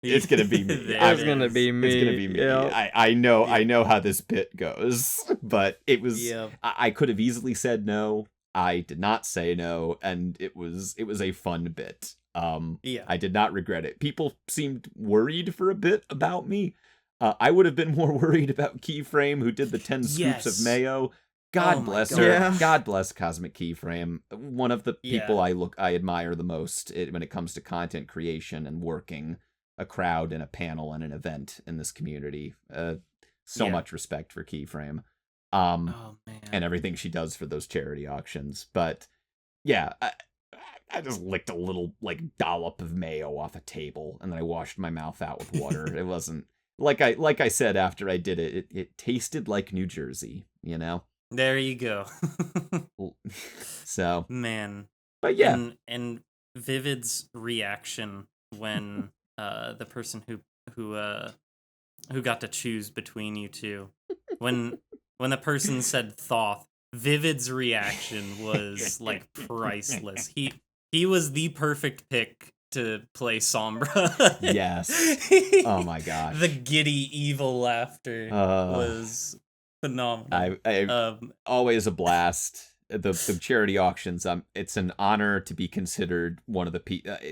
It's gonna be me. It's gonna be me. It's gonna be me. Yeah. I know how this bit goes, but it was. I could have easily said no. I did not say no, and it was a fun bit. I did not regret it. People seemed worried for a bit about me. I would have been more worried about Keyframe, who did the 10 scoops of mayo. God bless her. Yeah. God bless Cosmic Keyframe. One of the people I admire the most when it comes to content creation and working a crowd in a panel and an event in this community. So much respect for Keyframe. And everything she does for those charity auctions. But yeah, I just licked a little dollop of mayo off a table, and then I washed my mouth out with water. It wasn't like I said after I did it. It tasted like New Jersey, you know. There you go. So man, but yeah, and Vivid's reaction when the person who got to choose between you two, when the person said Thoth, Vivid's reaction was like priceless. He was the perfect pick to play Sombra. Yes. Oh my gosh. The giddy evil laughter was phenomenal. I always a blast. The charity auctions. It's an honor to be considered one of the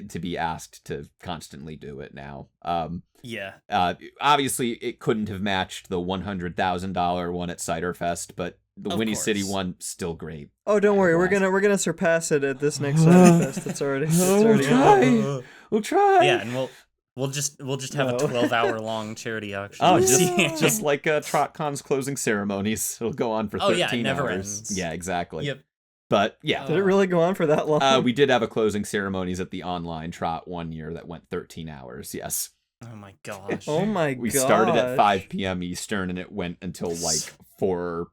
to be asked to constantly do it now. Obviously, it couldn't have matched the $100,000 one at Ciderfest, but the Whinny City one still great. Oh, don't worry, we're gonna surpass it at this next Ciderfest. It's already. We'll try. Yeah, and we'll just have a 12-hour long charity auction. Oh, just like TrotCon's closing ceremonies. It'll go on for 13 hours. It never ends. Yeah, exactly. Yep. But yeah. Did it really go on for that long? We did have a closing ceremonies at the online Trot one year that went 13 hours. Yes. Oh my gosh. We started at 5 p.m. Eastern and it went until like 4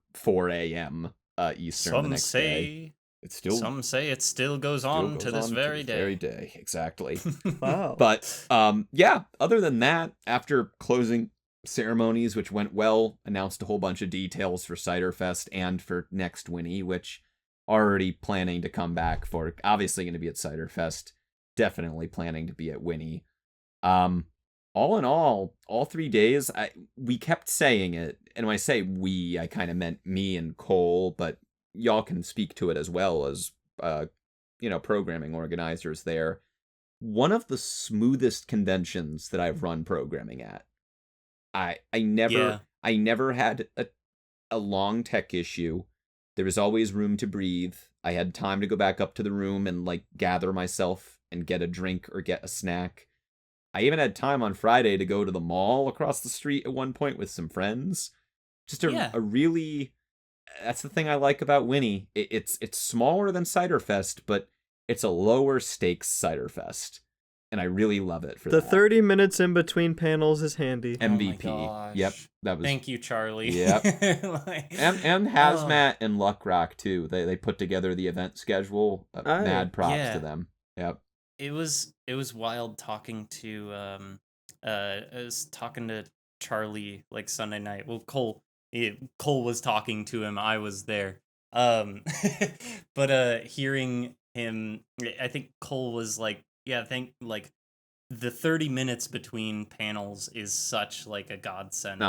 a.m. Eastern the next day. Some say it still goes on to this very day. Exactly. Wow. But yeah, other than that, after closing ceremonies, which went well, announced a whole bunch of details for Ciderfest and for next Whinny, which already planning to come back for, obviously going to be at Ciderfest, definitely planning to be at Whinny. All in all 3 days, we kept saying it, and when I say we, I kind of meant me and Cole, but y'all can speak to it as well as, programming organizers there. One of the smoothest conventions that I've run programming at. I never had a long tech issue. There was always room to breathe. I had time to go back up to the room and gather myself and get a drink or get a snack. I even had time on Friday to go to the mall across the street at one point with some friends. Just a really... That's the thing I like about Whinny. It's smaller than Ciderfest, but it's a lower stakes Ciderfest. And I really love it for that. The 30 minutes in between panels is handy. MVP. Oh my gosh. Yep. That was... Thank you, Charlie. Yep. and Hazmat and Luck Rock, too. They put together the event schedule. Mad props to them. Yep. It was wild talking to I was talking to Charlie Sunday night. Well, Cole was talking to him. I was there. But hearing him, I think Cole was the 30 minutes between panels is such a godsend.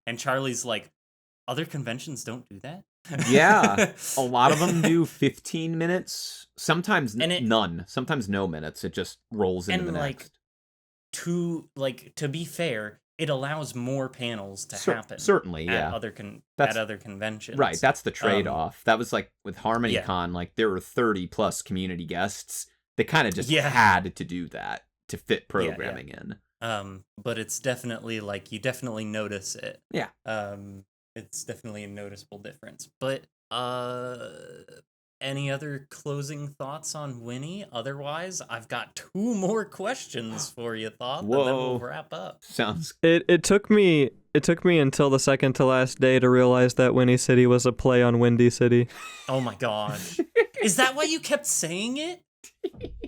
And Charlie's other conventions don't do that. Yeah, a lot of them do 15 minutes. Sometimes none. Sometimes no minutes. It just rolls into the next. To be fair, it allows more panels to happen. Certainly, yeah. At other conventions. Right, that's the trade-off. That was with HarmonyCon, there were 30 plus community guests. They kind of just had to do that to fit programming in. But it's definitely like you definitely notice it. Yeah. It's definitely a noticeable difference. But any other closing thoughts on Whinny? Otherwise, I've got 2 more questions for you, Thoth, and then we'll wrap up. Sounds. It took me until the second to last day to realize that Whinny City was a play on Windy City. Oh my gosh. Is that why you kept saying it?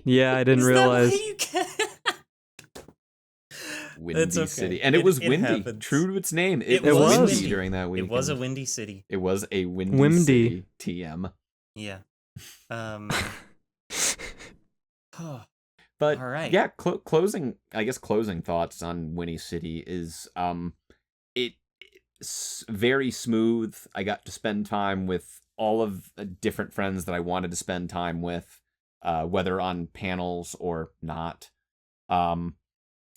Yeah, I didn't realize. That why you kept... Windy City. And it was windy. Happens. True to its name. It was was windy during that weekend. It was a windy city. It was a windy city. TM. Yeah. But all right. Yeah, closing thoughts on Whinny City is it's very smooth. I got to spend time with all of the different friends that I wanted to spend time with, whether on panels or not.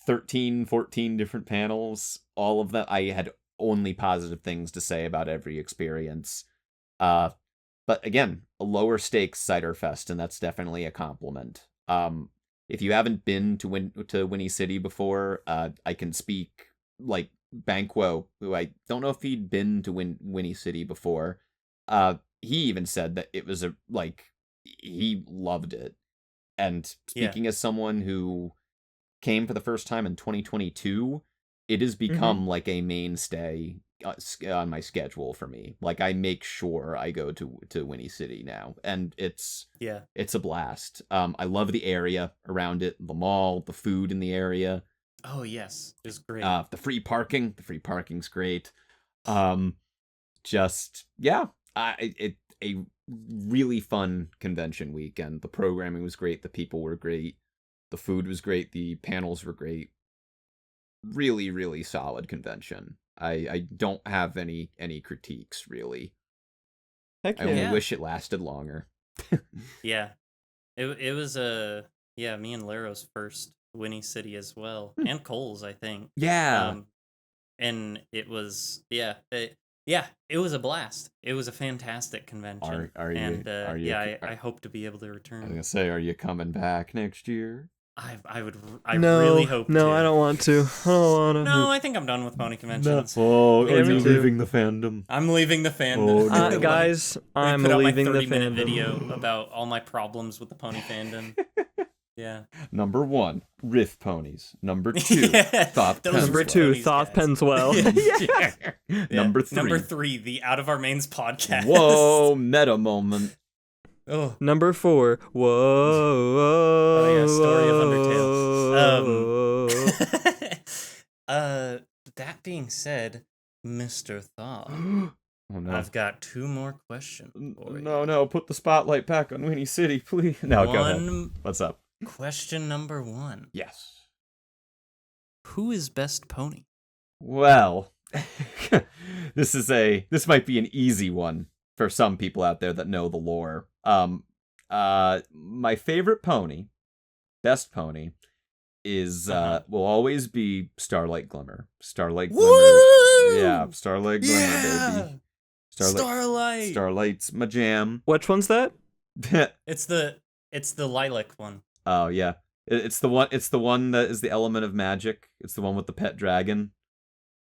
13, 14 different panels, all of them. I had only positive things to say about every experience. But again, a lower stakes Cider Fest, and that's definitely a compliment. If you haven't been to Whinny City before, I can speak like Banquo, who I don't know if he'd been to Whinny City before. He even said that it was he loved it. And speaking as someone who came for the first time in 2022, it has become like a mainstay on my schedule for me. Like, I make sure I go to Whinny City now, and it's a blast. I love the area around it, the mall, the food in the area. Oh yes, it's great. The free parking's great. A really fun convention weekend. The programming was great, the people were great, the food was great, the panels were great. Really, really solid convention. I don't have any critiques, really. Heck I only wish it lasted longer. Yeah. It was me and Laro's first Whinny City as well. And Cole's, I think. Yeah. And it was it was a blast. It was a fantastic convention. I hope to be able to return. I was gonna say, are you coming back next year? I really hope to. No, I don't want to. I don't want to. No, I think I'm done with pony conventions. Oh, are you too. leaving the fandom? I'm leaving the fandom. Oh, no. Guys, I'm put out leaving my the 30-minute fandom. video about all my problems with the pony fandom. Yeah. Number 1, Riff Ponies. Number 2, Thoth Penswell. Number 2, Thoth Penswell. Yeah. Number 3. Number 3, the Out of Our Mains podcast. Whoa, meta moment. Oh. Number 4, whoa. Oh yeah, Story of Undertale. That being said, Mr. Thoth, Oh no. I've got 2 more questions for you. No, put the spotlight back on Whinny City, please. No, go ahead. What's up? Question number 1. Yes. Who is best pony? Well, this might be an easy one for some people out there that know the lore. My favorite pony, best pony, is will always be Starlight Glimmer. Starlight Glimmer. Woo! Yeah, Starlight Glimmer, baby. Starlight. Starlight's my jam. Which one's that? It's the lilac one. Oh yeah. It's the one that is the element of magic. It's the one with the pet dragon.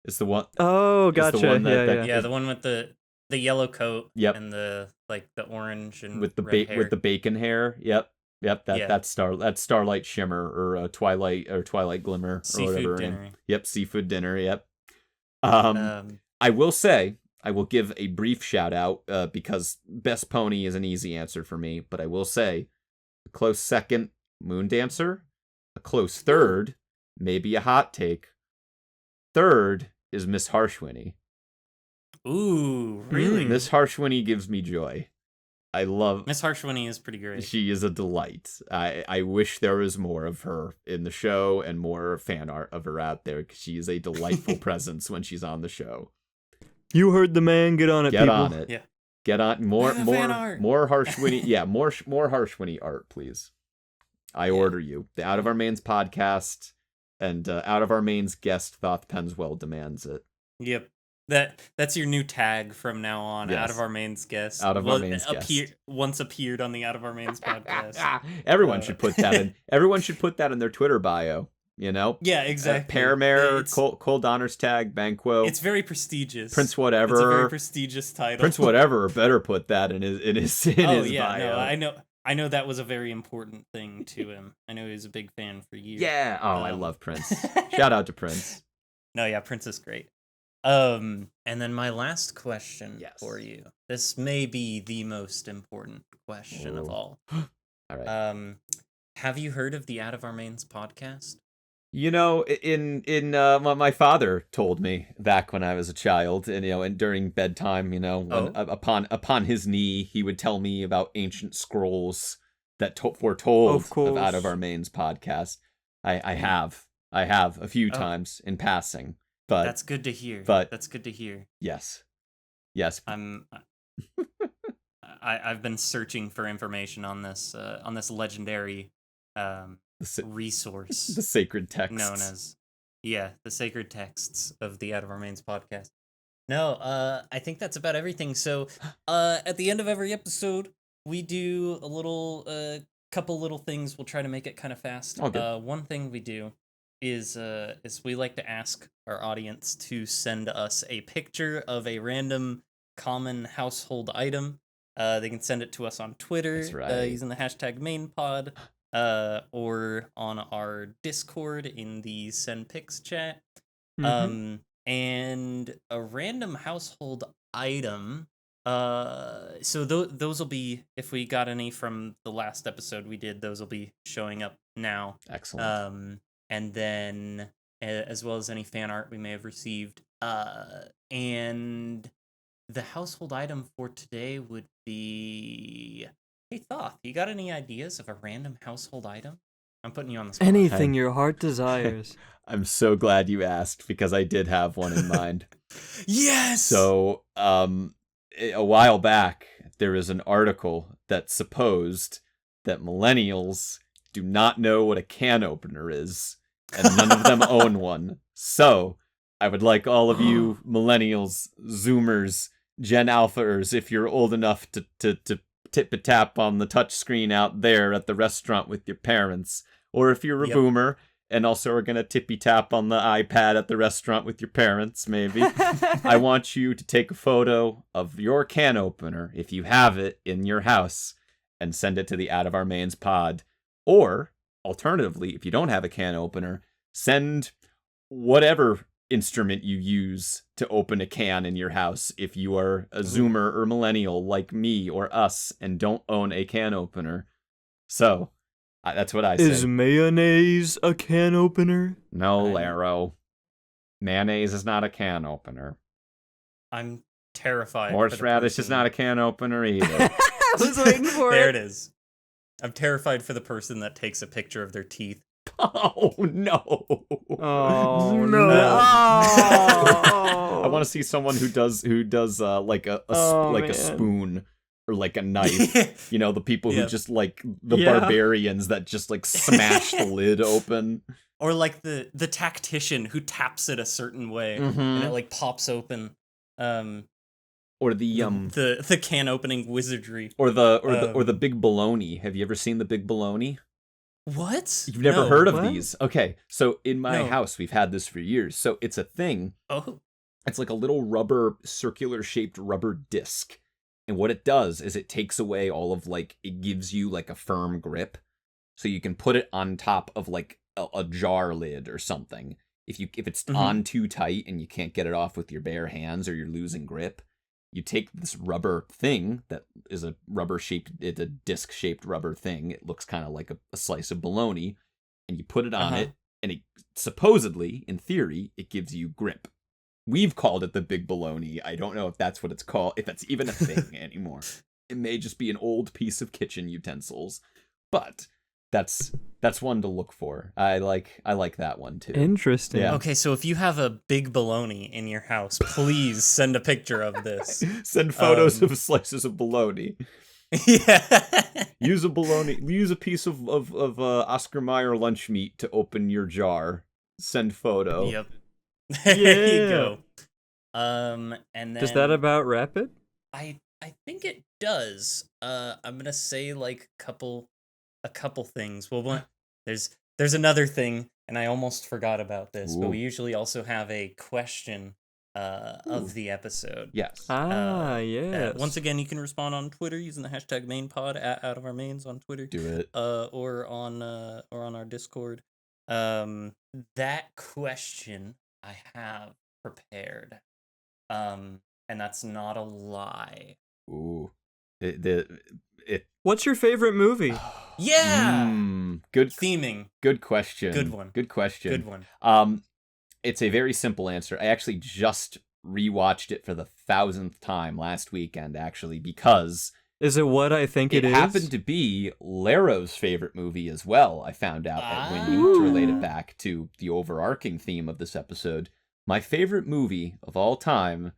It's the one. Oh, gotcha. The one Yeah, the one with the yellow coat. Yep. And the orange and with the red hair. with the bacon hair. Yep. That's Starlight Shimmer or Twilight Glimmer Seafood or whatever. dinner. Yep, Seafood Dinner. Yep. I will say, I will give a brief shout out because best pony is an easy answer for me, but I will say a close second, Moon Dancer. A close third, maybe a hot take. Third is Miss Harshwhinny. Ooh, really? Miss Harshwhinny gives me joy. I love Miss Harshwhinny is pretty great. She is a delight. I wish there was more of her in the show and more fan art of her out there, because she is a delightful presence when she's on the show. You heard the man. Get on it, Get people. on it. Yeah. Get on more fan art. more Harshwhinny. Yeah, more Harshwhinny art, please. I order you. The Out of Our Mains podcast and Out of Our Mains guest Thoth Penswell demands it. Yep. That's your new tag from now on. Yes. Out of our mains guest. Out of our mains guest. Once appeared on the Out of Our Mains podcast. Everyone should put that in. Everyone should put that in their Twitter bio. You know? Yeah, exactly. Paramare, Cole Donnerstag, Banquo. It's very prestigious. Prince whatever. It's a very prestigious title. Prince whatever better put that in his bio. No, I know that was a very important thing to him. I know he was a big fan for years. Yeah. Oh, I love Prince. Shout out to Prince. No, yeah, Prince is great. And then my last question for you. This may be the most important question of all. All right. Have you heard of the Out of Our Mains podcast? You know, my father told me back when I was a child, and during bedtime, when upon his knee, he would tell me about ancient scrolls that foretold of Out of Our Mains podcast. I have a few times in passing, but that's good to hear. That's good to hear. Yes. I've been searching for information on this legendary resource, the sacred texts known as the sacred texts of the Out of Our Mains podcast. No, I think that's about everything. So at the end of every episode we do a little couple little things. We'll try to make it kind of fast. One thing we do is we like to ask our audience to send us a picture of a random common household item. They can send it to us on Twitter using the hashtag #MainPod. Or on our Discord in the Send Pics chat. And a random household item. So those will be, if we got any from the last episode we did, those will be showing up now. Excellent. And then as well as any fan art we may have received. And the household item for today would be... Hey, Thoth, you got any ideas of a random household item? I'm putting you on the spot. Anything your heart desires. I'm so glad you asked, because I did have one in mind. Yes! So, a while back, there was an article that supposed that millennials do not know what a can opener is, and none of them own one. So, I would like all of you millennials, Zoomers, Gen Alphers, if you're old enough to tip-a-tap on the touchscreen out there at the restaurant with your parents, or if you're a boomer and also are gonna tippy-tap on the iPad at the restaurant with your parents, maybe, I want you to take a photo of your can opener, if you have it in your house, and send it to the Out of Our Mains pod. Or, alternatively, if you don't have a can opener, send whatever instrument you use to open a can in your house if you are a Zoomer or millennial like me or us and don't own a can opener. So, that's what I say. Is mayonnaise a can opener? No, Laro. Mayonnaise is not a can opener. I'm terrified. Horseradish is not a can opener either. I was waiting for it. There it is. I'm terrified for the person that takes a picture of their teeth. Oh no! Oh no! Oh. I want to see someone who does like a spoon or like a knife. You know, the people who just like the barbarians that just like smash the lid open. Or like the tactician who taps it a certain way and it like pops open. Or the can opening wizardry. Or the big bologna. Have you ever seen the big bologna? What? You've never heard of these? Okay, so in my house, we've had this for years. So it's a thing. Oh. It's like a little circular-shaped rubber disc. And what it does is it takes away all of, like, it gives you, like, a firm grip. So you can put it on top of, like, a jar lid or something. If it's on too tight and you can't get it off with your bare hands or you're losing grip, you take this rubber thing that is a disc-shaped rubber thing. It looks kind of like a slice of bologna, and you put it on it, and it supposedly, in theory, it gives you grip. We've called it the big bologna. I don't know if that's what it's called, if that's even a thing anymore. It may just be an old piece of kitchen utensils, but that's one to look for. I like that one too. Interesting. Yeah. Okay, so if you have a big bologna in your house, please send a picture of this. Send photos of slices of bologna. Yeah. Use a piece of Oscar Mayer lunch meat to open your jar. Send photo. Yep. There you go. And then Does that about wrap it? I think it does. I'm gonna say like a couple things. Well, one there's another thing, and I almost forgot about this, but Ooh. we usually also have a question of the episode. Yes. Yes. Once again, you can respond on Twitter using the hashtag mainpod out of our mains on Twitter. Do it. Or on our Discord. That question I have prepared. And that's not a lie. Ooh. What's your favorite movie? Yeah. Good Theming. Good question. Good one. Good question. Good one. It's a very simple answer. I actually just rewatched it for the 1,000th time last weekend, actually, because Is it what I think it is? it happened to be Laro's favorite movie as well. I found out at Whinny, to relate it back to the overarching theme of this episode. My favorite movie of all time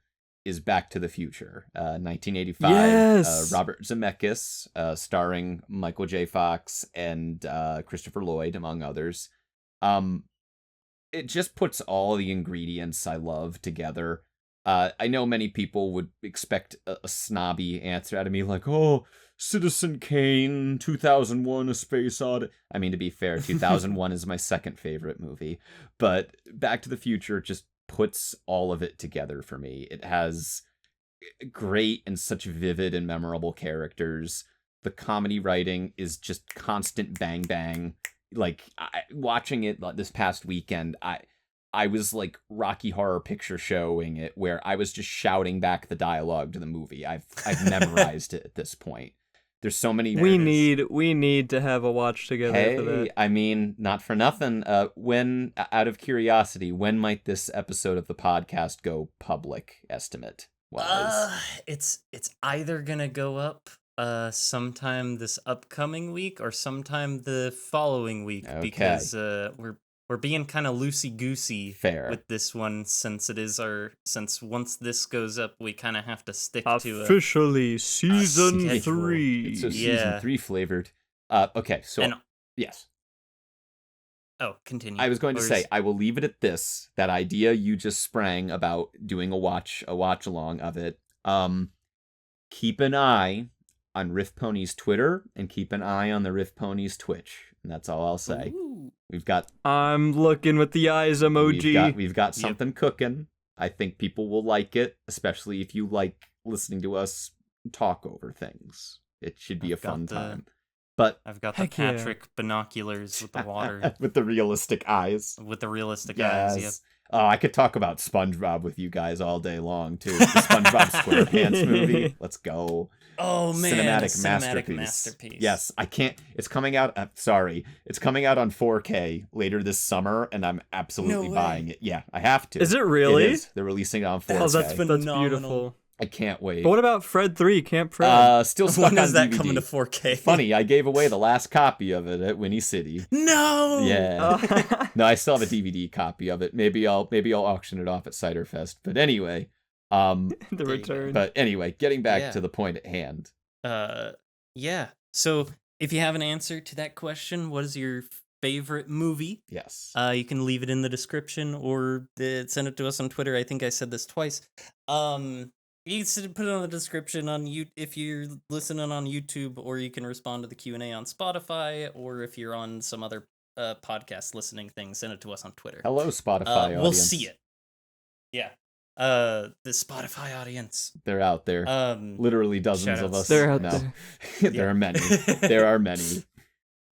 is Back to the Future, 1985. Yes! Robert Zemeckis, starring Michael J. Fox and Christopher Lloyd, among others. It just puts all the ingredients I love together. I know many people would expect a snobby answer out of me, like, oh, Citizen Kane, 2001, A Space Odyssey. I mean, to be fair, 2001 is my second favorite movie, but Back to the Future just puts all of it together for me. It has great and such vivid and memorable characters. The comedy writing is just constant bang bang. Like, watching it this past weekend, I was like Rocky Horror Picture Showing it, where I was just shouting back the dialogue to the movie. I've memorized it at this point. There's so many. We need to have a watch together for that. I mean, not for nothing. When, out of curiosity, when might this episode of the podcast go public? Estimate wise. It's either gonna go up sometime this upcoming week or sometime the following week, because we're being kind of loosey-goosey with this one, since once this goes up, we kind of have to stick to officially season 3. It's a season 3 flavored. Okay, so yes. Oh, continue. I was going to say, I will leave it at this. That idea you just sprang about doing a watch along of it. Keep an eye on Riff Pony's Twitter and keep an eye on the Riff Pony's Twitch. And that's all I'll say. Ooh. I'm looking with the eyes emoji. We've got something cooking. I think people will like it, especially if you like listening to us talk over things. It should be a fun time. But I've got the Patrick binoculars with the water. With the realistic eyes. With the realistic eyes, yep. Oh, I could talk about SpongeBob with you guys all day long, too. The SpongeBob SquarePants movie. Let's go. Oh, man. Cinematic masterpiece. Yes, I can't. It's coming out. Sorry. It's coming out on 4K later this summer, and I'm absolutely buying it. Yeah, I have to. Is it really? It is. They're releasing it on 4K. Oh, that's beautiful. I can't wait. But what about Fred 3, Camp Fred? Still stuck on DVD. When is that coming to 4K? Funny, I gave away the last copy of it at Whinny City. No! Yeah. No, I still have a DVD copy of it. Maybe I'll auction it off at Cider Fest. But anyway, the return. But anyway, getting back to the point at hand. Yeah. So if you have an answer to that question, what is your favorite movie? Yes. You can leave it in the description or send it to us on Twitter. I think I said this twice. You can put it on the description if you're listening on YouTube, or you can respond to the Q&A on Spotify, or if you're on some other podcast listening thing, send it to us on Twitter. Hello, Spotify audience. We'll see it. Yeah. The Spotify audience. They're out there. Literally dozens of us. They're out there. There are many. There are many.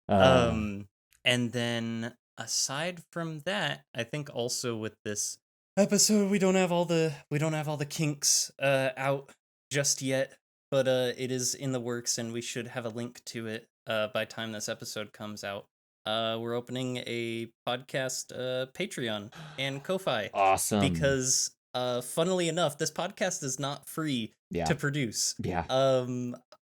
And then aside from that, I think also with this episode we don't have all the kinks out just yet, but it is in the works, and we should have a link to it by time this episode comes out. We're opening a podcast Patreon and Ko-Fi. Awesome. Because funnily enough, this podcast is not free to produce. Yeah.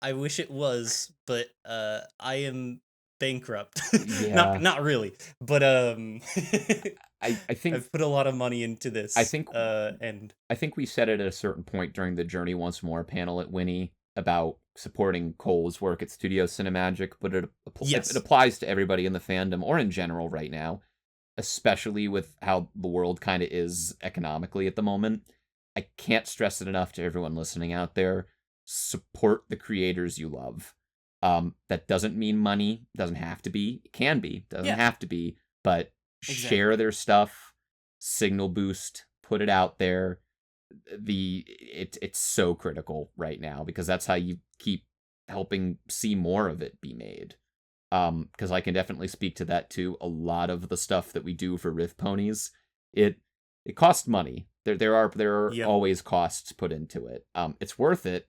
I wish it was, but I am bankrupt. Yeah. Not really, but I think I've put a lot of money into this. I think we said it at a certain point during the Journey Once More panel at Whinny about supporting Cole's work at Studio Cinemagic, but it applies to everybody in the fandom or in general right now, especially with how the world kind of is economically at the moment. I can't stress it enough to everyone listening out there. Support the creators you love. That doesn't mean money. Doesn't have to be. It can be. Doesn't have to be. But share their stuff. Signal boost. Put it out there. It's so critical right now because that's how you keep helping see more of it be made. Because I can definitely speak to that too. A lot of the stuff that we do for Riff Ponies, it costs money. There are always costs put into it. It's worth it,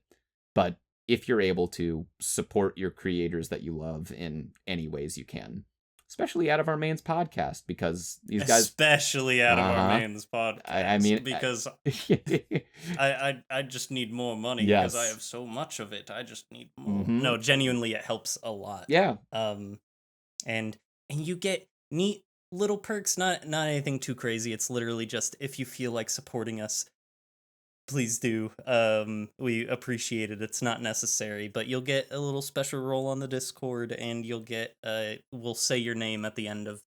but if you're able to support your creators that you love in any ways you can, especially out of our mains podcast, because these guys, especially out of our mains podcast, I mean, because I just need more money because I have so much of it. I just need more. Mm-hmm. No, genuinely, it helps a lot. Yeah. And you get neat little perks, not anything too crazy. It's literally just if you feel like supporting us, please do. We appreciate it. It's not necessary, but you'll get a little special role on the Discord, and you'll get we'll say your name at the end of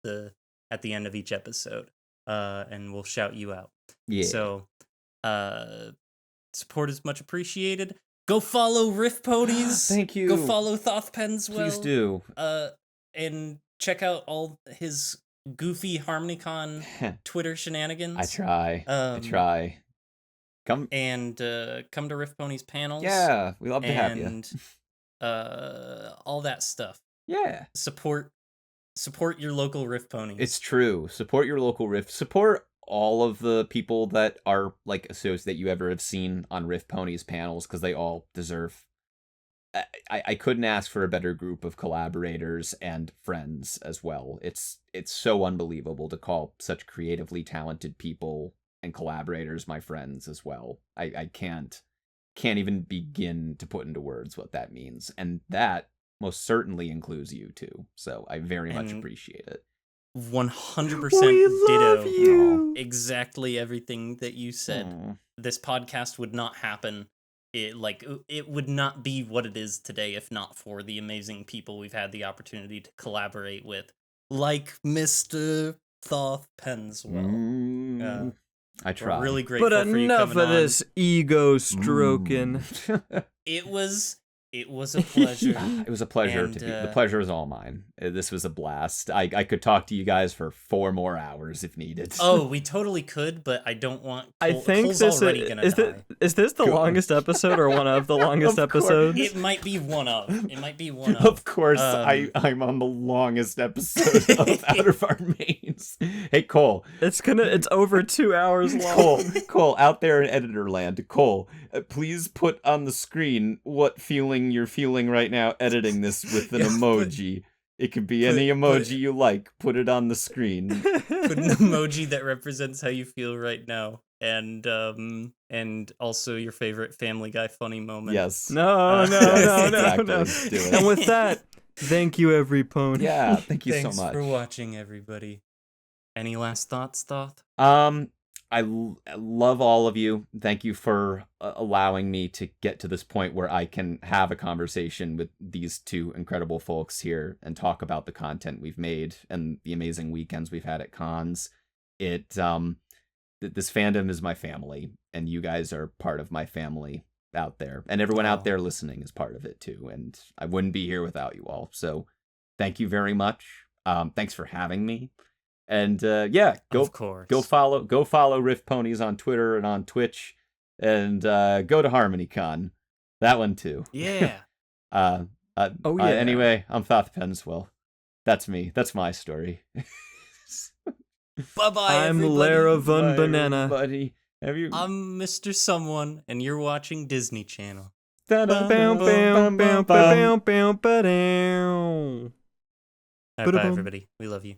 each episode, and we'll shout you out. Yeah. So, support is much appreciated. Go follow Riff Ponies. Thank you. Go follow Thoth Penswell. Please do. And check out all his goofy HarmonyCon Twitter shenanigans. I try. Come to Riff Ponies panels. Yeah, we love to have you. And all that stuff. Yeah. Support your local Riff Ponies. It's true. Support your local Riff. Support all of the people that are like associates that you ever have seen on Riff Ponies panels, because they all deserve. I couldn't ask for a better group of collaborators and friends as well. It's so unbelievable to call such creatively talented people and collaborators my friends as well. I can't even begin to put into words what that means, and that most certainly includes you too. So I very much appreciate it. 100% love ditto you. Exactly everything that you said. This podcast would not happen. It would not be what it is today if not for the amazing people we've had the opportunity to collaborate with, like Mr. Thoth Penswell. I try. We're really grateful But for you enough coming of this ego stroking. It was a pleasure. It was a pleasure. And, the pleasure is all mine. This was a blast. I could talk to you guys for 4 more hours if needed. Oh, we totally could, but I don't want. I think Cole's this already gonna die. is this the longest episode or one of the longest episodes? It might be one of. Of course, I'm on the longest episode of Out of Our Mains. Hey, Cole. It's over 2 hours long. Cole, out there in editor land. Cole, please put on the screen what feeling you're feeling right now editing this with an emoji. It could be any emoji you like. Put it on the screen. Put an emoji that represents how you feel right now, and also your favorite Family Guy funny moment. Yes. No. Exactly. Do it. And with that, thank you, every pony. Yeah, thank you so much. Thanks for watching, everybody. Any last thoughts, Thoth? I love all of you. Thank you for allowing me to get to this point where I can have a conversation with these two incredible folks here and talk about the content we've made and the amazing weekends we've had at cons. This fandom is my family, and you guys are part of my family out there, and everyone out there listening is part of it too. And I wouldn't be here without you all. So thank you very much. Thanks for having me. And go follow Riff Ponies on Twitter and on Twitch, and go to HarmonyCon, that one too. Yeah. Anyway, I'm Thoth Penswell. That's me. That's my story. Bye-bye, I'm everybody. Lara Von Banana. Everybody. I'm Mr. Someone, and you're watching Disney Channel. Bam, bam, bam, bam, bam, bam, bam. Bye, everybody. We love you.